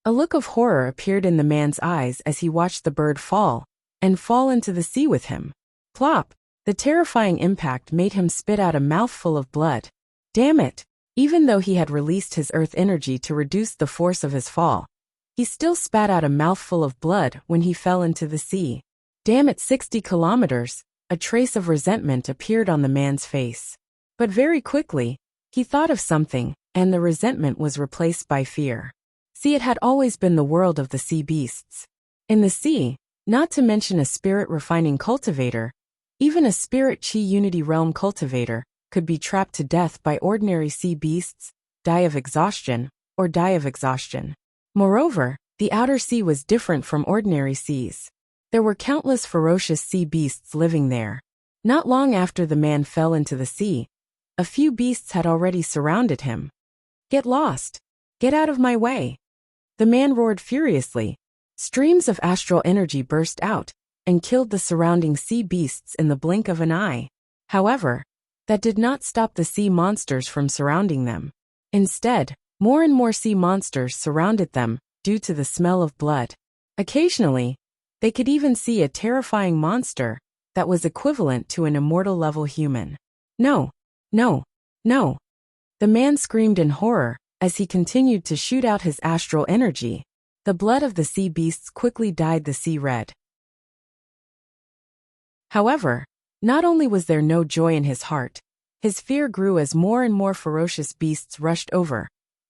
A look of horror appeared in the man's eyes as he watched the bird fall into the sea with him. Plop! The terrifying impact made him spit out a mouthful of blood. Damn it! Even though he had released his earth energy to reduce the force of his fall, he still spat out a mouthful of blood when he fell into the sea. Damn it, 60 kilometers! A trace of resentment appeared on the man's face. But very quickly, he thought of something, and the resentment was replaced by fear. See, it had always been the world of the sea beasts. In the sea, not to mention a spirit-refining cultivator, even a spirit chi unity realm cultivator, could be trapped to death by ordinary sea beasts, die of exhaustion. Moreover, the outer sea was different from ordinary seas. There were countless ferocious sea beasts living there. Not long after the man fell into the sea, a few beasts had already surrounded him. Get lost! Get out of my way! The man roared furiously. Streams of astral energy burst out and killed the surrounding sea beasts in the blink of an eye. However, that did not stop the sea monsters from surrounding them. Instead, more and more sea monsters surrounded them due to the smell of blood. Occasionally, they could even see a terrifying monster that was equivalent to an immortal-level human. No! No! No! The man screamed in horror as he continued to shoot out his astral energy. The blood of the sea beasts quickly dyed the sea red. However, not only was there no joy in his heart, his fear grew as more and more ferocious beasts rushed over,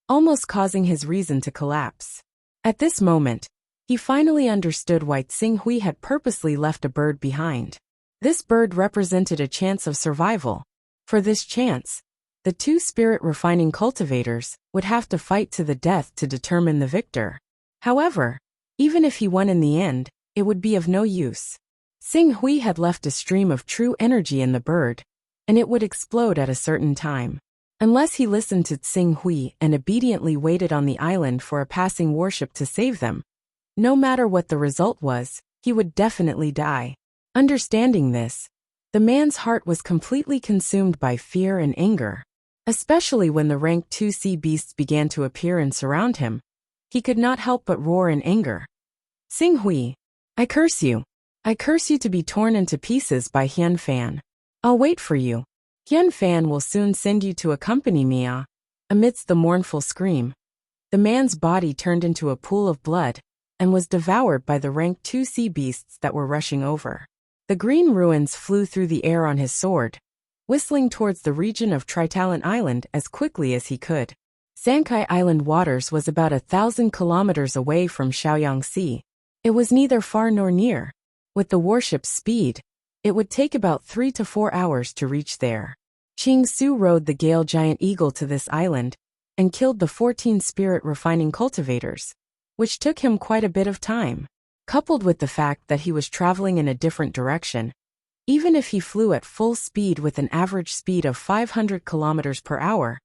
almost causing his reason to collapse. At this moment, he finally understood why Xinghui had purposely left a bird behind. This bird represented a chance of survival. For this chance, the two spirit-refining cultivators would have to fight to the death to determine the victor. However, even if he won in the end, it would be of no use. Xinghui had left a stream of true energy in the bird, and it would explode at a certain time. Unless he listened to Xinghui and obediently waited on the island for a passing warship to save them, no matter what the result was, he would definitely die. Understanding this, the man's heart was completely consumed by fear and anger. Especially when the rank 2 sea beasts began to appear and surround him, he could not help but roar in anger. Xinghui, I curse you! I curse you to be torn into pieces by Hianfan. I'll wait for you. Hianfan will soon send you to accompany me. Amidst the mournful scream, the man's body turned into a pool of blood and was devoured by the rank 2 sea beasts that were rushing over. The green ruins flew through the air on his sword, whistling towards the region of Tritalent Island as quickly as he could. Sankai Island waters was about 1,000 kilometers away from Shaoyangxi. It was neither far nor near. With the warship's speed, it would take about 3 to 4 hours to reach there. Qing Su rode the Gale Giant Eagle to this island, and killed the 14 spirit refining cultivators, which took him quite a bit of time. Coupled with the fact that he was traveling in a different direction, even if he flew at full speed with an average speed of 500 kilometers per hour,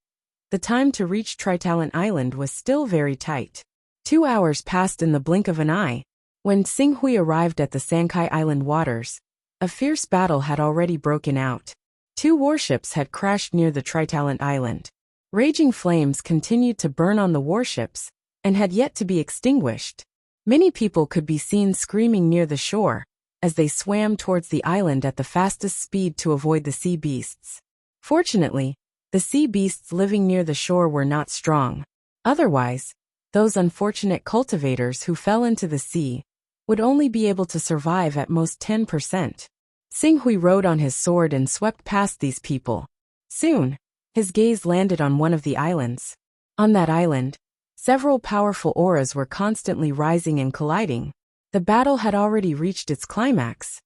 the time to reach Tritalent Island was still very tight. 2 hours passed in the blink of an eye. When Xinghui arrived at the Sankai Island waters, a fierce battle had already broken out. 2 warships had crashed near the Tritalent Island. Raging flames continued to burn on the warships and had yet to be extinguished. Many people could be seen screaming near the shore as they swam towards the island at the fastest speed to avoid the sea beasts. Fortunately, the sea beasts living near the shore were not strong. Otherwise, those unfortunate cultivators who fell into the sea would only be able to survive at most 10%. Xinghui rode on his sword and swept past these people. Soon, his gaze landed on one of the islands. On that island, several powerful auras were constantly rising and colliding. The battle had already reached its climax.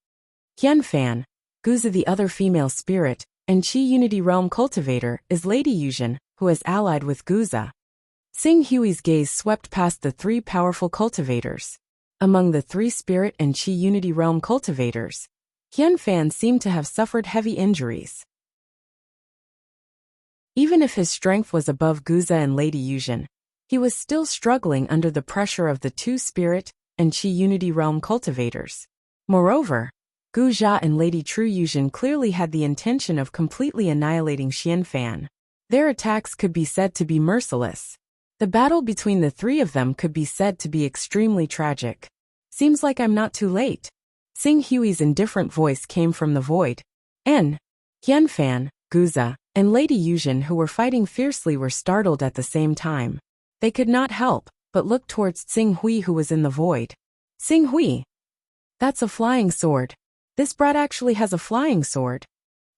Hunyuan, Guza the other female spirit, and Qi Unity Realm cultivator, is Lady Yuzhen, who is allied with Guza. Xinghui's gaze swept past the 3 powerful cultivators. Among the 3 spirit and Qi Unity Realm cultivators, Hunyuan seemed to have suffered heavy injuries. Even if his strength was above Guza and Lady Yuzhen, he was still struggling under the pressure of the 2 spirit and Qi Unity Realm cultivators. Moreover, Guja and Lady True Yuzhen clearly had the intention of completely annihilating Xianfan. Their attacks could be said to be merciless. The battle between the 3 of them could be said to be extremely tragic. Seems like I'm not too late. Xinghui's indifferent voice came from the void. Hunyuan, Guza, and Lady Yuzhen, who were fighting fiercely, were startled at the same time. They could not help but look towards Xinghui, who was in the void. Xinghui! That's a flying sword. This brat actually has a flying sword.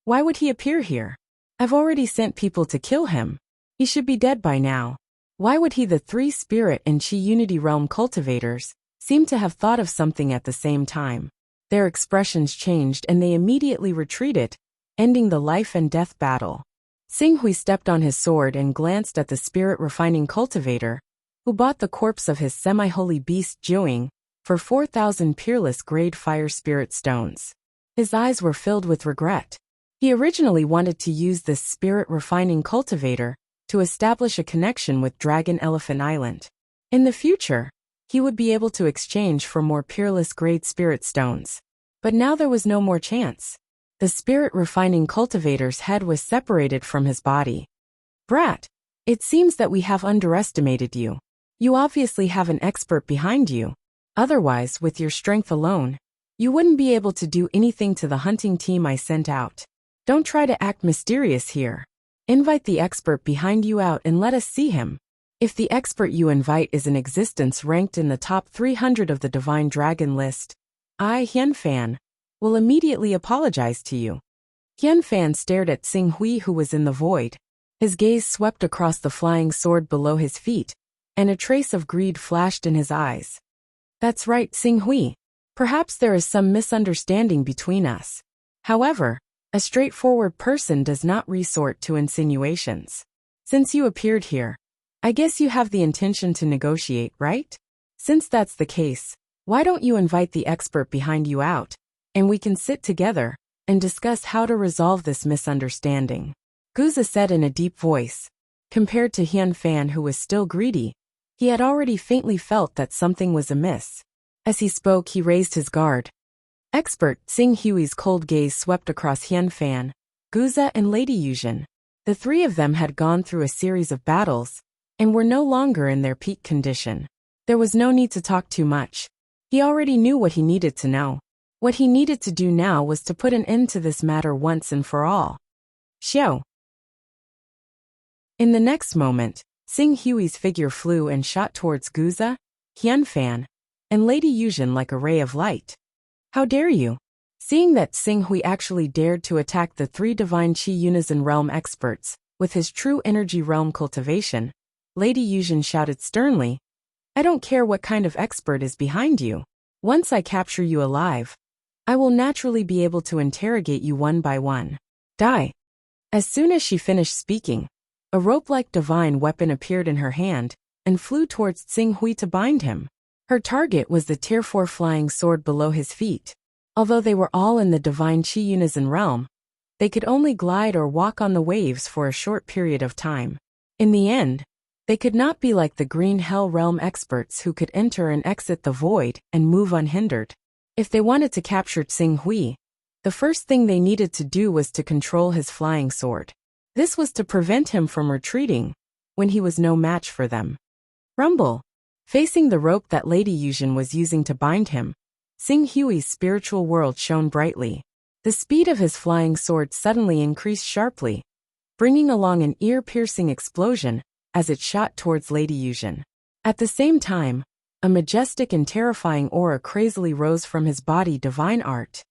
Why would he appear here? I've already sent people to kill him. He should be dead by now. Why would he? The 3 spirit and Qi Unity Realm cultivators seemed to have thought of something at the same time. Their expressions changed and they immediately retreated, ending the life and death battle. Xinghui stepped on his sword and glanced at the spirit refining cultivator, who bought the corpse of his semi-holy beast Jiuing for 4,000 peerless grade fire spirit stones. His eyes were filled with regret. He originally wanted to use this spirit refining cultivator to establish a connection with Dragon Elephant Island. In the future, he would be able to exchange for more peerless grade spirit stones. But now there was no more chance. The spirit refining cultivator's head was separated from his body. Brat, it seems that we have underestimated you. You obviously have an expert behind you. Otherwise, with your strength alone, you wouldn't be able to do anything to the hunting team I sent out. Don't try to act mysterious here. Invite the expert behind you out and let us see him. If the expert you invite is in existence ranked in the top 300 of the Divine Dragon list, I, Hunyuan, will immediately apologize to you. Hunyuan stared at Xinghui, who was in the void. His gaze swept across the flying sword below his feet, and a trace of greed flashed in his eyes. That's right, Xinghui. Perhaps there is some misunderstanding between us. However, a straightforward person does not resort to insinuations. Since you appeared here, I guess you have the intention to negotiate, right? Since that's the case, why don't you invite the expert behind you out, and we can sit together and discuss how to resolve this misunderstanding. Guza said in a deep voice. Compared to Hunyuan, who was still greedy, he had already faintly felt that something was amiss. As he spoke, he raised his guard. Expert Xinghui's cold gaze swept across Hunyuan, Guza, and Lady Yuzhen. The 3 of them had gone through a series of battles and were no longer in their peak condition. There was no need to talk too much. He already knew what he needed to know. What he needed to do now was to put an end to this matter once and for all. Xiao. In the next moment, Xinghui's figure flew and shot towards Guza, Hunyuan, and Lady Yuzhen like a ray of light. How dare you? Seeing that Xinghui actually dared to attack the 3 divine Qi Unison realm experts with his true energy realm cultivation, Lady Yuzhen shouted sternly, I don't care what kind of expert is behind you. Once I capture you alive, I will naturally be able to interrogate you one by one. Die. As soon as she finished speaking, A rope-like divine weapon appeared in her hand and flew towards Xing Hui to bind him. Her target was the Tier 4 flying sword below his feet. Although they were all in the divine Qi Unizan realm, they could only glide or walk on the waves for a short period of time. In the end, they could not be like the Green Hell Realm experts who could enter and exit the void and move unhindered. If they wanted to capture Xing Hui, the first thing they needed to do was to control his flying sword. This was to prevent him from retreating when he was no match for them. Rumble. Facing the rope that Lady Yuzhen was using to bind him, Xing Hui's spiritual world shone brightly. The speed of his flying sword suddenly increased sharply, bringing along an ear-piercing explosion as it shot towards Lady Yuzhen. At the same time, a majestic and terrifying aura crazily rose from his body. Divine art.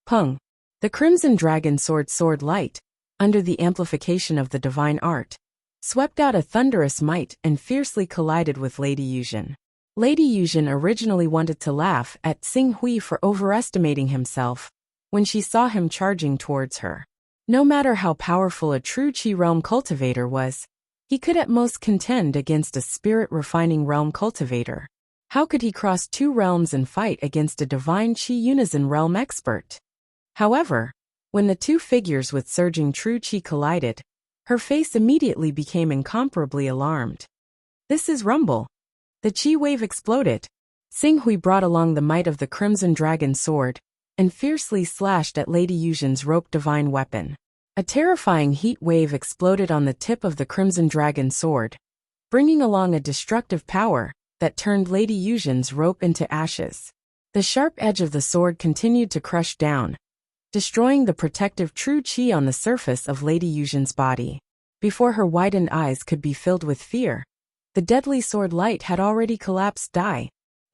Pung. The crimson dragon sword soared light, under the amplification of the divine art, swept out a thunderous might and fiercely collided with Lady Yuzhen. Lady Yuzhen originally wanted to laugh at Xing Hui for overestimating himself when she saw him charging towards her. No matter how powerful a true Qi realm cultivator was, he could at most contend against a spirit-refining realm cultivator. How could he cross two realms and fight against a divine Qi Unizan realm expert? However, when the two figures with surging true Qi collided, her face immediately became incomparably alarmed. This is Rumble. The Qi wave exploded. Xing Hui brought along the might of the crimson dragon sword and fiercely slashed at Lady Yuzhen's rope divine weapon. A terrifying heat wave exploded on the tip of the crimson dragon sword, bringing along a destructive power that turned Lady Yuzhen's rope into ashes. The sharp edge of the sword continued to crush down, destroying the protective true Qi on the surface of Lady Yuzhen's body. Before her widened eyes could be filled with fear, the deadly sword light had already collapsed.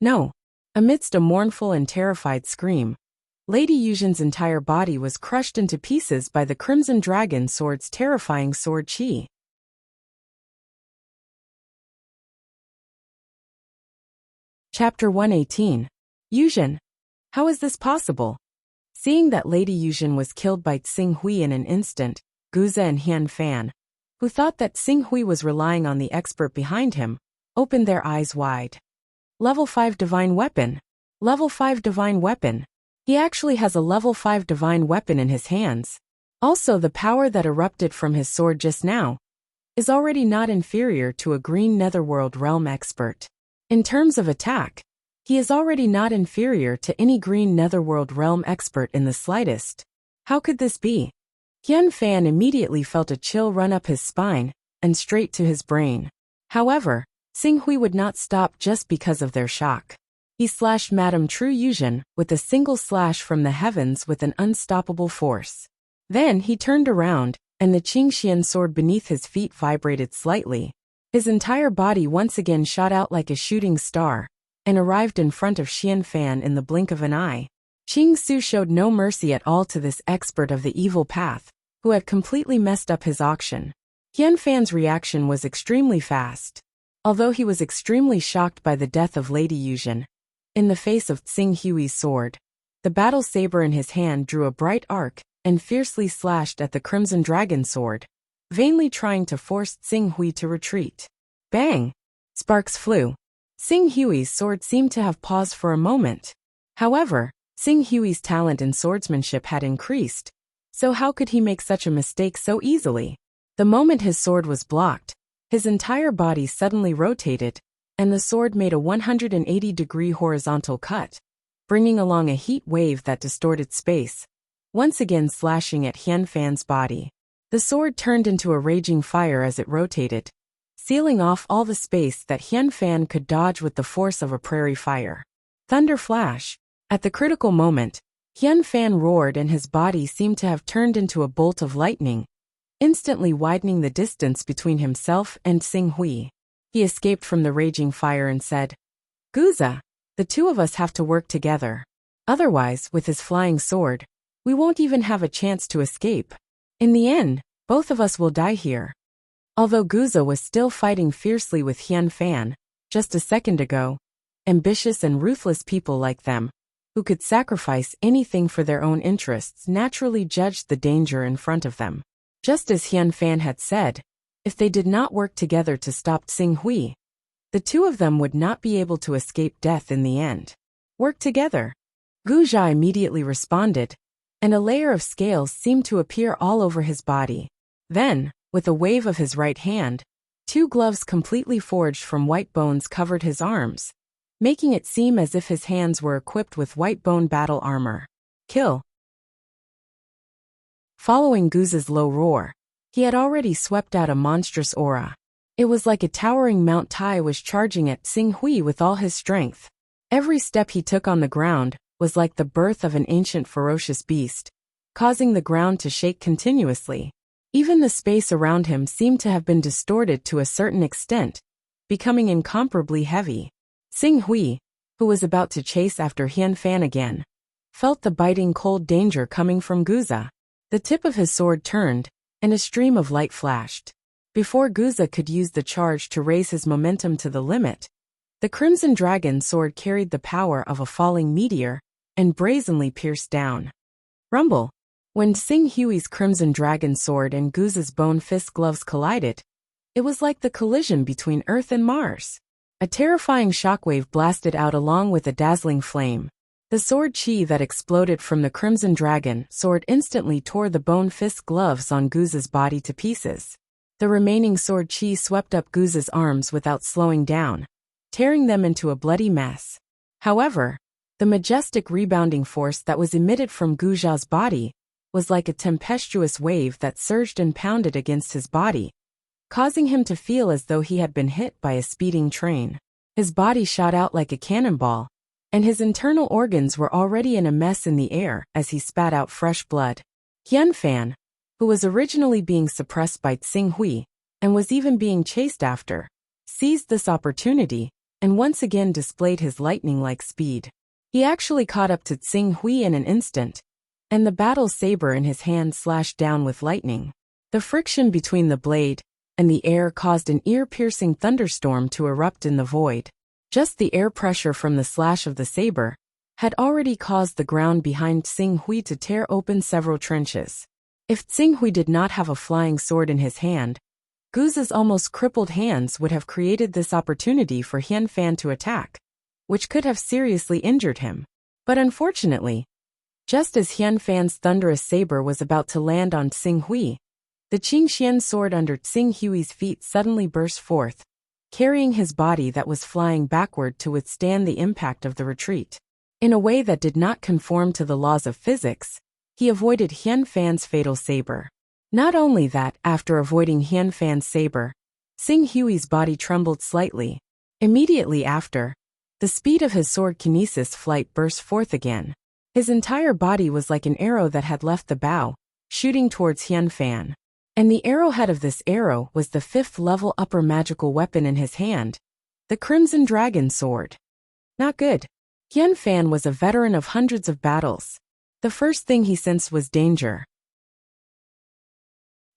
No. Amidst a mournful and terrified scream, Lady Yuzhen's entire body was crushed into pieces by the crimson dragon sword's terrifying sword Qi. Chapter 118. Yuzhen. How is this possible? Seeing that Lady Yuzhen was killed by Xing Hui in an instant, Guza and Hian Fan, who thought that Xing Hui was relying on the expert behind him, opened their eyes wide. Level 5 divine weapon. Level 5 divine weapon. He actually has a level 5 divine weapon in his hands. Also, the power that erupted from his sword just now is already not inferior to a green netherworld realm expert. In terms of attack, he is already not inferior to any green netherworld realm expert in the slightest. How could this be? Hian Fan immediately felt a chill run up his spine and straight to his brain. However, Xing Hui would not stop just because of their shock. He slashed Madame True Yuzhen with a single slash from the heavens with an unstoppable force. Then he turned around, and the Qingxian sword beneath his feet vibrated slightly. His entire body once again shot out like a shooting star and arrived in front of Xian Fan in the blink of an eye. Qing Su showed no mercy at all to this expert of the evil path, who had completely messed up his auction. Hian Fan's reaction was extremely fast. Although he was extremely shocked by the death of Lady Yuzhen, in the face of Xing Hui's sword, the battle saber in his hand drew a bright arc and fiercely slashed at the crimson dragon sword, vainly trying to force Xing Hui to retreat. Bang! Sparks flew. Xing Hui's sword seemed to have paused for a moment. However, Xing Hui's talent in swordsmanship had increased, so how could he make such a mistake so easily? The moment his sword was blocked, his entire body suddenly rotated, and the sword made a 180-degree horizontal cut, bringing along a heat wave that distorted space, once again slashing at Hian Fan's body. The sword turned into a raging fire as it rotated, sealing off all the space that Hian Fan could dodge with the force of a prairie fire. Thunder flash. At the critical moment, Hian Fan roared and his body seemed to have turned into a bolt of lightning, instantly widening the distance between himself and Xing Hui. He escaped from the raging fire and said, "Guza, the two of us have to work together. Otherwise, with his flying sword, we won't even have a chance to escape. In the end, both of us will die here." Although Guza was still fighting fiercely with Hian Fan, just a second ago, ambitious and ruthless people like them, who could sacrifice anything for their own interests, naturally judged the danger in front of them. Just as Hian Fan had said, If they did not work together to stop Xing Hui, the two of them would not be able to escape death in the end. Work together. Gu Zha immediately responded, and a layer of scales seemed to appear all over his body. Then, with a wave of his right hand, two gloves completely forged from white bones covered his arms, making it seem as if his hands were equipped with white bone battle armor. Kill. Following Gu's low roar, he had already swept out a monstrous aura. It was like a towering Mount Tai was charging at Xing Hui with all his strength. Every step he took on the ground was like the birth of an ancient ferocious beast, causing the ground to shake continuously. Even the space around him seemed to have been distorted to a certain extent, becoming incomparably heavy. Xing Hui, who was about to chase after Hunyuan again, felt the biting cold danger coming from Guza. The tip of his sword turned, and a stream of light flashed. Before Guza could use the charge to raise his momentum to the limit, the Crimson Dragon sword carried the power of a falling meteor and brazenly pierced down. Rumble. When Xing Hui's Crimson Dragon sword and Guza's bone fist gloves collided, it was like the collision between Earth and Mars. A terrifying shockwave blasted out along with a dazzling flame. The sword chi that exploded from the Crimson Dragon sword instantly tore the bone fist gloves on Guza's body to pieces. The remaining sword chi swept up Guza's arms without slowing down, tearing them into a bloody mess. However, the majestic rebounding force that was emitted from Gu Zha's body was like a tempestuous wave that surged and pounded against his body, causing him to feel as though he had been hit by a speeding train. His body shot out like a cannonball, and his internal organs were already in a mess in the air as he spat out fresh blood. Hunyuan, who was originally being suppressed by Xing Hui, and was even being chased after, seized this opportunity, and once again displayed his lightning-like speed. He actually caught up to Xing Hui in an instant, and the battle saber in his hand slashed down with lightning. The friction between the blade and the air caused an ear-piercing thunderstorm to erupt in the void. Just the air pressure from the slash of the saber had already caused the ground behind Xing Hui to tear open several trenches. If Xing Hui did not have a flying sword in his hand, Guza's almost crippled hands would have created this opportunity for Hunyuan to attack, which could have seriously injured him. But unfortunately, just as Hunyuan's thunderous saber was about to land on Xing Hui, the Qingxian sword under Xing Hui's feet suddenly burst forth, carrying his body that was flying backward to withstand the impact of the retreat. In a way that did not conform to the laws of physics, he avoided Hunyuan's fatal saber. Not only that, after avoiding Hunyuan's saber, Xing Hui's body trembled slightly. Immediately after, the speed of his sword kinesis flight burst forth again. His entire body was like an arrow that had left the bow, shooting towards Hunyuan. And the arrowhead of this arrow was the 5th-level upper magical weapon in his hand, the Crimson Dragon sword. Not good. Hunyuan was a veteran of hundreds of battles. The first thing he sensed was danger.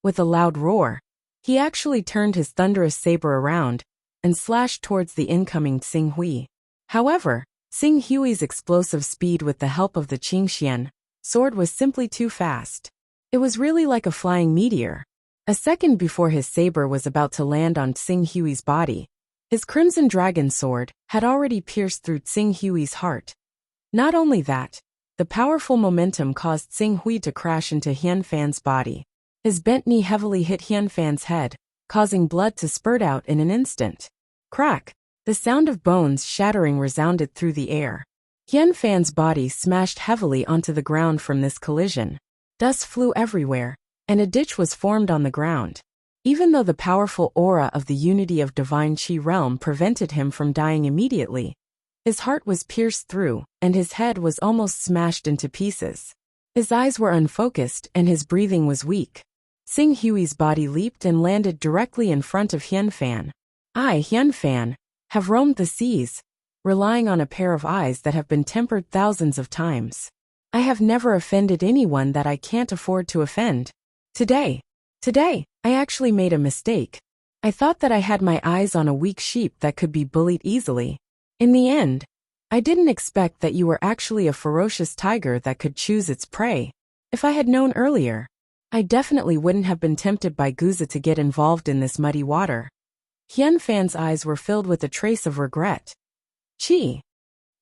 With a loud roar, he actually turned his thunderous saber around and slashed towards the incoming Xing Hui. However, Xing Hui's explosive speed with the help of the Qingxian sword was simply too fast. It was really like a flying meteor. A second before his saber was about to land on Xing Hui's body, his Crimson Dragon sword had already pierced through Xing Hui's heart. Not only that, the powerful momentum caused Xing Hui to crash into Hunyuan's body. His bent knee heavily hit Hunyuan's head, causing blood to spurt out in an instant. Crack! The sound of bones shattering resounded through the air. Hunyuan's body smashed heavily onto the ground from this collision. Dust flew everywhere, and a ditch was formed on the ground. Even though the powerful aura of the unity of divine Qi realm prevented him from dying immediately, his heart was pierced through, and his head was almost smashed into pieces. His eyes were unfocused and his breathing was weak. Xing Hui's body leaped and landed directly in front of Hunyuan. I, Hunyuan, have roamed the seas, relying on a pair of eyes that have been tempered thousands of times. I have never offended anyone that I can't afford to offend. Today, I actually made a mistake. I thought that I had my eyes on a weak sheep that could be bullied easily. In the end, I didn't expect that you were actually a ferocious tiger that could choose its prey. If I had known earlier, I definitely wouldn't have been tempted by Guza to get involved in this muddy water. Hunyuan's eyes were filled with a trace of regret. Chi.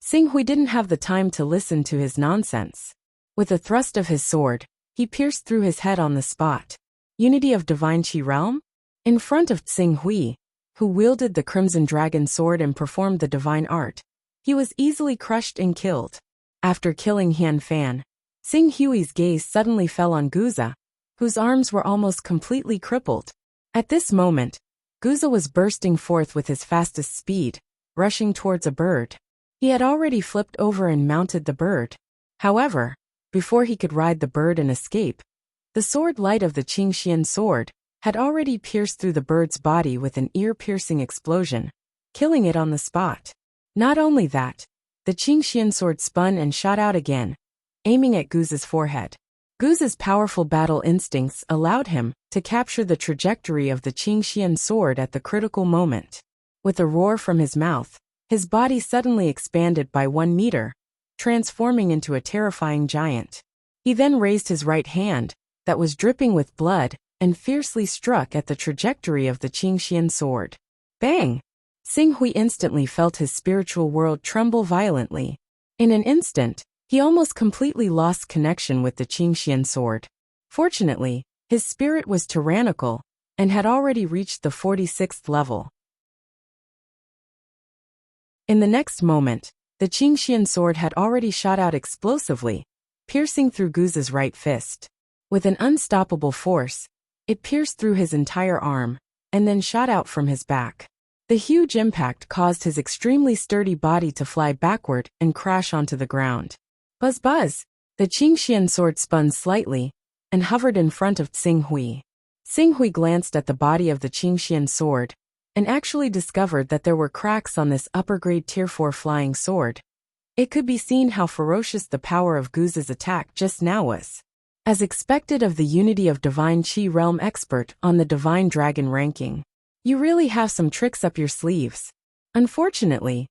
Xinghui didn't have the time to listen to his nonsense. With a thrust of his sword, he pierced through his head on the spot. Unity of Divine Qi Realm? In front of Xinghui, who wielded the Crimson Dragon sword and performed the divine art, he was easily crushed and killed. After killing Hunyuan, Xinghui's gaze suddenly fell on Guza, whose arms were almost completely crippled. At this moment, Guza was bursting forth with his fastest speed, rushing towards a bird. He had already flipped over and mounted the bird. However, before he could ride the bird and escape, the sword light of the Qingxian sword had already pierced through the bird's body with an ear-piercing explosion, killing it on the spot. Not only that, the Qingxian sword spun and shot out again, aiming at Guza's forehead. Guza's powerful battle instincts allowed him to capture the trajectory of the Qingxian sword at the critical moment. With a roar from his mouth, his body suddenly expanded by 1 meter, transforming into a terrifying giant. He then raised his right hand, that was dripping with blood, and fiercely struck at the trajectory of the Qingxian sword. Bang! Xinghui instantly felt his spiritual world tremble violently. In an instant, he almost completely lost connection with the Qingxian sword. Fortunately, his spirit was tyrannical and had already reached the 46th level. In the next moment, the Qingxian sword had already shot out explosively, piercing through Guza's right fist. With an unstoppable force, it pierced through his entire arm, and then shot out from his back. The huge impact caused his extremely sturdy body to fly backward and crash onto the ground. Buzz buzz! The Qingxian sword spun slightly and hovered in front of Xinghui. Xinghui glanced at the body of the Qingxian sword and actually discovered that there were cracks on this upper-grade Tier 4 flying sword. It could be seen how ferocious the power of Guza's attack just now was. As expected of the Unity of Divine Qi Realm expert on the Divine Dragon ranking, you really have some tricks up your sleeves. Unfortunately,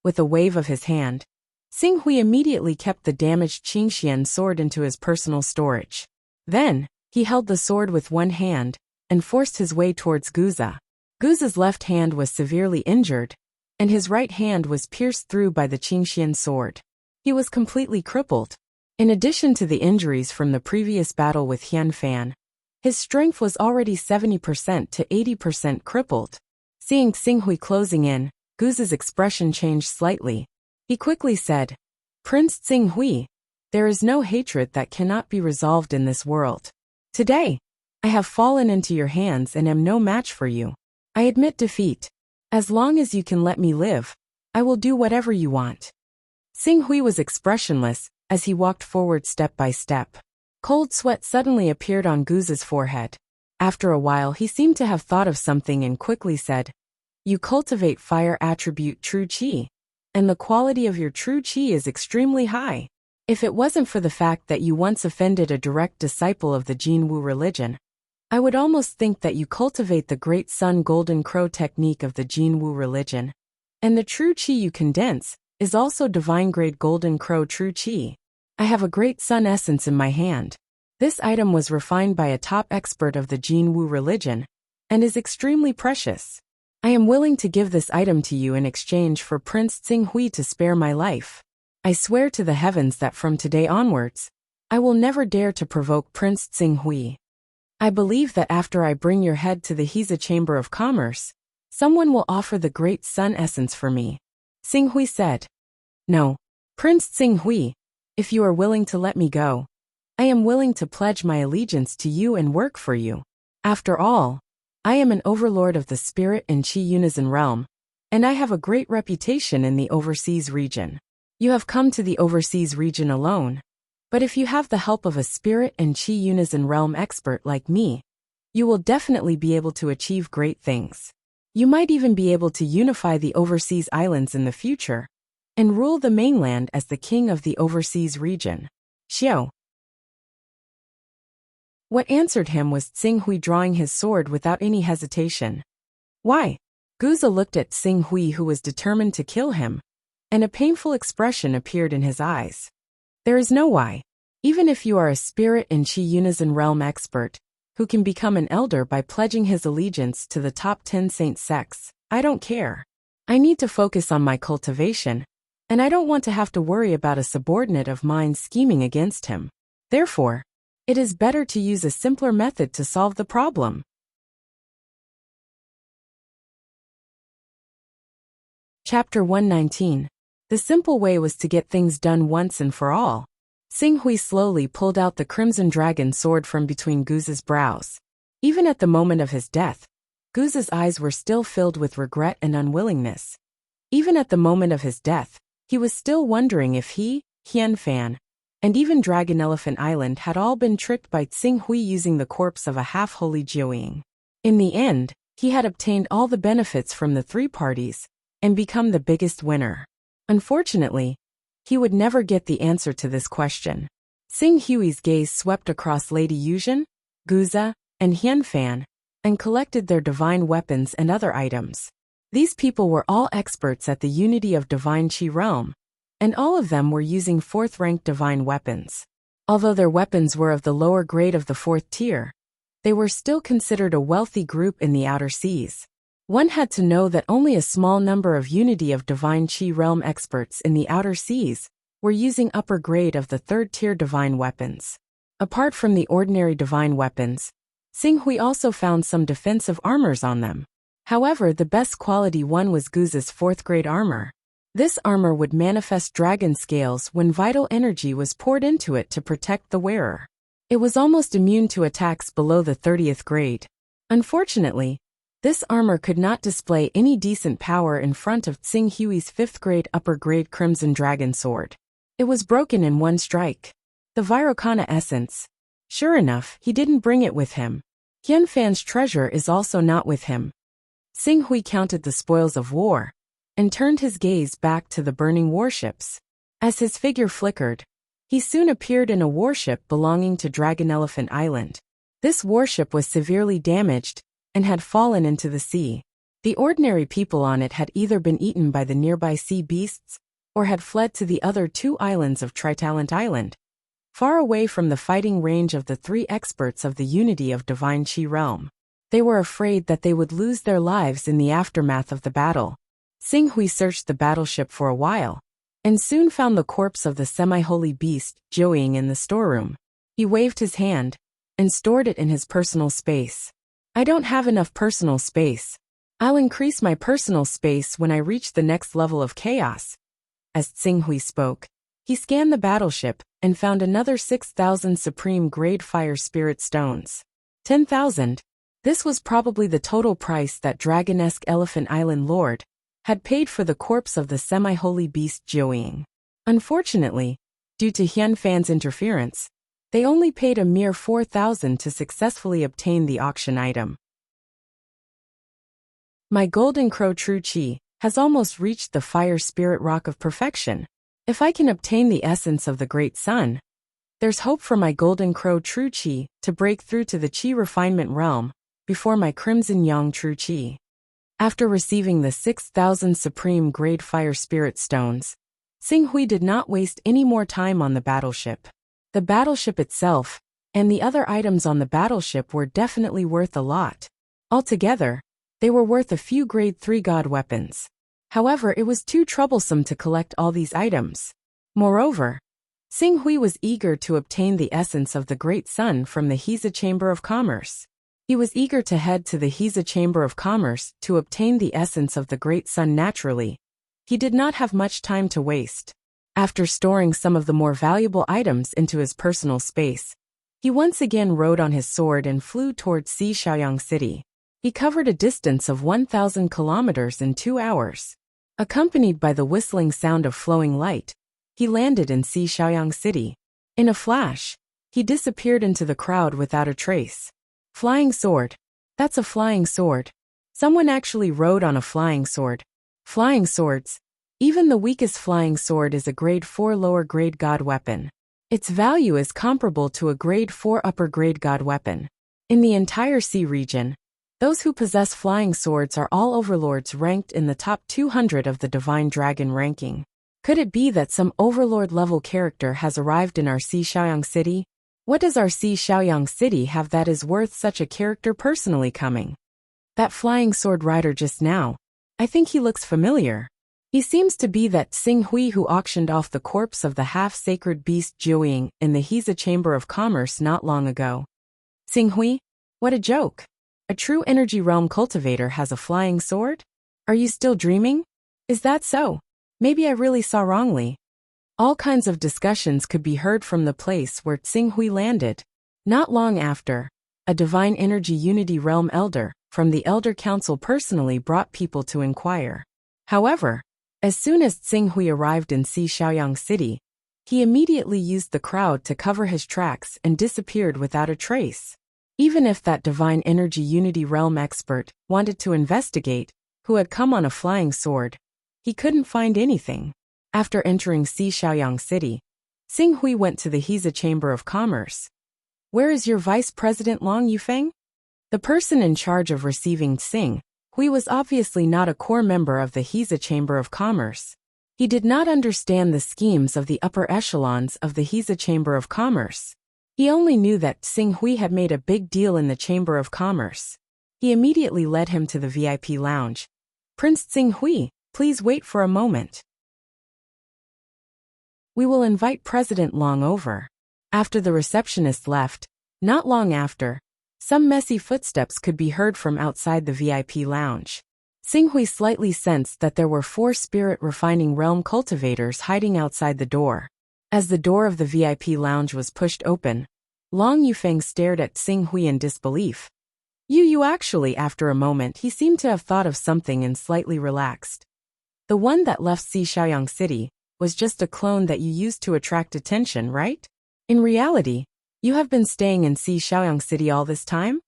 with a wave of his hand, Xinghui immediately kept the damaged Qingxian sword into his personal storage. Then, he held the sword with one hand and forced his way towards Guza. Guza's left hand was severely injured, and his right hand was pierced through by the Qingxian sword. He was completely crippled. In addition to the injuries from the previous battle with Hunyuan, his strength was already 70% to 80% crippled. Seeing Xinghui closing in, Guza's expression changed slightly. He quickly said, "Prince Xinghui, there is no hatred that cannot be resolved in this world. Today, I have fallen into your hands and am no match for you. I admit defeat. As long as you can let me live, I will do whatever you want." Xinghui was expressionless as he walked forward step by step. Cold sweat suddenly appeared on Guza's forehead. After a while he seemed to have thought of something and quickly said, "You cultivate fire attribute true qi, and the quality of your true qi is extremely high. If it wasn't for the fact that you once offended a direct disciple of the Jinwu religion, I would almost think that you cultivate the Great Sun Golden Crow technique of the Jinwu religion. And the true qi you condense is also divine-grade Golden Crow true qi. I have a Great Sun essence in my hand. This item was refined by a top expert of the Jinwu religion, and is extremely precious. I am willing to give this item to you in exchange for Prince Xinghui to spare my life. I swear to the heavens that from today onwards, I will never dare to provoke Prince Xinghui. I believe that after I bring your head to the Hiza Chamber of Commerce, someone will offer the Great Sun essence for me." Xinghui said. "No, Prince Xinghui, if you are willing to let me go, I am willing to pledge my allegiance to you and work for you. After all, I am an overlord of the spirit and Qi Unison realm, and I have a great reputation in the overseas region. You have come to the overseas region alone. But if you have the help of a spirit and Qi Unison realm expert like me, you will definitely be able to achieve great things. You might even be able to unify the overseas islands in the future, and rule the mainland as the king of the overseas region." Xiao. What answered him was Xinghui drawing his sword without any hesitation. "Why?" Guza looked at Xinghui, who was determined to kill him, and a painful expression appeared in his eyes. "There is no why. Even if you are a spirit and Qi Unizan realm expert, who can become an elder by pledging his allegiance to the top 10 saint sects, I don't care. I need to focus on my cultivation, and I don't want to have to worry about a subordinate of mine scheming against him. Therefore, it is better to use a simpler method to solve the problem. Chapter 119. The simple way was to get things done once and for all. Xing Hui slowly pulled out the crimson dragon sword from between Guza's brows. Even at the moment of his death, Guza's eyes were still filled with regret and unwillingness. Even at the moment of his death, he was still wondering if he, Hunyuan, and even Dragon Elephant Island had all been tricked by Xing Hui using the corpse of a half-holy Jiuying. In the end, he had obtained all the benefits from the three parties and become the biggest winner. Unfortunately, he would never get the answer to this question. Xing Hui's gaze swept across Lady Yuzhen, Guza, and Hunyuan, and collected their divine weapons and other items. These people were all experts at the unity of divine Qi realm, and all of them were using 4th-ranked divine weapons. Although their weapons were of the lower grade of the 4th tier, they were still considered a wealthy group in the outer seas. One had to know that only a small number of unity of divine Qi realm experts in the outer seas were using upper grade of the 3rd-tier divine weapons. Apart from the ordinary divine weapons, Xing Hui also found some defensive armors on them. However, the best quality one was Guza's 4th-grade armor. This armor would manifest dragon scales when vital energy was poured into it to protect the wearer. It was almost immune to attacks below the 30th grade. Unfortunately, this armor could not display any decent power in front of Xing Hui's 5th-grade upper-grade crimson dragon sword. It was broken in one strike. The Virokana essence. Sure enough, he didn't bring it with him. Hunyuan's treasure is also not with him. Xing Hui counted the spoils of war, and turned his gaze back to the burning warships. As his figure flickered, he soon appeared in a warship belonging to Dragon Elephant Island. This warship was severely damaged, and had fallen into the sea. The ordinary people on it had either been eaten by the nearby sea beasts, or had fled to the other 2 islands of Tritalent Island, far away from the fighting range of the 3 experts of the unity of divine Qi realm. They were afraid that they would lose their lives in the aftermath of the battle. Xing Hui searched the battleship for a while, and soon found the corpse of the semi-holy beast, Jiuying, in the storeroom. He waved his hand, and stored it in his personal space. I don't have enough personal space. I'll increase my personal space when I reach the next level of chaos. As Xing Hui spoke, he scanned the battleship, and found another 6,000 supreme grade fire spirit stones. 10,000. This was probably the total price that Dragonesque Elephant Island Lord had paid for the corpse of the semi-holy beast Jiuying. Unfortunately, due to Hunyuan's interference, they only paid a mere 4,000 to successfully obtain the auction item. My golden crow true Qi has almost reached the fire spirit rock of perfection. If I can obtain the essence of the great sun, there's hope for my golden crow true Qi to break through to the Qi refinement realm before my crimson yang true Qi. After receiving the 6,000 supreme grade fire spirit stones, Xing Hui did not waste any more time on the battleship. The battleship itself, and the other items on the battleship were definitely worth a lot. Altogether, they were worth a few grade 3 god weapons. However, it was too troublesome to collect all these items. Moreover, Xing Hui was eager to obtain the essence of the Great Sun from the Hiza Chamber of Commerce. He was eager to head to the Hiza Chamber of Commerce to obtain the essence of the Great Sun naturally. He did not have much time to waste. After storing some of the more valuable items into his personal space, he once again rode on his sword and flew towards Xiaoyang City. He covered a distance of 1,000 kilometers in 2 hours. Accompanied by the whistling sound of flowing light, he landed in Xiaoyang City. In a flash, he disappeared into the crowd without a trace. Flying sword. That's a flying sword. Someone actually rode on a flying sword. Flying swords. Even the weakest flying sword is a grade 4 lower grade god weapon. Its value is comparable to a grade 4 upper grade god weapon. In the entire sea region, those who possess flying swords are all overlords ranked in the top 200 of the divine dragon ranking. Could it be that some overlord-level character has arrived in our Si Xiaoyang city? What does our Si Xiaoyang city have that is worth such a character personally coming? That flying sword rider just now. I think he looks familiar. He seems to be that Xing Hui who auctioned off the corpse of the half-sacred beast Jiuying in the Hiza Chamber of Commerce not long ago. Xing Hui? What a joke. A true energy realm cultivator has a flying sword? Are you still dreaming? Is that so? Maybe I really saw wrongly. All kinds of discussions could be heard from the place where Xing Hui landed. Not long after, a divine energy unity realm elder from the Elder Council personally brought people to inquire. However, as soon as Xing Hui arrived in Si Xiaoyang city, he immediately used the crowd to cover his tracks and disappeared without a trace. Even if that divine energy unity realm expert wanted to investigate who had come on a flying sword, he couldn't find anything. After entering Si Xiaoyang city, Xing Hui went to the Hiza Chamber of Commerce. Where is your Vice President Long Yufeng? The person in charge of receiving Xing Hui was obviously not a core member of the Hiza Chamber of Commerce. He did not understand the schemes of the upper echelons of the Hiza Chamber of Commerce. He only knew that Xing Hui had made a big deal in the Chamber of Commerce. He immediately led him to the VIP lounge. Prince Xing Hui, please wait for a moment. We will invite President Long over. After the receptionist left, not long after, some messy footsteps could be heard from outside the VIP lounge. Xing Hui slightly sensed that there were 4 spirit refining realm cultivators hiding outside the door. As the door of the VIP lounge was pushed open, Long Yufeng stared at Xing Hui in disbelief. You actually, after a moment, he seemed to have thought of something and slightly relaxed. The one that left Si Xiaoyang city was just a clone that you used to attract attention, right? In reality, you have been staying in Si Xiaoyang city all this time?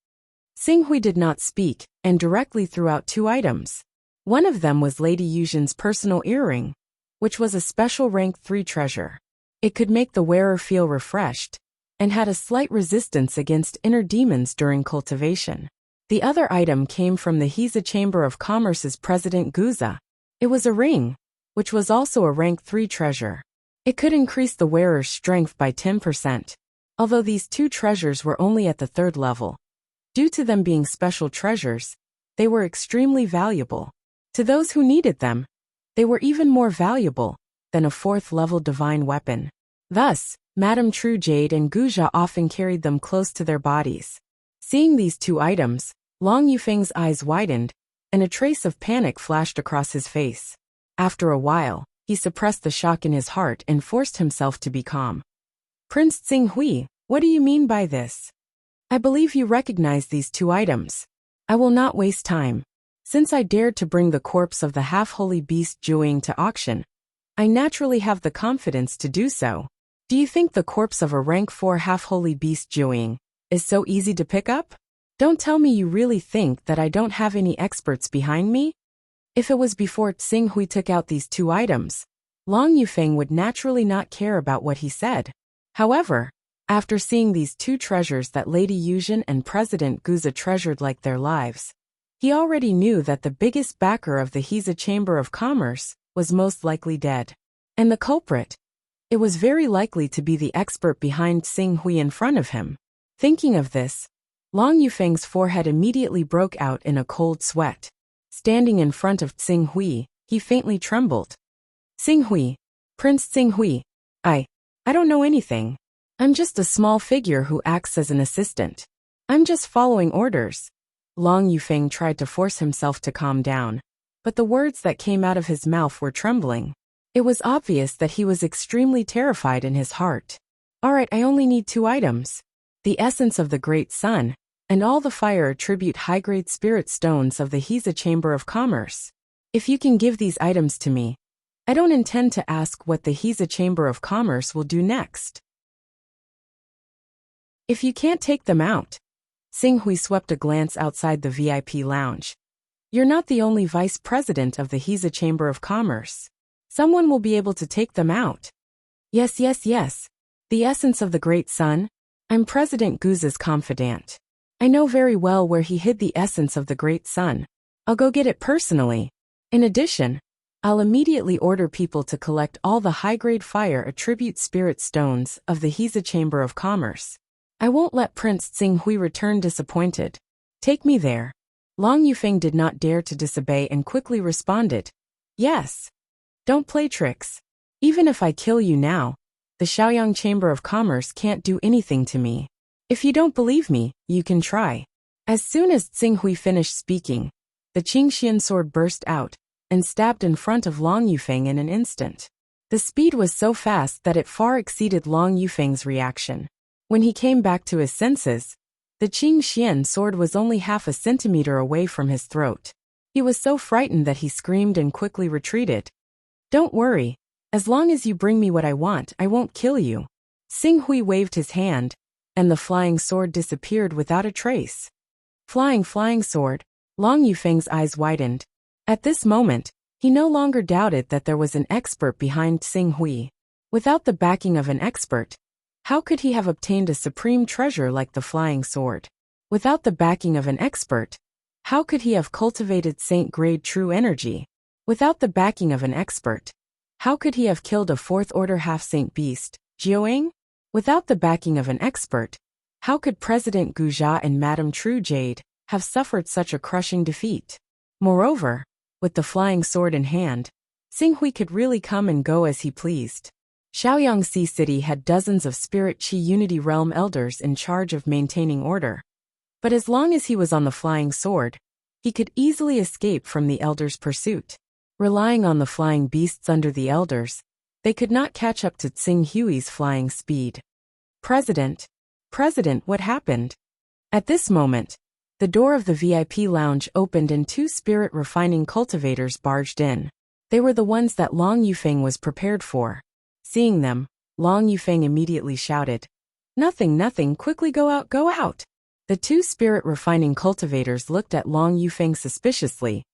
Xing Hui did not speak and directly threw out 2 items. One of them was Lady Yuzhen's personal earring, which was a special rank 3 treasure. It could make the wearer feel refreshed and had a slight resistance against inner demons during cultivation. The other item came from the Hiza Chamber of Commerce's President Guza. It was a ring, which was also a rank 3 treasure. It could increase the wearer's strength by 10%. Although these 2 treasures were only at the 3rd level. Due to them being special treasures, they were extremely valuable. To those who needed them, they were even more valuable than a 4th-level divine weapon. Thus, Madame True Jade and Guja often carried them close to their bodies. Seeing these 2 items, Long Yufeng's eyes widened, and a trace of panic flashed across his face. After a while, he suppressed the shock in his heart and forced himself to be calm. Prince Xing Hui, what do you mean by this? I believe you recognize these 2 items. I will not waste time. Since I dared to bring the corpse of the half-holy beast Jiuying to auction, I naturally have the confidence to do so. Do you think the corpse of a rank 4 half-holy beast Jiuying is so easy to pick up? Don't tell me you really think that I don't have any experts behind me? If it was before Xing Hui took out these 2 items, Long Yufeng would naturally not care about what he said. However, after seeing these 2 treasures that Lady Yuzhen and President Guza treasured like their lives, he already knew that the biggest backer of the Hiza Chamber of Commerce was most likely dead. And the culprit? It was very likely to be the expert behind Xing Hui in front of him. Thinking of this, Long Yufeng's forehead immediately broke out in a cold sweat. Standing in front of Xing Hui, he faintly trembled. Xing Hui, Prince Xing Hui, I don't know anything. I'm just a small figure who acts as an assistant. I'm just following orders. Long Yufeng tried to force himself to calm down, but the words that came out of his mouth were trembling. It was obvious that he was extremely terrified in his heart. Alright, I only need 2 items. The essence of the Great Sun, and all the fire attribute high-grade spirit stones of the Hiza Chamber of Commerce. If you can give these items to me, I don't intend to ask what the Hiza Chamber of Commerce will do next. If you can't take them out, Xing Hui swept a glance outside the VIP lounge. You're not the only vice president of the Hiza Chamber of Commerce. Someone will be able to take them out. Yes. The essence of the Great Sun. I'm President Guza's confidant. I know very well where he hid the essence of the Great Sun. I'll go get it personally. In addition, I'll immediately order people to collect all the high-grade fire attribute spirit stones of the Hiza Chamber of Commerce. I won't let Prince Tsinghui return disappointed. Take me there. Long Yufeng did not dare to disobey and quickly responded, yes. Don't play tricks. Even if I kill you now, the Shaoyang Chamber of Commerce can't do anything to me. If you don't believe me, you can try. As soon as Tsinghui finished speaking, the Qingxian sword burst out and stabbed in front of Long Yufeng in an instant. The speed was so fast that it far exceeded Long Yufeng's reaction. When he came back to his senses, the Qingxian sword was only half a centimeter away from his throat. He was so frightened that he screamed and quickly retreated. Don't worry. As long as you bring me what I want, I won't kill you. Tsinghui waved his hand, and the flying sword disappeared without a trace. Flying sword. Long Yufeng's eyes widened. At this moment, he no longer doubted that there was an expert behind Tsinghui. Without the backing of an expert, how could he have obtained a supreme treasure like the flying sword? Without the backing of an expert, how could he have cultivated saint-grade true energy? Without the backing of an expert, how could he have killed a fourth-order half-saint beast, Jiaoying? Without the backing of an expert, how could President Gujia and Madame True Jade have suffered such a crushing defeat? Moreover, with the flying sword in hand, Tsinghui could really come and go as he pleased. Shaoyang Sea City had dozens of Spirit Qi Unity Realm elders in charge of maintaining order. But as long as he was on the flying sword, he could easily escape from the elders' pursuit. Relying on the flying beasts under the elders, they could not catch up to Tsinghui's flying speed. President, what happened? At this moment, the door of the VIP lounge opened and two spirit refining cultivators barged in. They were the ones that Long Yufeng was prepared for. Seeing them, Long Yufeng immediately shouted, Nothing, quickly go out. The two spirit refining cultivators looked at Long Yufeng suspiciously,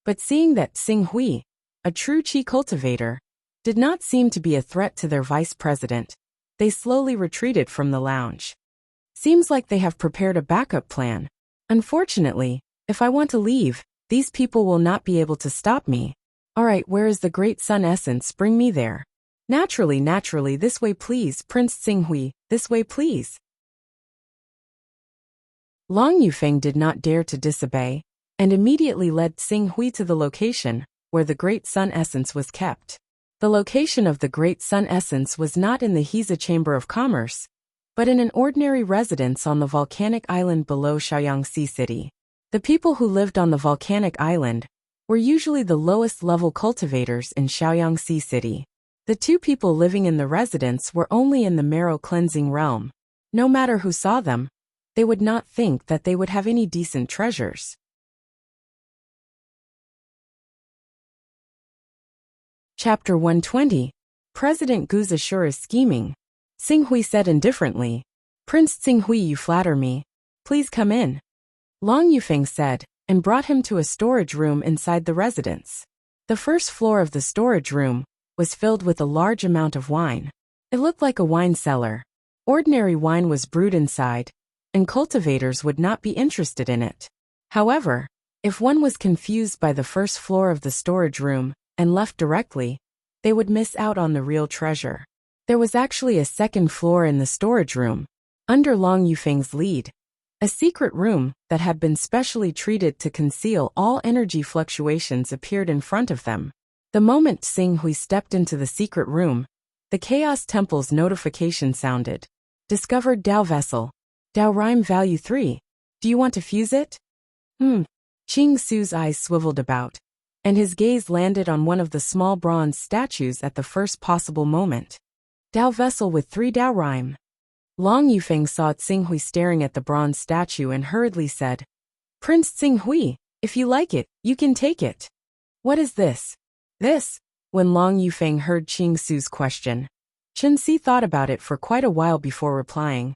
but seeing that Tsinghui, a true Qi cultivator, did not seem to be a threat to their vice president, they slowly retreated from the lounge. Seems like they have prepared a backup plan. Unfortunately, if I want to leave, these people will not be able to stop me. Alright, where is the Great Sun Essence? Bring me there. Naturally, this way please, Prince Tsinghui, this way please. Long Yufeng did not dare to disobey, and immediately led Tsinghui to the location where the Great Sun Essence was kept. The location of the Great Sun Essence was not in the Hiza Chamber of Commerce, but in an ordinary residence on the volcanic island below Shaoyang Sea City. The people who lived on the volcanic island were usually the lowest level cultivators in Shaoyang Sea City. The two people living in the residence were only in the marrow cleansing realm. No matter who saw them, they would not think that they would have any decent treasures. Chapter 120. President Gu's assure is scheming. Tsinghui said indifferently, Prince Tsinghui, you flatter me. Please come in. Long Yufeng said, and brought him to a storage room inside the residence. The first floor of the storage room was filled with a large amount of wine. It looked like a wine cellar. Ordinary wine was brewed inside, and cultivators would not be interested in it. However, if one was confused by the first floor of the storage room and left directly, they would miss out on the real treasure. There was actually a second floor in the storage room, under Long Yufeng's lead, a secret room that had been specially treated to conceal all energy fluctuations appeared in front of them. The moment Tsinghui stepped into the secret room, the Chaos Temple's notification sounded. Discovered Dao Vessel. Dao Rhyme Value 3. Do you want to fuse it? Qing Su's eyes swiveled about, and his gaze landed on one of the small bronze statues at the first possible moment. Dao Vessel with 3 Dao Rhyme. Long Yufeng saw Tsinghui staring at the bronze statue and hurriedly said, Prince Tsinghui, if you like it, you can take it. What is this? This? When Long Yufeng heard Qing Su's question, Chen Si thought about it for quite a while before replying.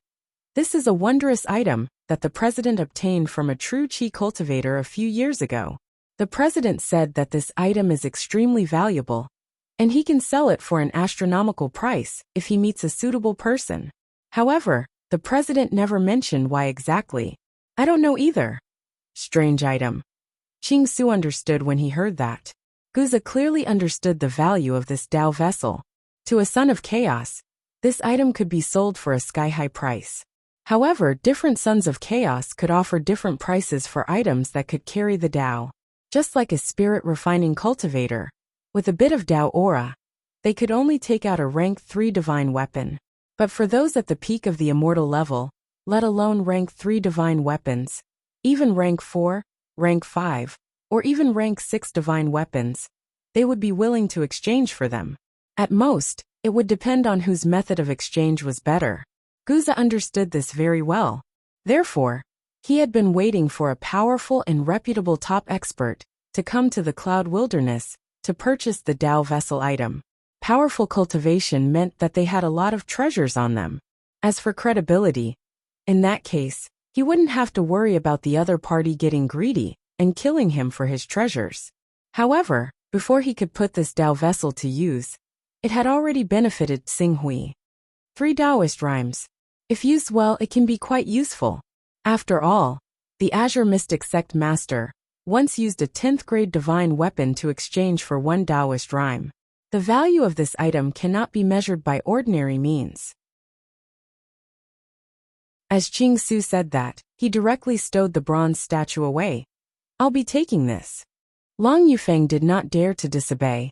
This is a wondrous item that the president obtained from a true Qi cultivator a few years ago. The president said that this item is extremely valuable, and he can sell it for an astronomical price if he meets a suitable person. However, the president never mentioned why exactly. I don't know either. Strange item. Qing Su understood when he heard that. Guza clearly understood the value of this Tao vessel. To a son of chaos, this item could be sold for a sky-high price. However, different sons of chaos could offer different prices for items that could carry the Tao. Just like a spirit-refining cultivator, with a bit of Tao aura, they could only take out a rank 3 divine weapon. But for those at the peak of the immortal level, let alone rank 3 divine weapons, even rank 4, rank 5, or even rank 6 divine weapons, they would be willing to exchange for them. At most, it would depend on whose method of exchange was better. Guza understood this very well. Therefore, he had been waiting for a powerful and reputable top expert to come to the Cloud Wilderness to purchase the Tao vessel item. Powerful cultivation meant that they had a lot of treasures on them. As for credibility, in that case, he wouldn't have to worry about the other party getting greedy and killing him for his treasures. However, before he could put this Tao vessel to use, it had already benefited Xinghui. 3 Taoist rhymes. If used well, it can be quite useful. After all, the Azure Mystic Sect Master once used a 10th grade divine weapon to exchange for 1 Taoist rhyme. The value of this item cannot be measured by ordinary means. As Qing Su said that, he directly stowed the bronze statue away. I'll be taking this. Long Yufeng did not dare to disobey.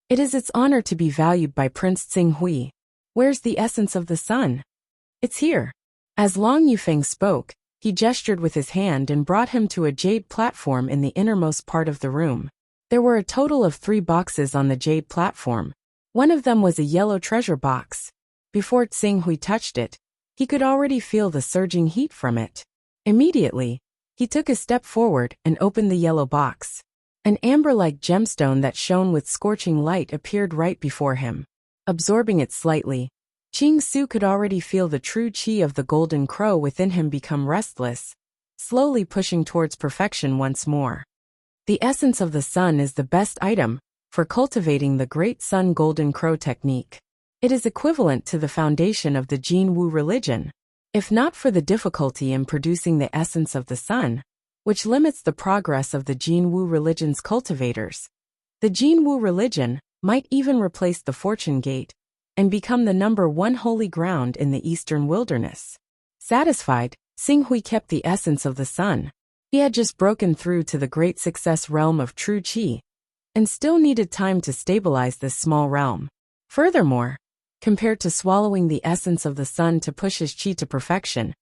It is its honor to be valued by Prince Xinghui. Where's the essence of the sun? It's here. As Long Yufeng spoke, he gestured with his hand and brought him to a jade platform in the innermost part of the room. There were a total of 3 boxes on the jade platform. One of them was a yellow treasure box. Before Xinghui touched it, he could already feel the surging heat from it. Immediately, he took a step forward and opened the yellow box. An amber-like gemstone that shone with scorching light appeared right before him. Absorbing it slightly, Qing Su could already feel the true qi of the golden crow within him become restless, slowly pushing towards perfection once more. The essence of the sun is the best item for cultivating the Great Sun Golden Crow technique. It is equivalent to the foundation of the Jin Wu religion. If not for the difficulty in producing the essence of the sun, which limits the progress of the Jin Wu religion's cultivators, the Jin Wu religion might even replace the fortune gate and become the #1 holy ground in the eastern wilderness. Satisfied, Xinghui kept the essence of the sun. He had just broken through to the great success realm of true qi, and still needed time to stabilize this small realm. Furthermore, compared to swallowing the essence of the sun to push his qi to perfection,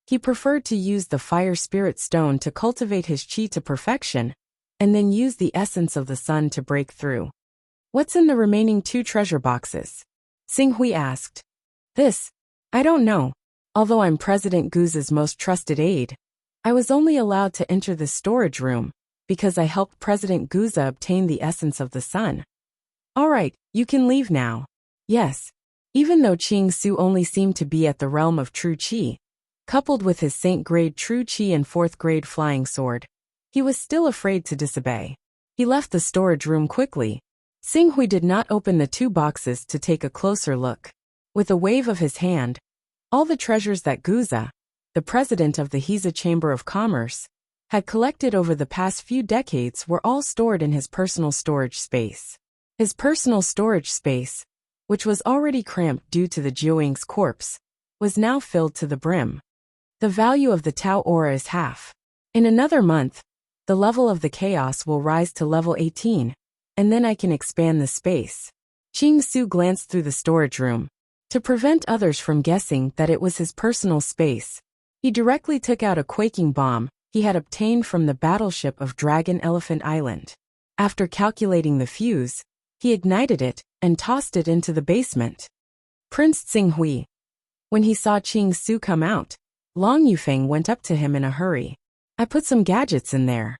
he preferred to use the fire spirit stone to cultivate his qi to perfection, and then use the essence of the sun to break through. What's in the remaining 2 treasure boxes? Xinghui asked. This, I don't know. Although I'm President Guza's most trusted aide, I was only allowed to enter the storage room because I helped President Guza obtain the essence of the sun. All right, you can leave now. Yes. Even though Qing Su only seemed to be at the realm of true qi, coupled with his saint-grade true qi and 4th-grade flying sword, he was still afraid to disobey. He left the storage room quickly. Xinghui did not open the 2 boxes to take a closer look. With a wave of his hand, all the treasures that Guza, the president of the Hiza Chamber of Commerce, had collected over the past few decades were all stored in his personal storage space. His personal storage space, which was already cramped due to the Jiuying's corpse, was now filled to the brim. The value of the Tao aura is half. In another month, the level of the chaos will rise to level 18, and then I can expand the space. Qing Su glanced through the storage room. To prevent others from guessing that it was his personal space, he directly took out a quaking bomb he had obtained from the battleship of Dragon Elephant Island. After calculating the fuse, he ignited it and tossed it into the basement. Prince Xinghui. When he saw Qing Su come out, Long Yufeng went up to him in a hurry. I put some gadgets in there.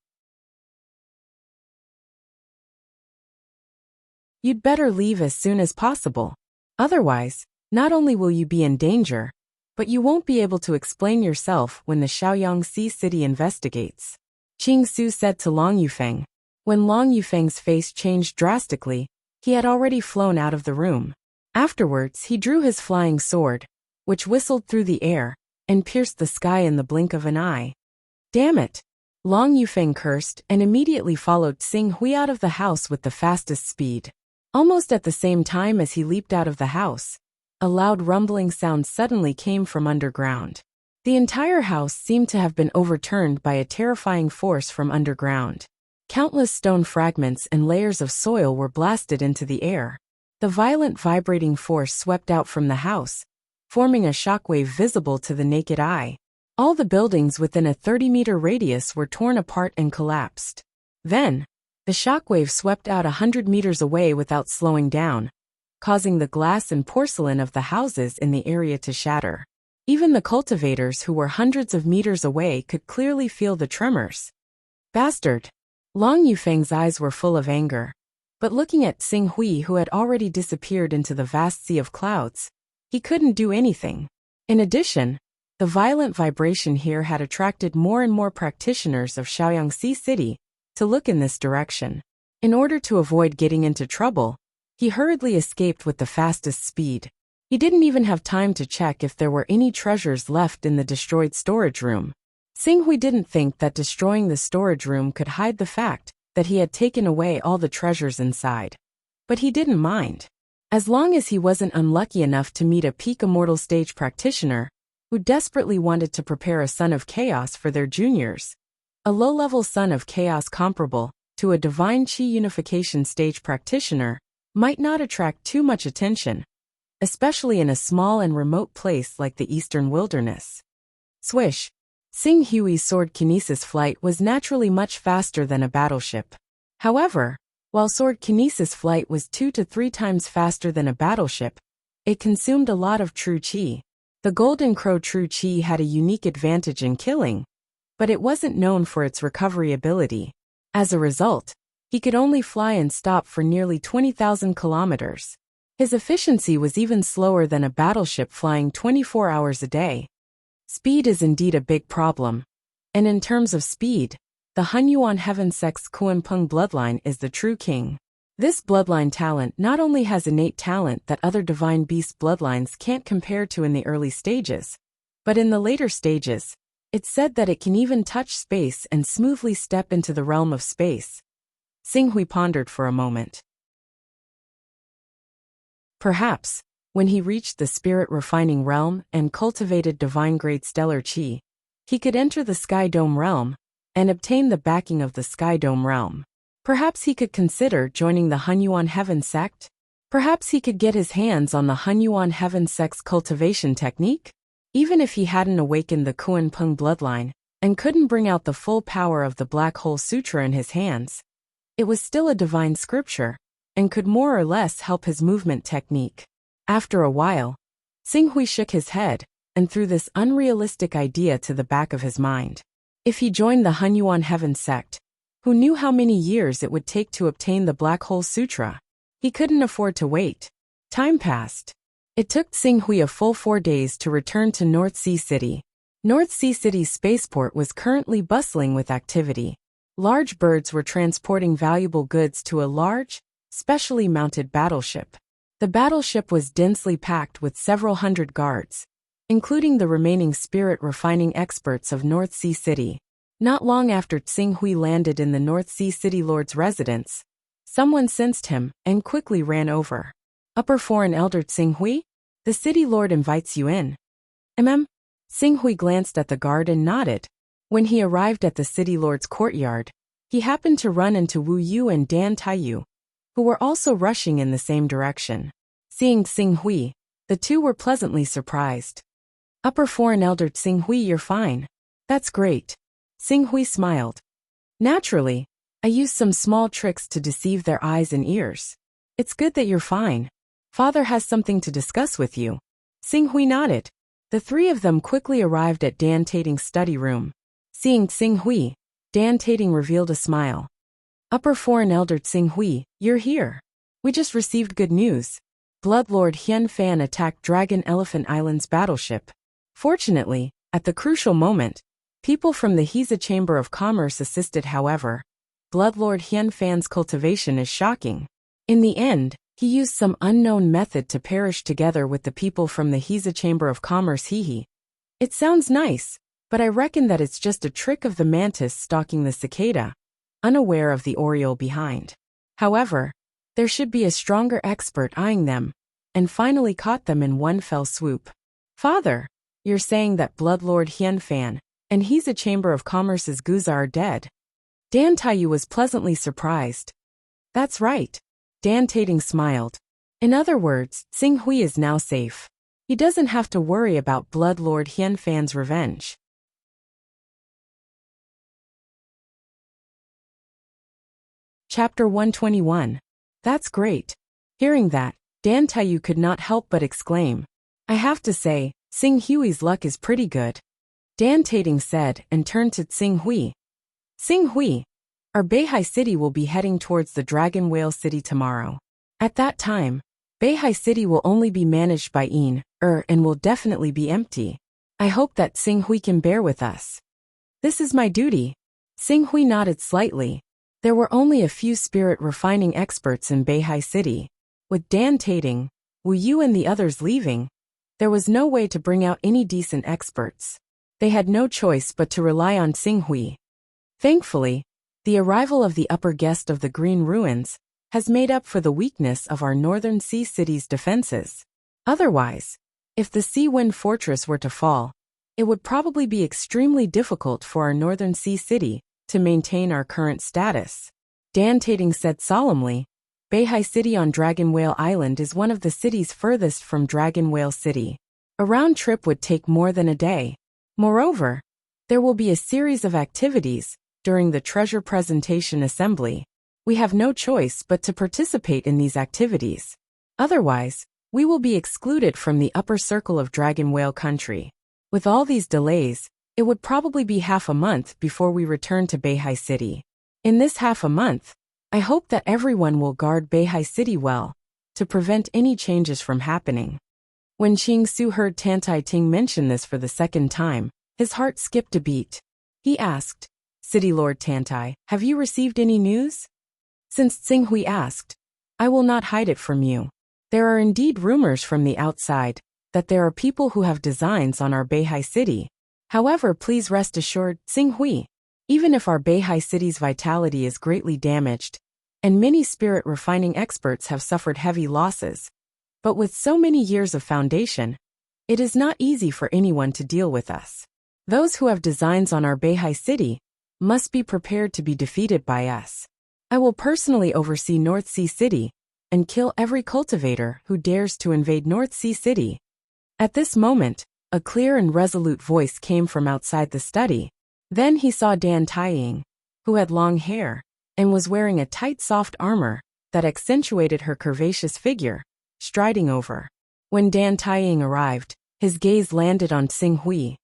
You'd better leave as soon as possible. Otherwise, not only will you be in danger, but you won't be able to explain yourself when the Shaoyangxi city investigates. Qing Su said to Long Yufeng. When Long Yufeng's face changed drastically, he had already flown out of the room. Afterwards, he drew his flying sword, which whistled through the air and pierced the sky in the blink of an eye. Damn it! Long Yufeng cursed and immediately followed Xing Hui out of the house with the fastest speed. Almost at the same time as he leaped out of the house, a loud rumbling sound suddenly came from underground. The entire house seemed to have been overturned by a terrifying force from underground. Countless stone fragments and layers of soil were blasted into the air. The violent vibrating force swept out from the house, forming a shockwave visible to the naked eye. All the buildings within a 30-meter radius were torn apart and collapsed. Then, the shockwave swept out 100 meters away without slowing down, causing the glass and porcelain of the houses in the area to shatter. Even the cultivators who were hundreds of meters away could clearly feel the tremors. Bastard! Long Yufeng's eyes were full of anger. But looking at Xing Hui, who had already disappeared into the vast sea of clouds, he couldn't do anything. In addition, the violent vibration here had attracted more and more practitioners of Shaoyangxi City to look in this direction. In order to avoid getting into trouble, he hurriedly escaped with the fastest speed. He didn't even have time to check if there were any treasures left in the destroyed storage room. Xing Hui didn't think that destroying the storage room could hide the fact that he had taken away all the treasures inside. But he didn't mind. As long as he wasn't unlucky enough to meet a peak immortal stage practitioner who desperately wanted to prepare a son of chaos for their juniors. A low-level son of chaos comparable to a divine chi unification stage practitioner might not attract too much attention, especially in a small and remote place like the eastern wilderness. Swish! Xing Hui's sword kinesis flight was naturally much faster than a battleship. However, while sword kinesis flight was 2 to 3 times faster than a battleship, it consumed a lot of true chi. The Golden Crow true chi had a unique advantage in killing, but it wasn't known for its recovery ability. As a result, he could only fly and stop for nearly 20,000 kilometers. His efficiency was even slower than a battleship flying 24 hours a day. Speed is indeed a big problem. And in terms of speed, the Hunyuan Heaven Sex Kuanpeng bloodline is the true king. This bloodline talent not only has innate talent that other divine beast bloodlines can't compare to in the early stages, but in the later stages, it's said that it can even touch space and smoothly step into the realm of space. Xing Hui pondered for a moment. Perhaps, when he reached the spirit-refining realm and cultivated divine-grade stellar chi, he could enter the Sky Dome realm and obtain the backing of the Sky Dome realm. Perhaps he could consider joining the Hunyuan Heaven sect? Perhaps he could get his hands on the Hunyuan Heaven sect's cultivation technique? Even if he hadn't awakened the Kuanpeng bloodline and couldn't bring out the full power of the Black Hole Sutra in his hands, it was still a divine scripture and could more or less help his movement technique. After a while, Xing Hui shook his head and threw this unrealistic idea to the back of his mind. If he joined the Hunyuan Heaven sect, who knew how many years it would take to obtain the Black Hole Sutra? He couldn't afford to wait. Time passed. It took Xing Hui a full 4 days to return to North Sea City. North Sea City's spaceport was currently bustling with activity. Large birds were transporting valuable goods to a large, specially mounted battleship. The battleship was densely packed with several hundred guards, including the remaining spirit-refining experts of North Sea City. Not long after Xing Hui landed in the North Sea City Lord's residence, someone sensed him and quickly ran over. Upper Foreign Elder Xing Hui? The City Lord invites you in. Xing Hui glanced at the guard and nodded. When he arrived at the City Lord's courtyard, he happened to run into Wu Yu and Dan Taiyu, who were also rushing in the same direction. Seeing Xing Hui, the two were pleasantly surprised. Upper Foreign Elder Xing Hui, you're fine. That's great. Xing Hui smiled. Naturally, I used some small tricks to deceive their eyes and ears. It's good that you're fine. Father has something to discuss with you. Xing Hui nodded. The three of them quickly arrived at Dan Tating's study room. Seeing Xing Hui, Dan Tating revealed a smile. Upper Foreign Elder Xing Hui, you're here. We just received good news. Bloodlord Hian Fan attacked Dragon Elephant Island's battleship. Fortunately, at the crucial moment, people from the Hiza Chamber of Commerce assisted. However, Bloodlord Hian Fan's cultivation is shocking. In the end, he used some unknown method to perish together with the people from the Hiza Chamber of Commerce. It sounds nice, but I reckon that it's just a trick of the mantis stalking the cicada, unaware of the oriole behind. However, there should be a stronger expert eyeing them, and finally caught them in one fell swoop. Father, you're saying that Bloodlord Hunyuan and he's a Chamber of Commerce's Guza are dead? Dan Taiyu was pleasantly surprised. That's right. Dan Tating smiled. In other words, Xing Hui is now safe. He doesn't have to worry about Bloodlord Hunyuan's revenge. Chapter 121. That's great. Hearing that, Dan Taiyu could not help but exclaim. I have to say, Xing Hui's luck is pretty good. Dan Tating said and turned to Xing Hui. Xing Hui, our Beihai City will be heading towards the Dragon Whale City tomorrow. At that time, Beihai City will only be managed by and will definitely be empty. I hope that Xing Hui can bear with us. This is my duty. Xing Hui nodded slightly. There were only a few spirit refining experts in Beihai City. With Dan Tating, Wu Yu and the others leaving, there was no way to bring out any decent experts. They had no choice but to rely on Xing Hui. Thankfully, the arrival of the upper guest of the Green Ruins has made up for the weakness of our Northern Sea City's defenses. Otherwise, if the Sea Wind Fortress were to fall, it would probably be extremely difficult for our Northern Sea City to maintain our current status. Dan Tating said solemnly, Beihai City on Dragon Whale Island is one of the cities furthest from Dragon Whale City. A round trip would take more than a day. Moreover, there will be a series of activities during the Treasure Presentation Assembly. We have no choice but to participate in these activities. Otherwise, we will be excluded from the upper circle of Dragon Whale Country. With all these delays, it would probably be half a month before we return to Beihai City. In this half a month, I hope that everyone will guard Beihai City well, to prevent any changes from happening. When Qing Su heard Tan Tai Ting mention this for the second time, his heart skipped a beat. He asked, City Lord Tan Tai, have you received any news? Since Xing Hui asked, I will not hide it from you. There are indeed rumors from the outside that there are people who have designs on our Beihai City. However, please rest assured, Xing Hui, even if our Beihai City's vitality is greatly damaged, and many spirit refining experts have suffered heavy losses, but with so many years of foundation, it is not easy for anyone to deal with us. Those who have designs on our Beihai City must be prepared to be defeated by us. I will personally oversee North Sea City and kill every cultivator who dares to invade North Sea City. At this moment, a clear and resolute voice came from outside the study. Then he saw Dan Taiying, who had long hair and was wearing a tight soft armor that accentuated her curvaceous figure, striding over. When Dan Taiying arrived, his gaze landed on Xing Hui.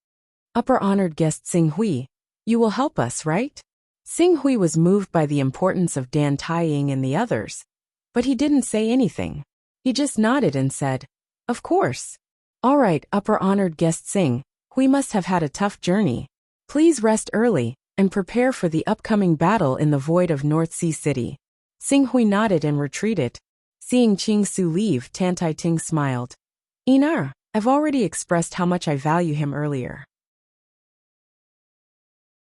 Upper honored guest Xing Hui, you will help us, right? Xing Hui was moved by the importance of Dan Taiying and the others, but he didn't say anything. He just nodded and said, of course. All right, upper honored guest Xing Hui must have had a tough journey. Please rest early and prepare for the upcoming battle in the void of North Sea City. Xing Hui nodded and retreated. Seeing Qing Su leave, Tan Tai Ting smiled. Inar, I've already expressed how much I value him earlier.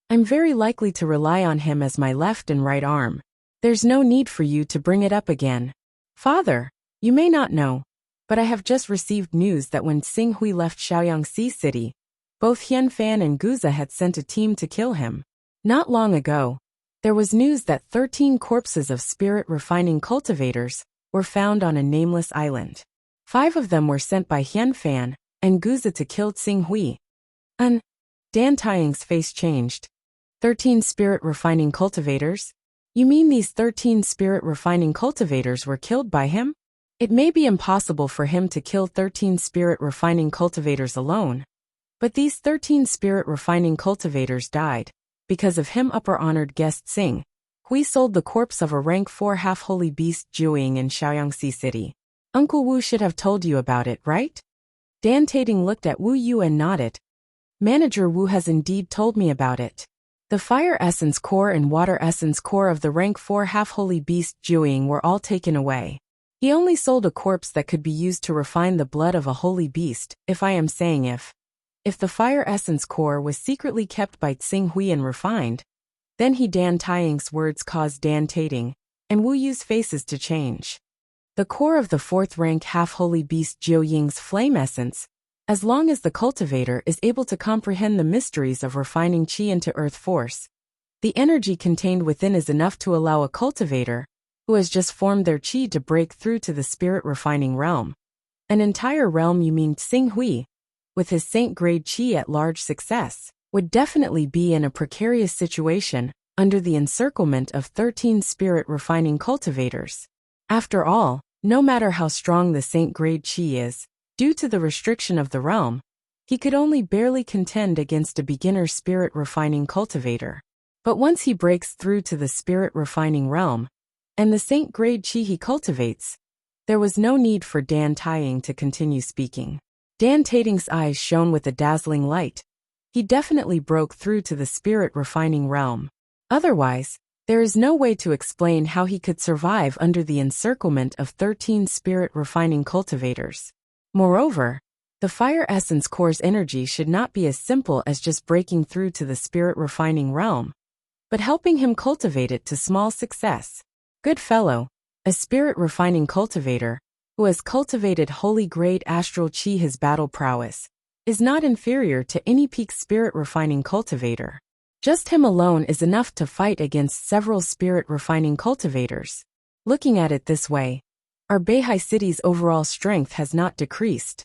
I'm very likely to rely on him as my left and right arm. There's no need for you to bring it up again. Father, you may not know, but I have just received news that when Xing Hui left Shaoyang Sea City, both Hunyuan and Guza had sent a team to kill him. Not long ago, there was news that 13 corpses of spirit refining cultivators were found on a nameless island. 5 of them were sent by Hunyuan and Guza to kill Xing Hui. Dan Taiying's face changed. 13 spirit refining cultivators? You mean these 13 spirit refining cultivators were killed by him? It may be impossible for him to kill 13 spirit refining cultivators alone, but these 13 spirit refining cultivators died because of him. Upper honored guest Xing Hui sold the corpse of a rank 4 half-holy beast Juing in Shaoyang Sea City. Uncle Wu should have told you about it, right? Dan Tating looked at Wu Yu and nodded. Manager Wu has indeed told me about it. The fire essence core and water essence core of the rank 4 half-holy beast Juing were all taken away. He only sold a corpse that could be used to refine the blood of a holy beast, if I am saying if. If the fire essence core was secretly kept by Xing Hui and refined, then Dan Taiying's words caused Dan Tating and Wu Yu's faces to change. The core of the 4th rank half-holy beast Jiu Ying's flame essence, as long as the cultivator is able to comprehend the mysteries of refining qi into earth force, the energy contained within is enough to allow a cultivator, who has just formed their qi, to break through to the spirit refining realm. An entire realm, you mean? Xing Hui, with his saint-grade qi at large success, would definitely be in a precarious situation under the encirclement of 13 spirit-refining cultivators. After all, no matter how strong the saint-grade qi is, due to the restriction of the realm, he could only barely contend against a beginner spirit-refining cultivator. But once he breaks through to the spirit-refining realm, and the saint-grade qi he cultivates, there was no need for Dan Taiying to continue speaking. Dan Tating's eyes shone with a dazzling light. He definitely broke through to the spirit-refining realm. Otherwise, there is no way to explain how he could survive under the encirclement of 13 spirit-refining cultivators. Moreover, the fire essence core's energy should not be as simple as just breaking through to the spirit-refining realm, but helping him cultivate it to small success. Good fellow, a spirit-refining cultivator, who has cultivated holy-grade astral qi, his battle prowess is not inferior to any peak spirit-refining cultivator. Just him alone is enough to fight against several spirit-refining cultivators. Looking at it this way, our Beihai city's overall strength has not decreased.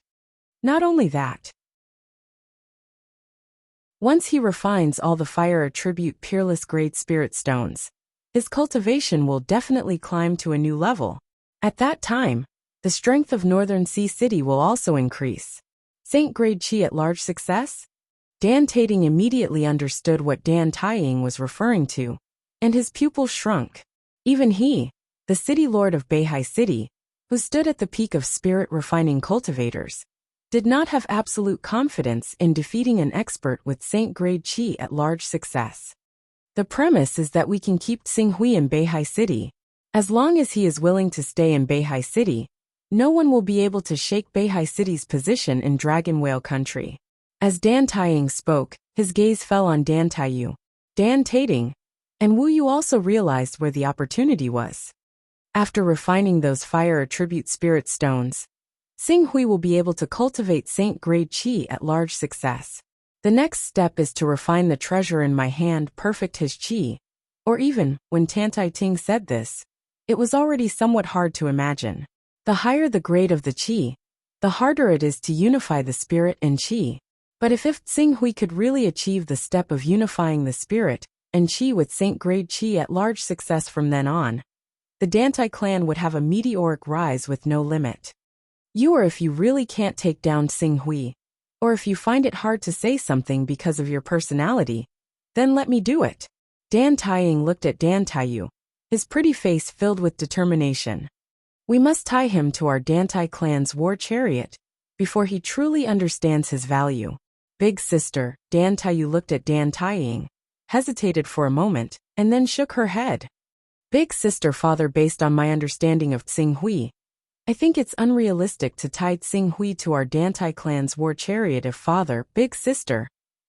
Not only that, once he refines all the fire attribute peerless grade spirit stones, his cultivation will definitely climb to a new level. At that time, the strength of Northern Sea City will also increase. Saint-grade qi at large success? Dan Tating immediately understood what Dan Taiying was referring to, and his pupil shrunk. Even he, the city lord of Beihai City, who stood at the peak of spirit-refining cultivators, did not have absolute confidence in defeating an expert with saint-grade qi at large success. The premise is that we can keep Xing Hui in Beihai City. As long as he is willing to stay in Beihai City, no one will be able to shake Beihai City's position in Dragon Whale Country. As Dan Taiying spoke, his gaze fell on Dan Taiyu, Dan Tating, and Wu Yu also realized where the opportunity was. After refining those fire attribute spirit stones, Xing Hui will be able to cultivate saint-grade qi at large success. The next step is to refine the treasure in my hand, perfect his qi. Or even, when Tan Tai Ting said this, it was already somewhat hard to imagine. The higher the grade of the qi, the harder it is to unify the spirit and qi. But if Xing Hui could really achieve the step of unifying the spirit and qi with saint-grade qi at large success from then on, the Dantai clan would have a meteoric rise with no limit. Or if you really can't take down Xing Hui, or if you find it hard to say something because of your personality, then let me do it. Dan Taiying looked at Dan Taiyu, his pretty face filled with determination. We must tie him to our Dantai clan's war chariot before he truly understands his value. Big sister, Dan Taiyu looked at Dan Taiying, hesitated for a moment, and then shook her head. Big sister, father, based on my understanding of Xing Hui, I think it's unrealistic to tie Xing Hui to our Dantai clan's war chariot. If father, big sister,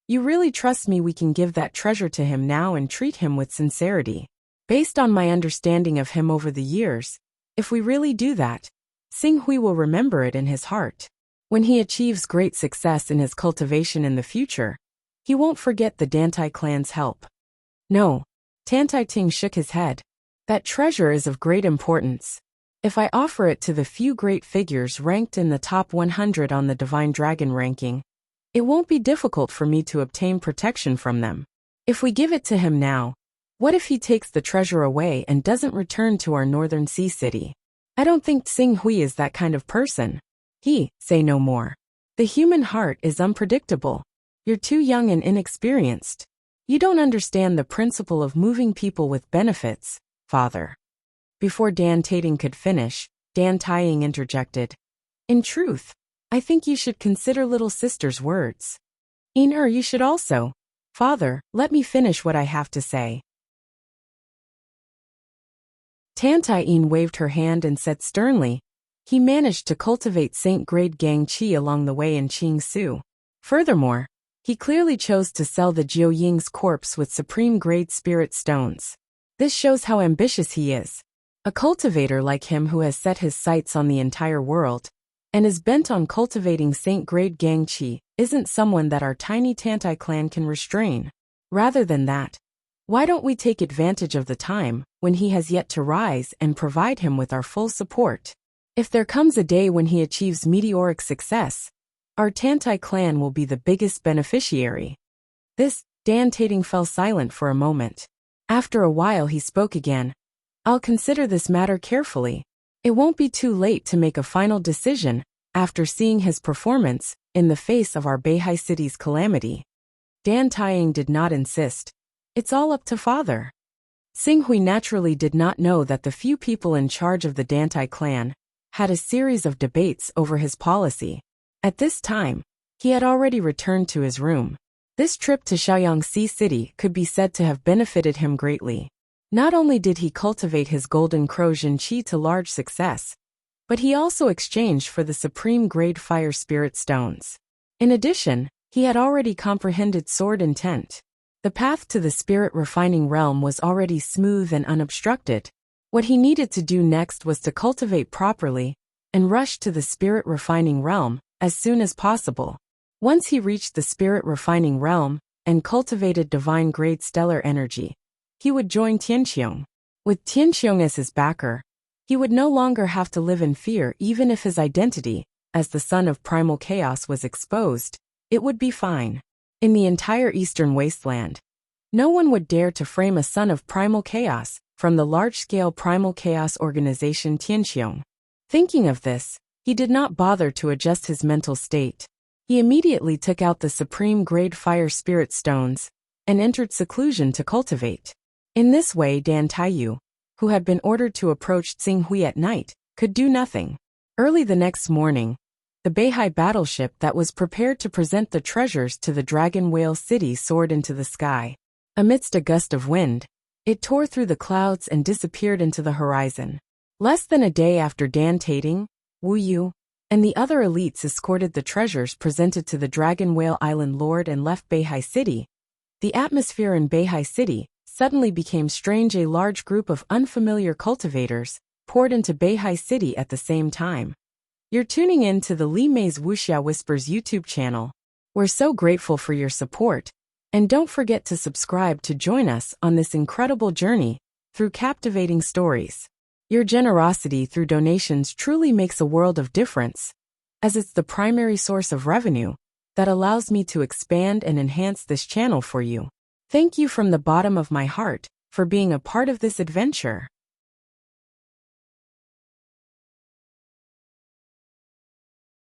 you really trust me, we can give that treasure to him now and treat him with sincerity. Based on my understanding of him over the years, if we really do that, Xing Hui will remember it in his heart. When he achieves great success in his cultivation in the future, he won't forget the Dantai clan's help. No, Tan Tai Ting shook his head. That treasure is of great importance. If I offer it to the few great figures ranked in the top 100 on the Divine Dragon ranking, it won't be difficult for me to obtain protection from them. If we give it to him now, what if he takes the treasure away and doesn't return to our Northern Sea City? I don't think Xing Hui is that kind of person. Say no more. The human heart is unpredictable. You're too young and inexperienced. You don't understand the principle of moving people with benefits, father. Before Dan Tating could finish, Dan Taiying interjected. In truth, I think you should consider little sister's words. You should also. Father, let me finish what I have to say. Tan Tai-yin waved her hand and said sternly, he managed to cultivate saint-grade gang qi along the way in Qing Su. Furthermore, he clearly chose to sell the Jiuying's corpse with supreme-grade spirit stones. This shows how ambitious he is. A cultivator like him who has set his sights on the entire world and is bent on cultivating saint-grade gangqi isn't someone that our tiny Tantai clan can restrain. Rather than that, why don't we take advantage of the time when he has yet to rise and provide him with our full support? If there comes a day when he achieves meteoric success, our Tantai clan will be the biggest beneficiary. Dan Tating fell silent for a moment. After a while he spoke again. I'll consider this matter carefully. It won't be too late to make a final decision after seeing his performance in the face of our Beihai City's calamity. Dan Taiying did not insist. It's all up to father. Xinghui naturally did not know that the few people in charge of the Dantai clan had a series of debates over his policy. At this time, he had already returned to his room. This trip to Shaoyangxi City could be said to have benefited him greatly. Not only did he cultivate his golden crow Jinqi to large success, but he also exchanged for the supreme-grade fire spirit stones. In addition, he had already comprehended sword intent. The path to the spirit refining realm was already smooth and unobstructed. What he needed to do next was to cultivate properly and rush to the spirit refining realm as soon as possible. Once he reached the spirit refining realm and cultivated divine-grade stellar energy, he would join Tianqiong. With Tianqiong as his backer, he would no longer have to live in fear even if his identity, as the son of primal chaos, was exposed. It would be fine. In the entire eastern wasteland, no one would dare to frame a son of primal chaos from the large-scale primal chaos organization Tianqiong. Thinking of this, he did not bother to adjust his mental state. He immediately took out the supreme-grade fire spirit stones and entered seclusion to cultivate. In this way Dan Taiyu, who had been ordered to approach Xinghui at night, could do nothing. Early the next morning, the Beihai battleship that was prepared to present the treasures to the Dragon Whale City soared into the sky. Amidst a gust of wind, it tore through the clouds and disappeared into the horizon. Less than a day after Dan Tating, Wu Yu, and the other elites escorted the treasures presented to the Dragon Whale Island Lord and left Beihai City, the atmosphere in Beihai City suddenly became strange. A large group of unfamiliar cultivators poured into Beihai City at the same time. You're tuning in to the Li Mei's Wuxia Whispers YouTube channel. We're so grateful for your support, and don't forget to subscribe to join us on this incredible journey through captivating stories. Your generosity through donations truly makes a world of difference, as it's the primary source of revenue that allows me to expand and enhance this channel for you. Thank you from the bottom of my heart for being a part of this adventure.